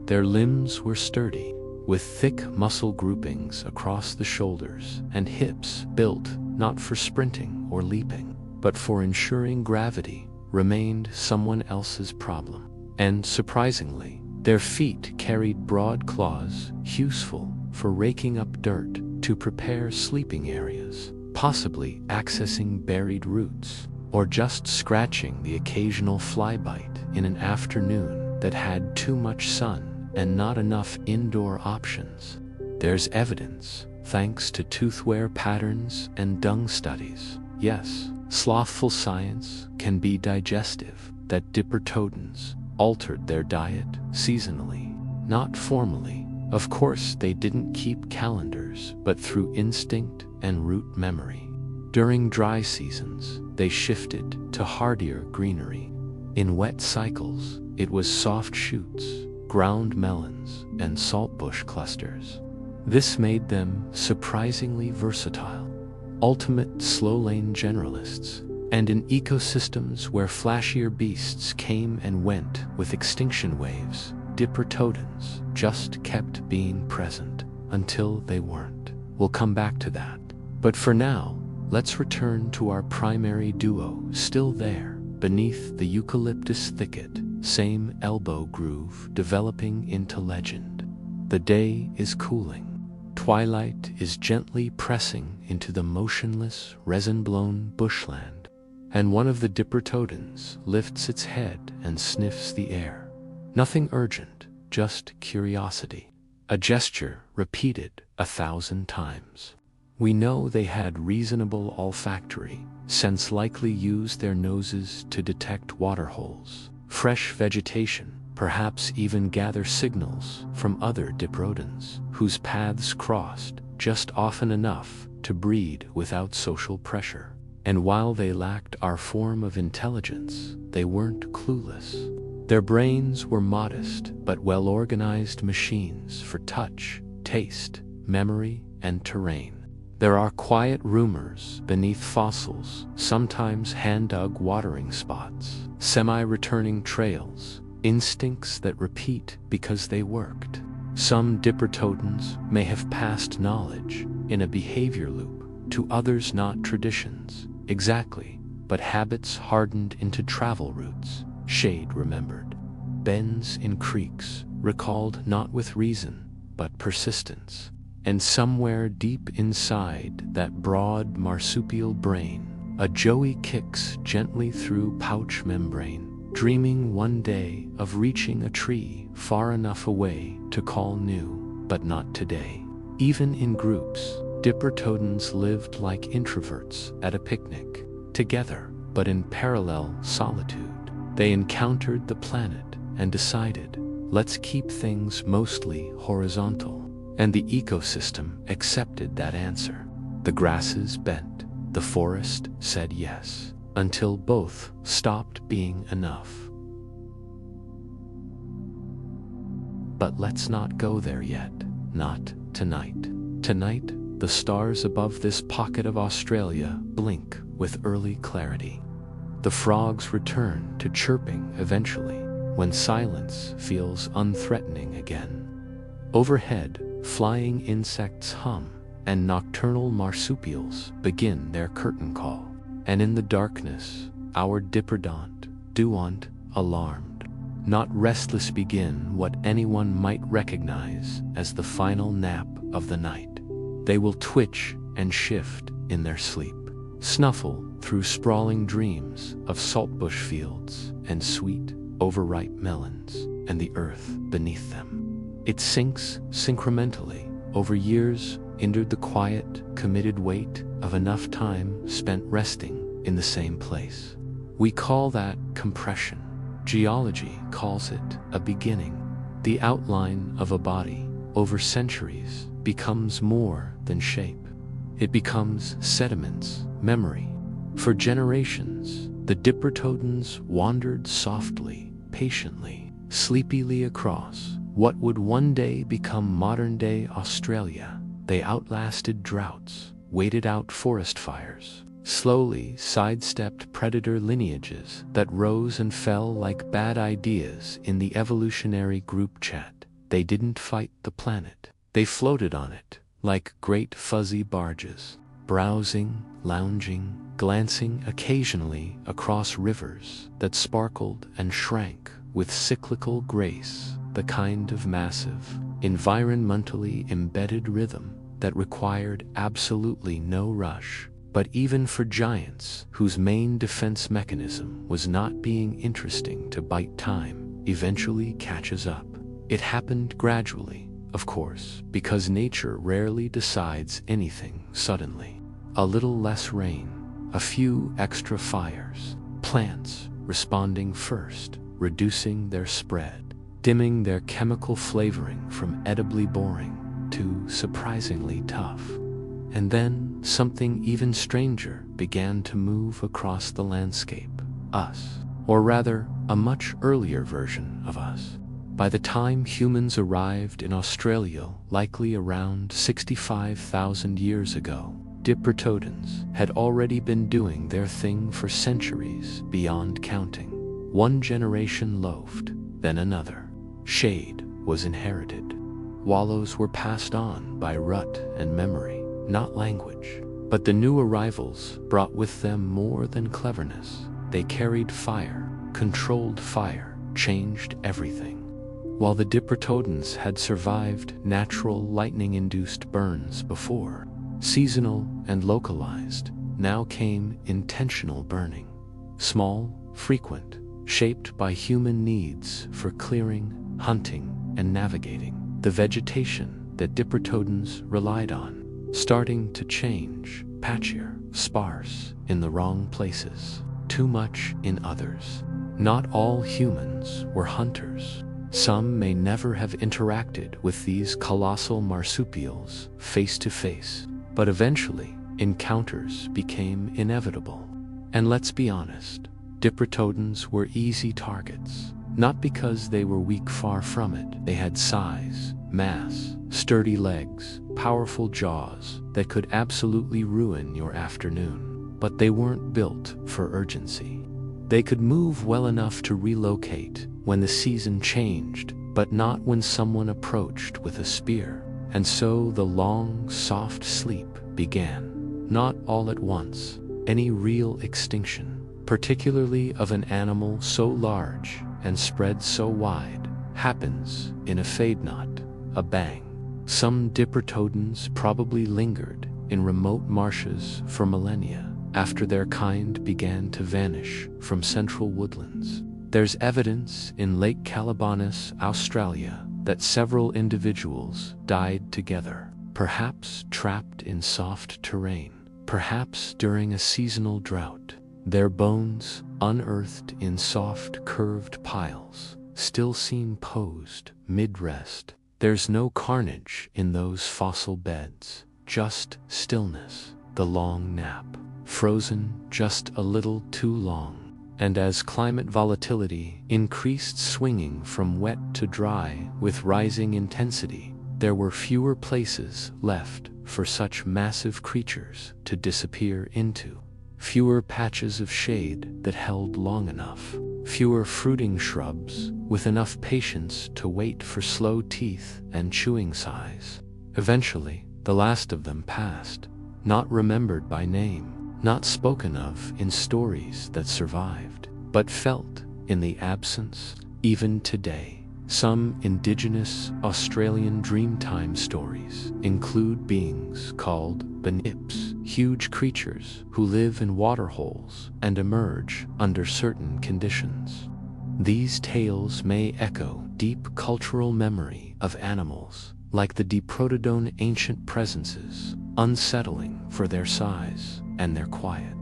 Their limbs were sturdy, with thick muscle groupings across the shoulders and hips built not for sprinting or leaping, but for ensuring gravity remained someone else's problem. And surprisingly, their feet carried broad claws, useful for raking up dirt to prepare sleeping areas, possibly accessing buried roots, or just scratching the occasional fly bite in an afternoon that had too much sun and not enough indoor options. There's evidence, thanks to tooth wear patterns and dung studies. Yes, slothful science can be digestive, that diprotodons altered their diet seasonally, not formally. Of course, they didn't keep calendars, but through instinct and root memory. During dry seasons, they shifted to hardier greenery. In wet cycles, it was soft shoots, ground melons, and saltbush clusters. This made them surprisingly versatile, ultimate slow-lane generalists, and in ecosystems where flashier beasts came and went with extinction waves, diprotodons just kept being present until they weren't. We'll come back to that. But for now, let's return to our primary duo, still there, beneath the eucalyptus thicket, same elbow groove developing into legend. The day is cooling. Twilight is gently pressing into the motionless, resin-blown bushland, and one of the diprotodons lifts its head and sniffs the air. Nothing urgent, just curiosity. A gesture repeated 1,000 times. We know they had reasonable olfactory sense, likely used their noses to detect waterholes, fresh vegetation, perhaps even gather signals from other diprotodons whose paths crossed just often enough to breed without social pressure. And while they lacked our form of intelligence, they weren't clueless. Their brains were modest but well-organized machines for touch, taste, memory, and terrain. There are quiet rumors beneath fossils, sometimes hand-dug watering spots, semi-returning trails, instincts that repeat because they worked. Some diprotodons may have passed knowledge in a behavior loop, to others not traditions, exactly, but habits hardened into travel routes. Shade remembered. Bends in creeks, recalled not with reason, but persistence. And somewhere deep inside that broad marsupial brain, a joey kicks gently through pouch membrane, dreaming one day of reaching a tree far enough away to call new, but not today. Even in groups, diprotodons lived like introverts at a picnic, together, but in parallel solitude. They encountered the planet and decided, let's keep things mostly horizontal. And the ecosystem accepted that answer. The grasses bent, the forest said yes, until both stopped being enough. But let's not go there yet, not tonight. Tonight, the stars above this pocket of Australia blink with early clarity. The frogs return to chirping eventually, when silence feels unthreatening again. Overhead, flying insects hum, and nocturnal marsupials begin their curtain call. And in the darkness, our dipperdont, duant, alarmed, not restless begin what anyone might recognize as the final nap of the night. They will twitch and shift in their sleep, snuffle through sprawling dreams of saltbush fields and sweet, overripe melons and the earth beneath them. It sinks syncrementally over years into the quiet, committed weight of enough time spent resting in the same place. We call that compression. Geology calls it a beginning. The outline of a body over centuries becomes more than shape. It becomes sediments, memory. For generations, the diprotodons wandered softly, patiently, sleepily across what would one day become modern-day Australia. They outlasted droughts, waited out forest fires, slowly sidestepped predator lineages that rose and fell like bad ideas in the evolutionary group chat. They didn't fight the planet. They floated on it, like great fuzzy barges, browsing, lounging, glancing occasionally across rivers that sparkled and shrank with cyclical grace, the kind of massive, environmentally embedded rhythm that required absolutely no rush. But even for giants whose main defense mechanism was not being interesting to bite, time eventually catches up. It happened gradually, of course, because nature rarely decides anything suddenly. A little less rain, a few extra fires, plants responding first, reducing their spread, dimming their chemical flavoring from edibly boring to surprisingly tough. And then something even stranger began to move across the landscape. Us. Or rather, a much earlier version of us. By the time humans arrived in Australia, likely around 65,000 years ago, diprotodons had already been doing their thing for centuries beyond counting. One generation loafed, then another. Shade was inherited. Wallows were passed on by rut and memory, not language. But the new arrivals brought with them more than cleverness. They carried fire, controlled fire, changed everything. While the diprotodons had survived natural lightning-induced burns before, seasonal and localized, now came intentional burning. Small, frequent, shaped by human needs for clearing, hunting, and navigating the vegetation that diprotodons relied on. Starting to change, patchier, sparse, in the wrong places, too much in others. Not all humans were hunters. Some may never have interacted with these colossal marsupials face to face, but eventually, encounters became inevitable. And let's be honest, diprotodons were easy targets. Not because they were weak, far from it. They had size, mass, sturdy legs, powerful jaws that could absolutely ruin your afternoon. But they weren't built for urgency. They could move well enough to relocate when the season changed, but not when someone approached with a spear. And so the long, soft sleep began. Not all at once. Any real extinction, particularly of an animal so large and spread so wide, happens in a fade, not a bang. Some diprotodons probably lingered in remote marshes for millennia after their kind began to vanish from central woodlands. There's evidence in Lake Calabonis, Australia, that several individuals died together, perhaps trapped in soft terrain, perhaps during a seasonal drought. Their bones unearthed in soft, curved piles, still seen posed mid-rest. There's no carnage in those fossil beds, just stillness, the long nap, frozen just a little too long. And as climate volatility increased, swinging from wet to dry with rising intensity, there were fewer places left for such massive creatures to disappear into. Fewer patches of shade that held long enough. Fewer fruiting shrubs with enough patience to wait for slow teeth and chewing sighs. Eventually, the last of them passed, not remembered by name, not spoken of in stories that survived, but felt in the absence even today. Some indigenous Australian Dreamtime stories include beings called banips, huge creatures who live in waterholes and emerge under certain conditions. These tales may echo deep cultural memory of animals like the diprotodon, ancient presences, unsettling for their size and their quiet.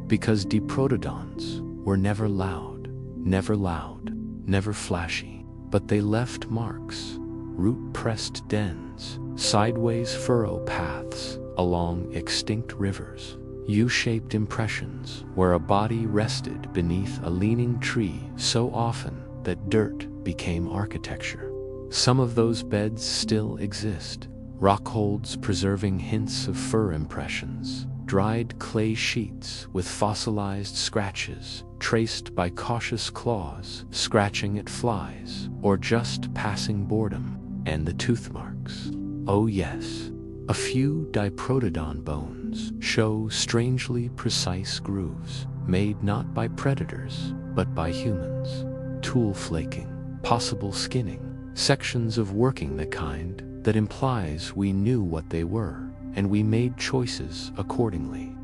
Because diprotodons were never loud, never flashy, but they left marks, root-pressed dens, sideways furrow paths along extinct rivers, U-shaped impressions where a body rested beneath a leaning tree so often that dirt became architecture. Some of those beds still exist, rockholds preserving hints of fur impressions, dried clay sheets with fossilized scratches traced by cautious claws scratching at flies or just passing boredom, and the tooth marks. Oh yes, a few diprotodon bones show strangely precise grooves made not by predators but by humans. Tool flaking, possible skinning, sections of working the kind that implies we knew what they were and we made choices accordingly.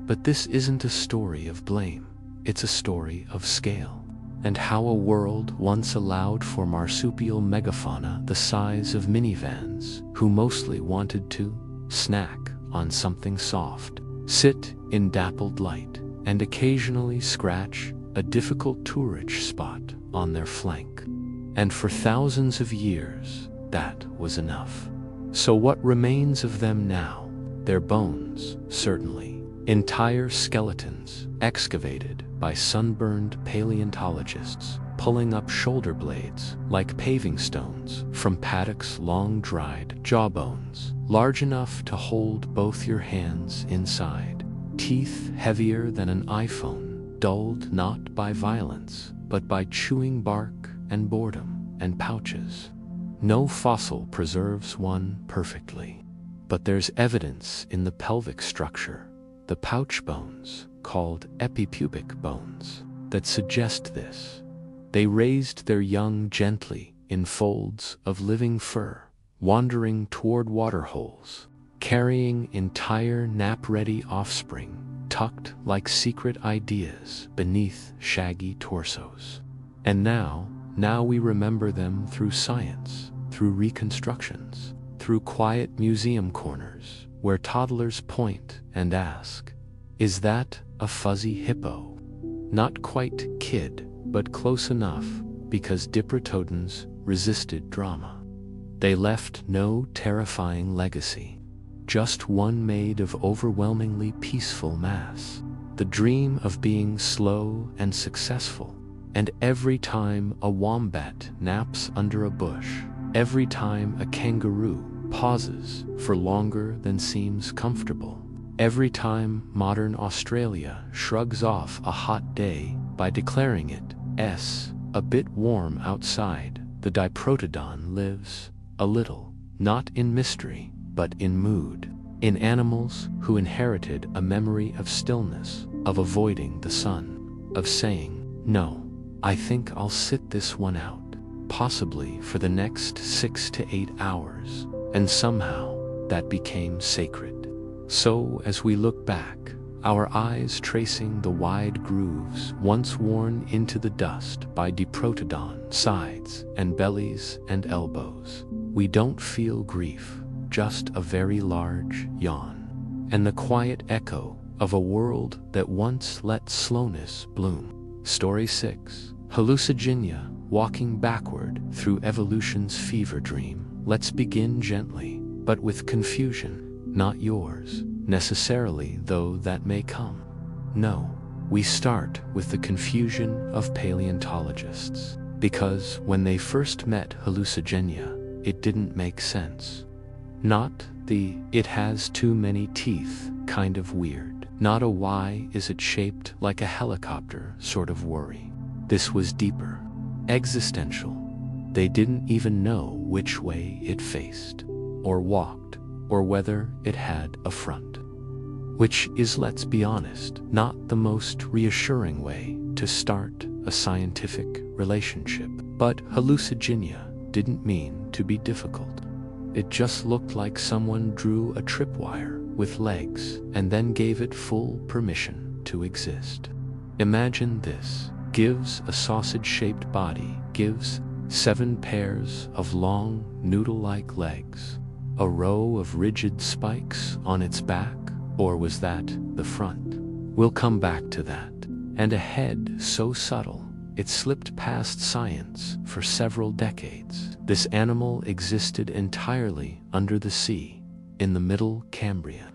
But this isn't a story of blame. It's a story of scale, and how a world once allowed for marsupial megafauna the size of minivans who mostly wanted to snack on something soft, sit in dappled light, and occasionally scratch a difficult tourage spot on their flank. And for thousands of years, that was enough. So what remains of them now? Their bones, certainly. Entire skeletons excavated by sunburned paleontologists, pulling up shoulder blades like paving stones from paddocks, long-dried jawbones, large enough to hold both your hands inside, teeth heavier than an iPhone, dulled not by violence, but by chewing bark and boredom and pouches. No fossil preserves one perfectly, but there's evidence in the pelvic structure, the pouch bones, called epipubic bones, that suggest this. They raised their young gently in folds of living fur, wandering toward waterholes, carrying entire nap-ready offspring, tucked like secret ideas beneath shaggy torsos. And now we remember them through science, through reconstructions, through quiet museum corners where toddlers point and ask, "Is that a fuzzy hippo?" Not quite kid, but close enough, because diprotodons resisted drama. They left no terrifying legacy, just one made of overwhelmingly peaceful mass, the dream of being slow and successful. And every time a wombat naps under a bush, every time a kangaroo pauses for longer than seems comfortable, every time modern Australia shrugs off a hot day by declaring it a bit warm outside, the diprotodon lives a little, not in mystery, but in mood, in animals who inherited a memory of stillness, of avoiding the sun, of saying, "No, I think I'll sit this one out, possibly for the next 6 to 8 hours," and somehow that became sacred. So as we look back, our eyes tracing the wide grooves once worn into the dust by diprotodon sides and bellies and elbows, we don't feel grief, just a very large yawn, and the quiet echo of a world that once let slowness bloom. Story 6. Hallucigenia walking backward through evolution's fever dream. Let's begin gently, but with confusion, not yours, necessarily, though that may come. No, we start with the confusion of paleontologists, because when they first met Hallucigenia, it didn't make sense. Not the "it has too many teeth" kind of weird, not a "why is it shaped like a helicopter" sort of worry. This was deeper, existential. They didn't even know which way it faced, or walked, or whether it had a front. Which is, let's be honest, not the most reassuring way to start a scientific relationship. But Hallucigenia didn't mean to be difficult. It just looked like someone drew a tripwire with legs and then gave it full permission to exist. Imagine this: gives a sausage-shaped body, gives 7 pairs of long, noodle-like legs, a row of rigid spikes on its back, or was that the front? We'll come back to that. And a head so subtle, it slipped past science for several decades. This animal existed entirely under the sea, in the Middle Cambrian.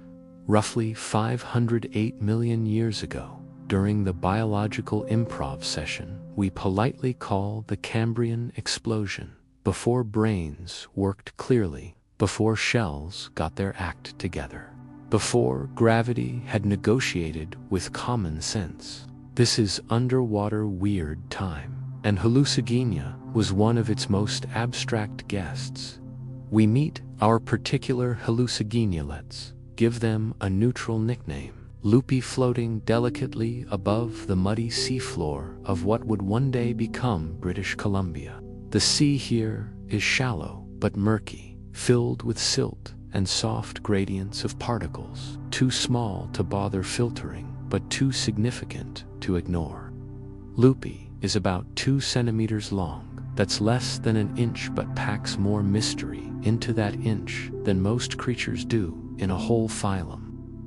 Roughly 508 million years ago, during the biological improv session we politely call the Cambrian explosion, before brains worked clearly, before shells got their act together, before gravity had negotiated with common sense. This is underwater weird time, and Hallucigenia was one of its most abstract guests. We meet our particular Hallucigenia-lets, give them a neutral nickname, loopy, floating delicately above the muddy seafloor of what would one day become British Columbia. The sea here is shallow but murky, filled with silt and soft gradients of particles, too small to bother filtering, but too significant to ignore. Loopy is about 2 centimeters long. That's less than an inch, but packs more mystery into that inch than most creatures do in a whole phylum.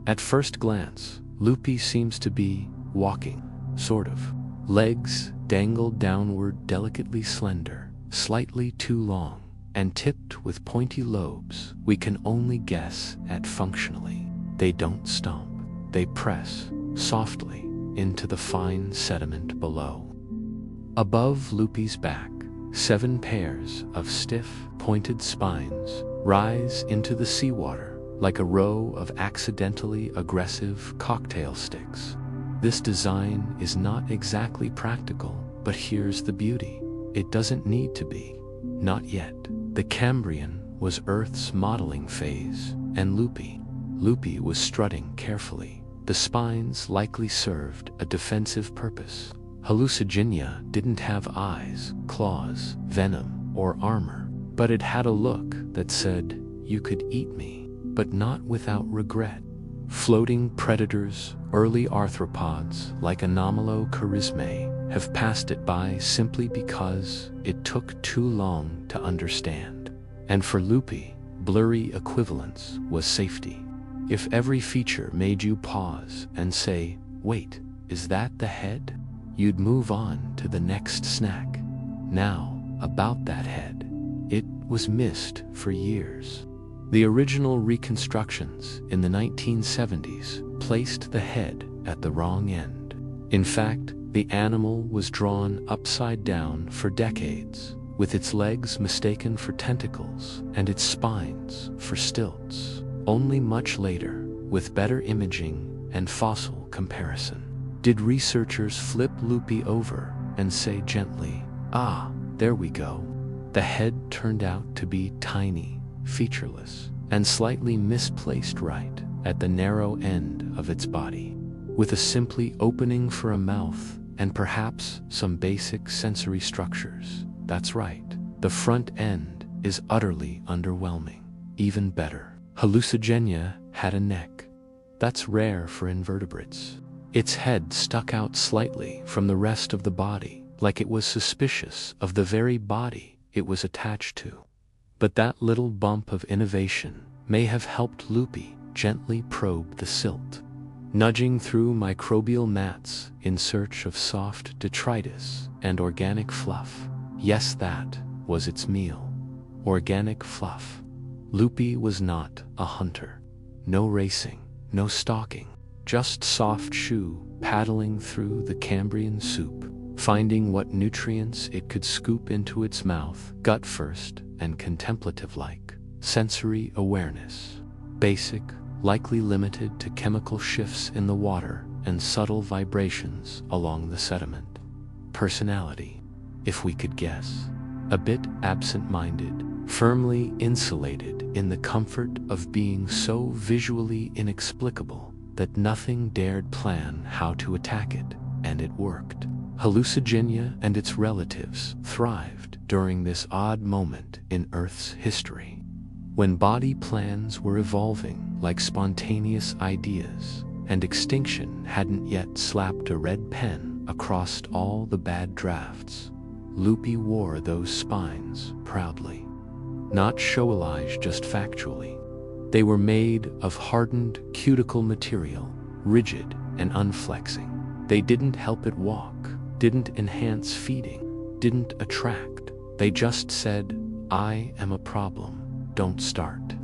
At first glance, Loopy seems to be walking, sort of. Legs dangled downward, delicately slender, slightly too long, and tipped with pointy lobes. We can only guess at functionally. They don't stomp, they press softly into the fine sediment below. Above Loopy's back, 7 pairs of stiff, pointed spines rise into the seawater like a row of accidentally aggressive cocktail sticks. This design is not exactly practical, but here's the beauty: it doesn't need to be. Not yet. The Cambrian was Earth's modeling phase, and Loopy was strutting carefully. The spines likely served a defensive purpose. Hallucigenia didn't have eyes, claws, venom, or armor, but it had a look that said, "You could eat me, but not without regret." Floating predators, early arthropods like Anomalocharysmae, have passed it by simply because it took too long to understand. And for Loopy, blurry equivalence was safety. If every feature made you pause and say, "Wait, is that the head?" you'd move on to the next snack. Now, about that head. It was missed for years. The original reconstructions in the 1970s placed the head at the wrong end. In fact, the animal was drawn upside down for decades, with its legs mistaken for tentacles and its spines for stilts. Only much later, with better imaging and fossil comparison, did researchers flip Loopy over and say gently, "Ah, there we go." The head turned out to be tiny, featureless, and slightly misplaced right at the narrow end of its body, with a simply opening for a mouth and perhaps some basic sensory structures. That's right, the front end is utterly underwhelming. Even better, Hallucigenia had a neck. That's rare for invertebrates. Its head stuck out slightly from the rest of the body, like it was suspicious of the very body it was attached to. But that little bump of innovation may have helped Loopy gently probe the silt. Nudging through microbial mats in search of soft detritus and organic fluff, Yes, that was its meal. Organic fluff. Lupi was not a hunter. No racing, no stalking. Just soft shoe paddling through the Cambrian soup, finding what nutrients it could scoop into its mouth, gut first and contemplative-like. Sensory awareness. Basic, likely limited to chemical shifts in the water and subtle vibrations along the sediment. Personality, if we could guess. A bit absent-minded, firmly insulated in the comfort of being so visually inexplicable that nothing dared plan how to attack it, and it worked. Hallucigenia and its relatives thrived during this odd moment in Earth's history, when body plans were evolving like spontaneous ideas, and extinction hadn't yet slapped a red pen across all the bad drafts. Lupi wore those spines proudly. Not show-allige, just factually. They were made of hardened cuticle material, rigid and unflexing. They didn't help it walk, didn't enhance feeding, didn't attract. They just said, "I am a problem, don't start."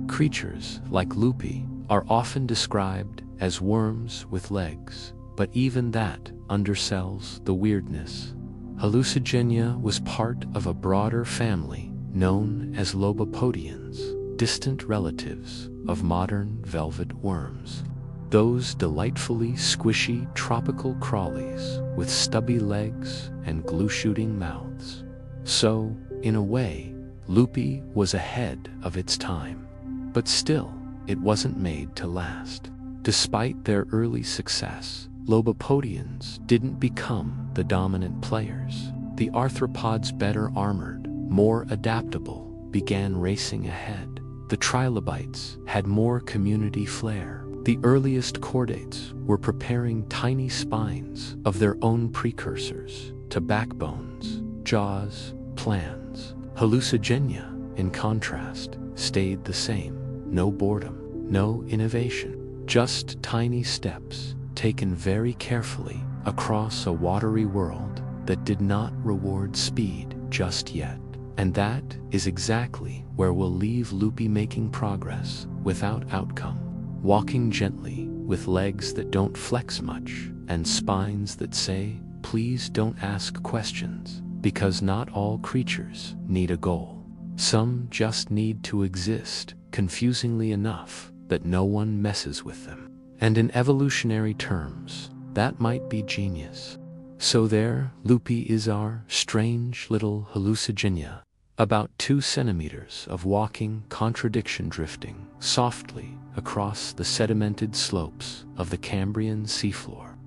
Creatures like Lupi are often described as worms with legs, but even that undersells the weirdness. Hallucigenia was part of a broader family known as Lobopodians, distant relatives of modern velvet worms. Those delightfully squishy tropical crawlies with stubby legs and glue-shooting mouths. So, in a way, Lupi was ahead of its time. But still, it wasn't made to last. Despite their early success, Lobopodians didn't become the dominant players. The arthropods, better armored, more adaptable, began racing ahead. The trilobites had more community flair. The earliest chordates were preparing tiny spines of their own precursors to backbones, jaws, plans. Hallucigenia, in contrast, stayed the same. No boredom, no innovation, just tiny steps taken very carefully across a watery world that did not reward speed just yet. And that is exactly where we'll leave Lupi, making progress without outcome, walking gently with legs that don't flex much and spines that say, "Please don't ask questions," because not all creatures need a goal. Some just need to exist, confusingly enough that no one messes with them. And in evolutionary terms, that might be genius. So there, Lupi is our strange little hallucigenia, about 2 centimeters of walking contradiction, drifting softly across the sedimented slopes of the Cambrian seafloor,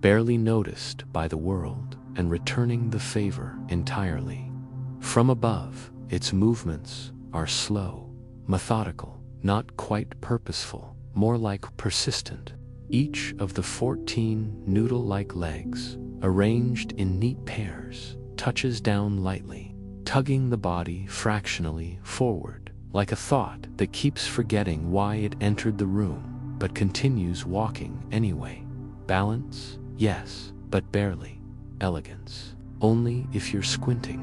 barely noticed by the world and returning the favor entirely. From above, its movements are slow, methodical, not quite purposeful, more like persistent. Each of the 14 noodle-like legs, arranged in neat pairs, touches down lightly, tugging the body fractionally forward, like a thought that keeps forgetting why it entered the room, but continues walking anyway. Balance? Yes, but barely. Elegance? Only if you're squinting.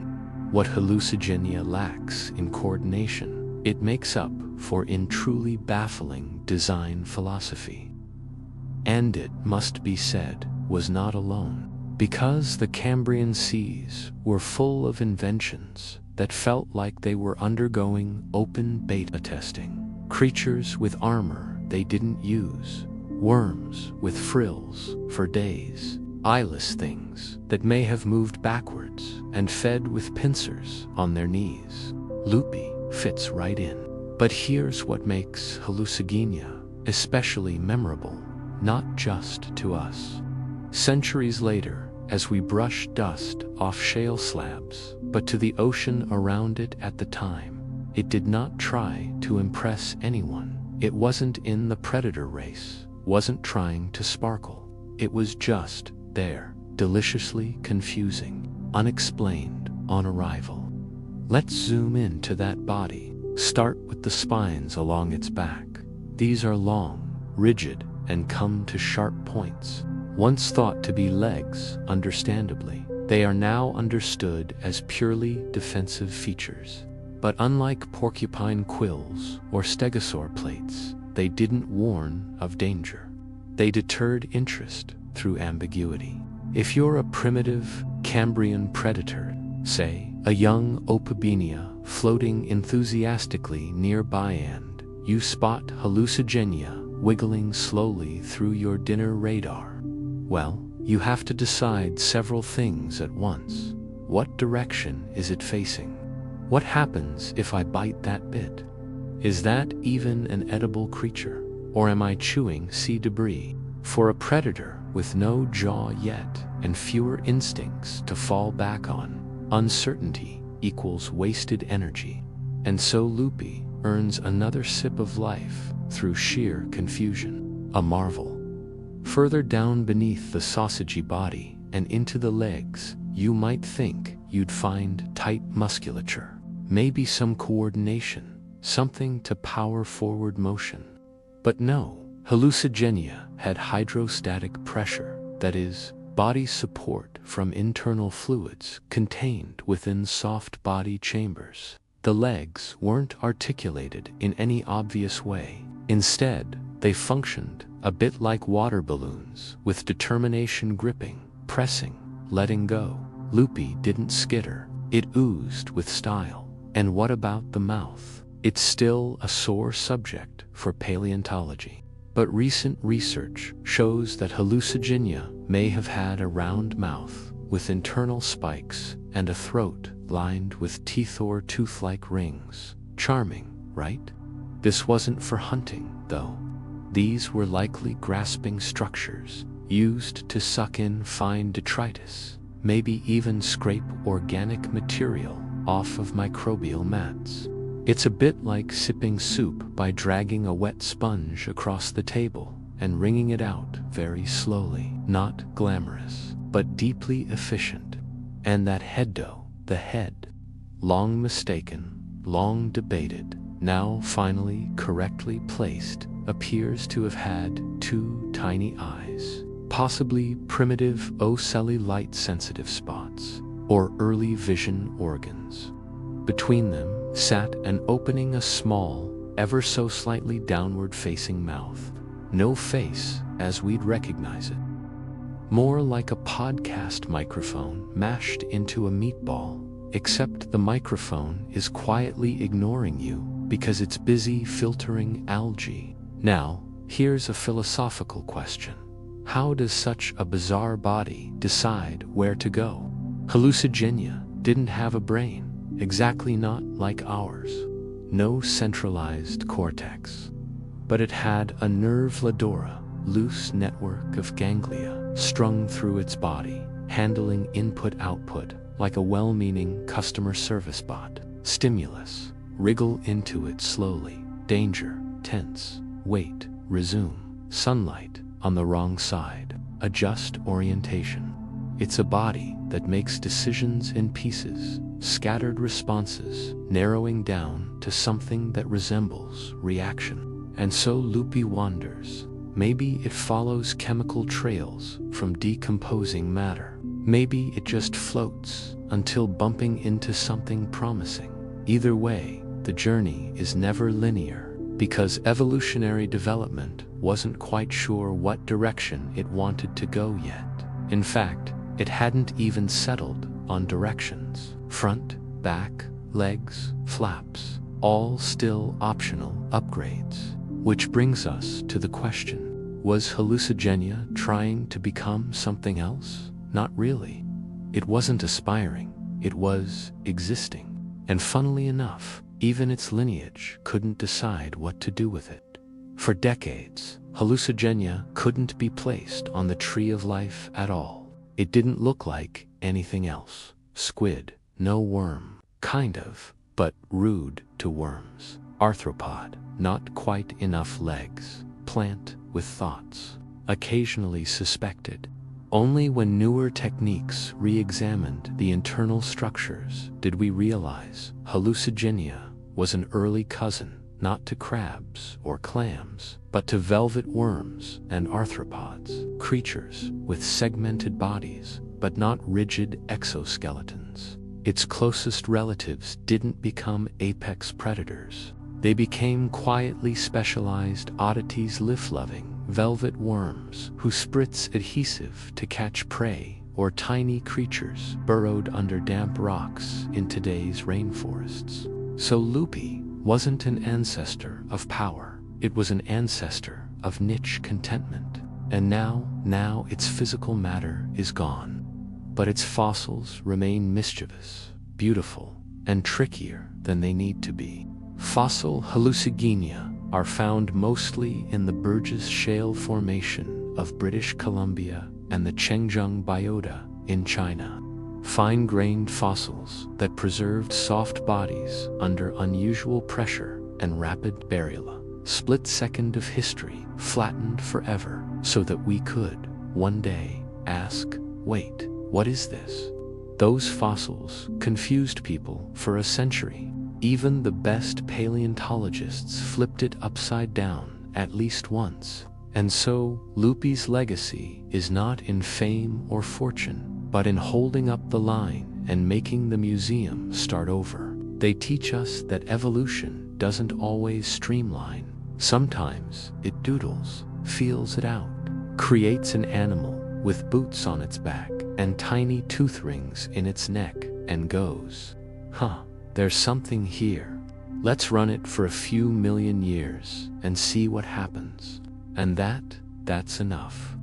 What hallucigenia lacks in coordination, it makes up for in truly baffling design philosophy. And it must be said, was not alone. Because the Cambrian seas were full of inventions that felt like they were undergoing open beta testing. Creatures with armor they didn't use, worms with frills for days, eyeless things that may have moved backwards and fed with pincers on their knees. Lupi fits right in. But here's what makes hallucigenia especially memorable, not just to us. Centuries later, as we brush dust off shale slabs, but to the ocean around it at the time, it did not try to impress anyone. It wasn't in the predator race, wasn't trying to sparkle. It was just there, deliciously confusing, unexplained on arrival. Let's zoom into that body. Start with the spines along its back. These are long, rigid, and come to sharp points. Once thought to be legs, understandably, They are now understood as purely defensive features. But unlike porcupine quills or stegosaur plates, they didn't warn of danger. They deterred interest through ambiguity. If you're a primitive Cambrian predator, say a young Opibenia floating enthusiastically nearby and you spot hallucigenia wiggling slowly through your dinner radar, well, you have to decide several things at once. What direction is it facing? What happens if I bite that bit? Is that even an edible creature? Or am I chewing sea debris? For a predator with no jaw yet and fewer instincts to fall back on, uncertainty equals wasted energy. And so Loopy earns another sip of life through sheer confusion. A marvel. Further down beneath the sausagey body and into the legs, you might think you'd find tight musculature, maybe some coordination, something to power forward motion. But no, hallucigenia had hydrostatic pressure, that is, body support from internal fluids contained within soft body chambers. The legs weren't articulated in any obvious way. Instead, they functioned a bit like water balloons, with determination gripping, pressing, letting go. Loopy didn't skitter, it oozed with style. And what about the mouth? It's still a sore subject for paleontology. But recent research shows that hallucigenia may have had a round mouth with internal spikes and a throat lined with teeth or tooth-like rings. Charming, right? This wasn't for hunting, though. These were likely grasping structures used to suck in fine detritus, maybe even scrape organic material off of microbial mats. It's a bit like sipping soup by dragging a wet sponge across the table and wringing it out very slowly. Not glamorous, but deeply efficient. And that head though, the head, long mistaken, long debated, now finally correctly placed, appears to have had two tiny eyes, possibly primitive ocelli light-sensitive spots, or early vision organs. Between them sat an opening a small, ever so slightly downward-facing mouth. No face as we'd recognize it. More like a podcast microphone mashed into a meatball, except the microphone is quietly ignoring you because it's busy filtering algae. Now, here's a philosophical question. How does such a bizarre body decide where to go? Hallucigenia didn't have a brain. Exactly not like ours. No centralized cortex. But it had a nerve-ladora, loose network of ganglia strung through its body, handling input-output like a well-meaning customer service bot. Stimulus, wriggle into it slowly. Danger, tense, wait, resume. Sunlight, on the wrong side. Adjust orientation. It's a body that makes decisions in pieces, scattered responses, narrowing down to something that resembles reaction. And so Loopy wanders. Maybe it follows chemical trails from decomposing matter. Maybe it just floats until bumping into something promising. Either way, the journey is never linear, because evolutionary development wasn't quite sure what direction it wanted to go yet. In fact, it hadn't even settled on directions. Front, back, legs, flaps, all still optional upgrades. Which brings us to the question, was hallucigenia trying to become something else? Not really. It wasn't aspiring, it was existing. And funnily enough, even its lineage couldn't decide what to do with it. For decades, hallucigenia couldn't be placed on the tree of life at all. It didn't look like anything else. Squid, no worm, kind of, but rude to worms. Arthropod, not quite enough legs. Plant with thoughts, occasionally suspected. Only when newer techniques re-examined the internal structures did we realize hallucigenia was an early cousin, not to crabs or clams, but to velvet worms and arthropods, creatures with segmented bodies, but not rigid exoskeletons. Its closest relatives didn't become apex predators. They became quietly specialized oddities, leaf-loving velvet worms who spritz adhesive to catch prey, or tiny creatures burrowed under damp rocks in today's rainforests. So Loopy wasn't an ancestor of power. It was an ancestor of niche contentment. And now its physical matter is gone. But its fossils remain mischievous, beautiful, and trickier than they need to be. Fossil hallucigenia are found mostly in the Burgess Shale Formation of British Columbia and the Chengjiang Biota in China. Fine-grained fossils that preserved soft bodies under unusual pressure and rapid burial. Split second of history, flattened forever, so that we could, one day, ask, wait, what is this? Those fossils confused people for a century. Even the best paleontologists flipped it upside down at least once. And so, Loopy's legacy is not in fame or fortune, but in holding up the line and making the museum start over. They teach us that evolution doesn't always streamline. Sometimes it doodles, feels it out, creates an animal with boots on its back and tiny tooth rings in its neck and goes, there's something here. Let's run it for a few million years and see what happens. And that's enough.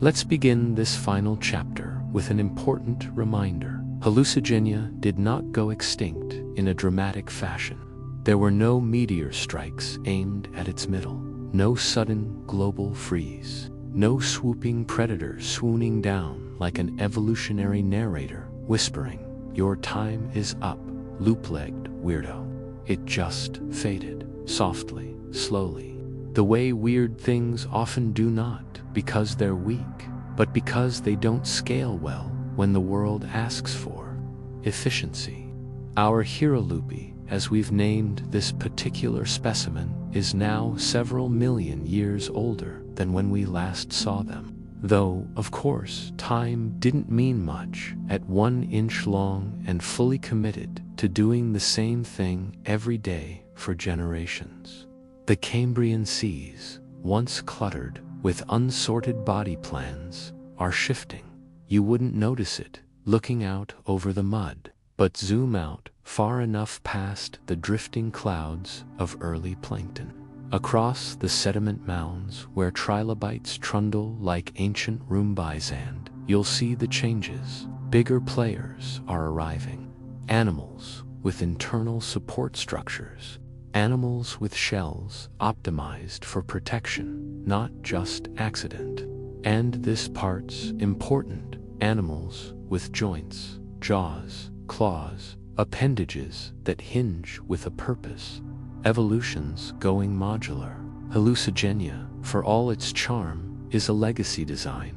Let's begin this final chapter with an important reminder. Hallucigenia did not go extinct in a dramatic fashion. There were no meteor strikes aimed at its middle, no sudden global freeze, no swooping predator swooning down like an evolutionary narrator whispering, "Your time is up, loop-legged weirdo." It just faded, softly, slowly, the way weird things often do, not because they're weak, but because they don't scale well when the world asks for efficiency. Our hero Loopy, as we've named this particular specimen, is now several million years older than when we last saw them. Though, of course, time didn't mean much at 1 inch long and fully committed to doing the same thing every day for generations. The Cambrian seas, once cluttered with unsorted body plans, are shifting. You wouldn't notice it looking out over the mud, but zoom out far enough past the drifting clouds of early plankton. Across the sediment mounds where trilobites trundle like ancient Rumbaisand, you'll see the changes. Bigger players are arriving. Animals with internal support structures. Animals with shells optimized for protection, not just accident. And this part's important. Animals with joints, jaws, claws, appendages that hinge with a purpose. Evolution's going modular. Hallucigenia, for all its charm, is a legacy design.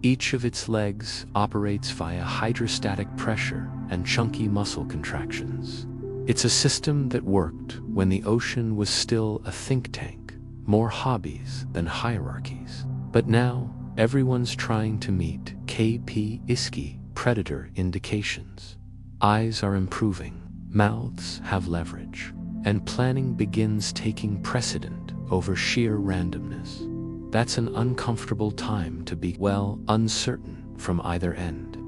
Each of its legs operates via hydrostatic pressure and chunky muscle contractions. It's a system that worked when the ocean was still a think tank, more hobbies than hierarchies. But now, everyone's trying to meet KP-ISKI predator indications. Eyes are improving, mouths have leverage, and planning begins taking precedent over sheer randomness. That's an uncomfortable time to be, well, uncertain from either end.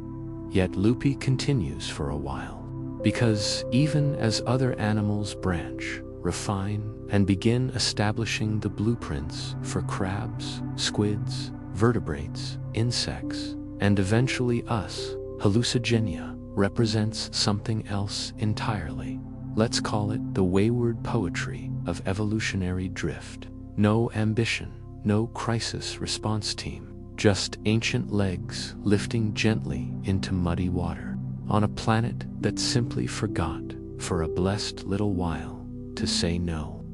Yet Loopy continues for a while. Because even as other animals branch, refine, and begin establishing the blueprints for crabs, squids, vertebrates, insects, and eventually us, Hallucigenia represents something else entirely. Let's call it the wayward poetry of evolutionary drift. No ambition, no crisis response team, just ancient legs lifting gently into muddy water. On a planet that simply forgot, for a blessed little while, to say no.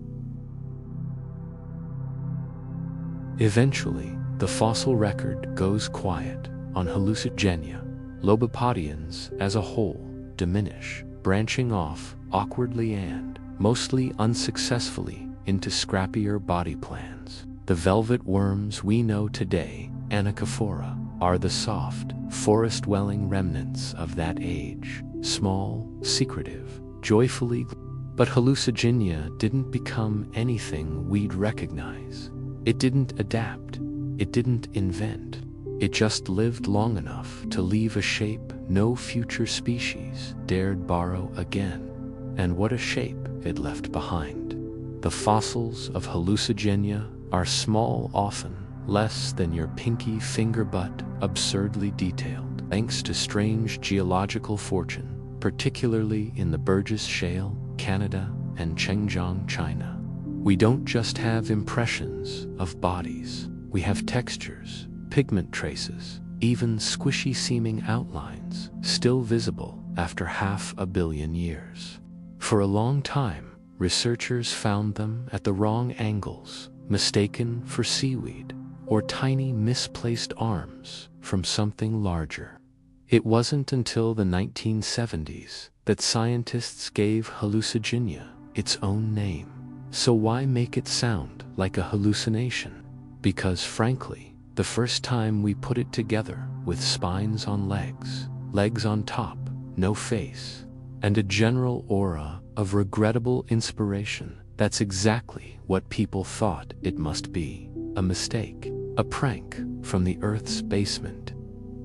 Eventually, the fossil record goes quiet on Hallucigenia. Lobopodians, as a whole, diminish, branching off awkwardly and, mostly unsuccessfully, into scrappier body plans. The velvet worms we know today, Anacophora, are the soft, forest-dwelling remnants of that age, small, secretive, joyfully. But hallucigenia didn't become anything we'd recognize. It didn't adapt. It didn't invent. It just lived long enough to leave a shape no future species dared borrow again. And what a shape it left behind. The fossils of hallucigenia are small, often less than your pinky finger, but absurdly detailed, thanks to strange geological fortune, particularly in the Burgess Shale, Canada, and Zhejiang, China. We don't just have impressions of bodies. We have textures, pigment traces, even squishy-seeming outlines, still visible after 500 million years. For a long time, researchers found them at the wrong angles, mistaken for seaweed, or tiny misplaced arms from something larger. It wasn't until the 1970s that scientists gave hallucigenia its own name. So why make it sound like a hallucination? Because frankly, the first time we put it together with spines on legs, legs on top, no face, and a general aura of regrettable inspiration, that's exactly what people thought it must be. A mistake, a prank from the Earth's basement.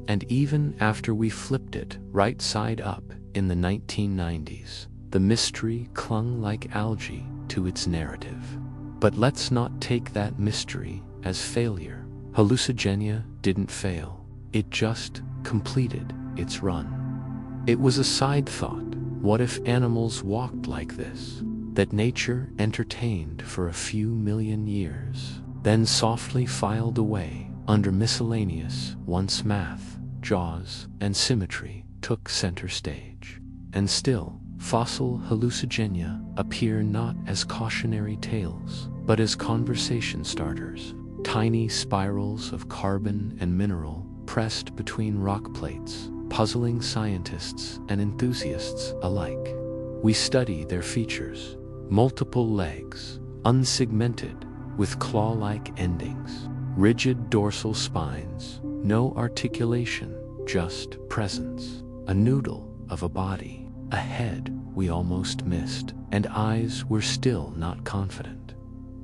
And even after we flipped it right side up in the 1990s, the mystery clung like algae to its narrative. But let's not take that mystery as failure. Hallucigenia didn't fail. It just completed its run. It was a side thought. What if animals walked like this? That nature entertained for a few million years, then softly filed away under miscellaneous, once math, jaws, and symmetry took center stage. And still, fossil hallucigenia appear not as cautionary tales, but as conversation starters. Tiny spirals of carbon and mineral pressed between rock plates, puzzling scientists and enthusiasts alike. We study their features: multiple legs, unsegmented, with claw-like endings, rigid dorsal spines, no articulation, just presence, a noodle of a body, a head we almost missed, and eyes we're still not confident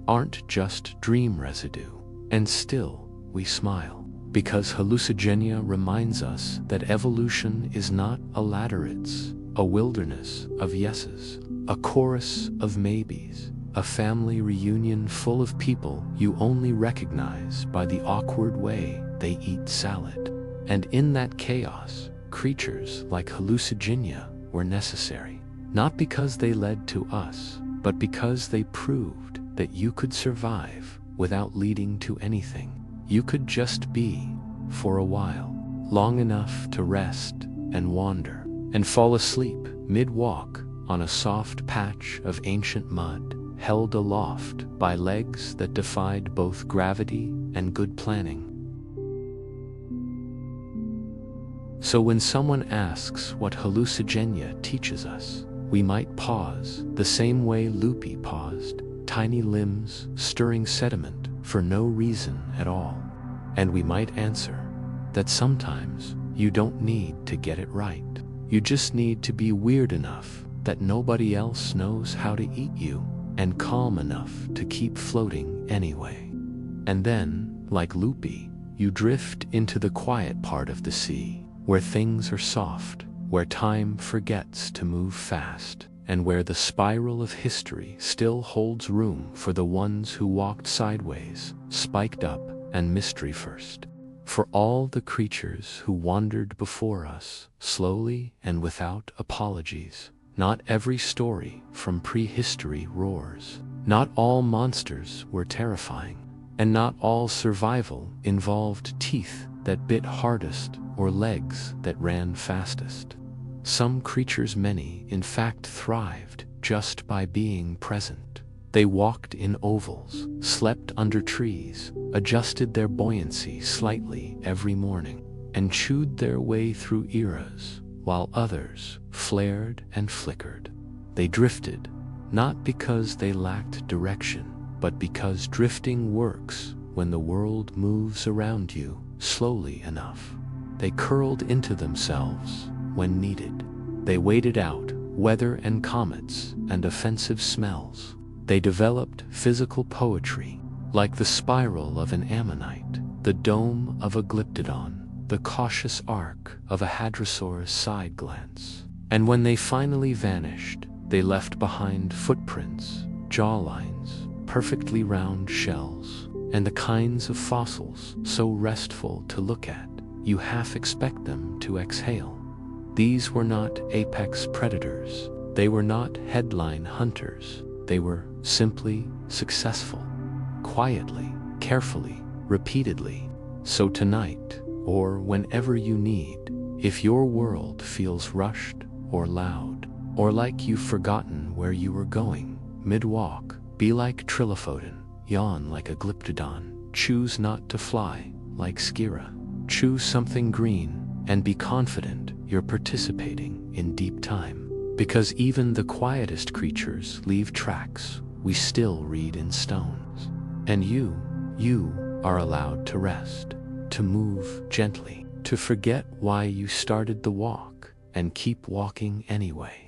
aren't just dream residue. And still, we smile, because hallucigenia reminds us that evolution is not a ladder, it's a wilderness of yeses, a chorus of maybes, a family reunion full of people you only recognize by the awkward way they eat salad. And in that chaos, creatures like hallucigenia were necessary, not because they led to us, but because they proved that you could survive without leading to anything. You could just be, for a while, long enough to rest and wander, and fall asleep mid-walk on a soft patch of ancient mud, held aloft by legs that defied both gravity and good planning. So when someone asks what hallucigenia teaches us, we might pause the same way Loopy paused, tiny limbs stirring sediment for no reason at all. And we might answer that sometimes you don't need to get it right. You just need to be weird enough that nobody else knows how to eat you, and calm enough to keep floating anyway. And then, like Loopy, you drift into the quiet part of the sea, where things are soft, where time forgets to move fast, and where the spiral of history still holds room for the ones who walked sideways, spiked up, and mystery first. For all the creatures who wandered before us, slowly and without apologies. Not every story from prehistory roars. Not all monsters were terrifying, and not all survival involved teeth that bit hardest or legs that ran fastest. Some creatures, many, in fact, thrived just by being present. They walked in ovals, slept under trees, adjusted their buoyancy slightly every morning, and chewed their way through eras, while others flared and flickered. They drifted, not because they lacked direction, but because drifting works when the world moves around you slowly enough. They curled into themselves when needed. They waited out weather and comets and offensive smells. They developed physical poetry, like the spiral of an ammonite, the dome of a glyptodon, the cautious arc of a hadrosaur's side glance. And when they finally vanished, they left behind footprints, jawlines, perfectly round shells, and the kinds of fossils so restful to look at, you half expect them to exhale. These were not apex predators. They were not headline hunters. They were simply successful. Quietly, carefully, repeatedly. So tonight, or whenever you need, if your world feels rushed or loud, or like you've forgotten where you were going, mid-walk, be like Trilophodon, yawn like a glyptodon, choose not to fly like Skira. Choose something green, and be confident you're participating in deep time. Because even the quietest creatures leave tracks we still read in stones. And you are allowed to rest, to move gently, to forget why you started the walk, and keep walking anyway.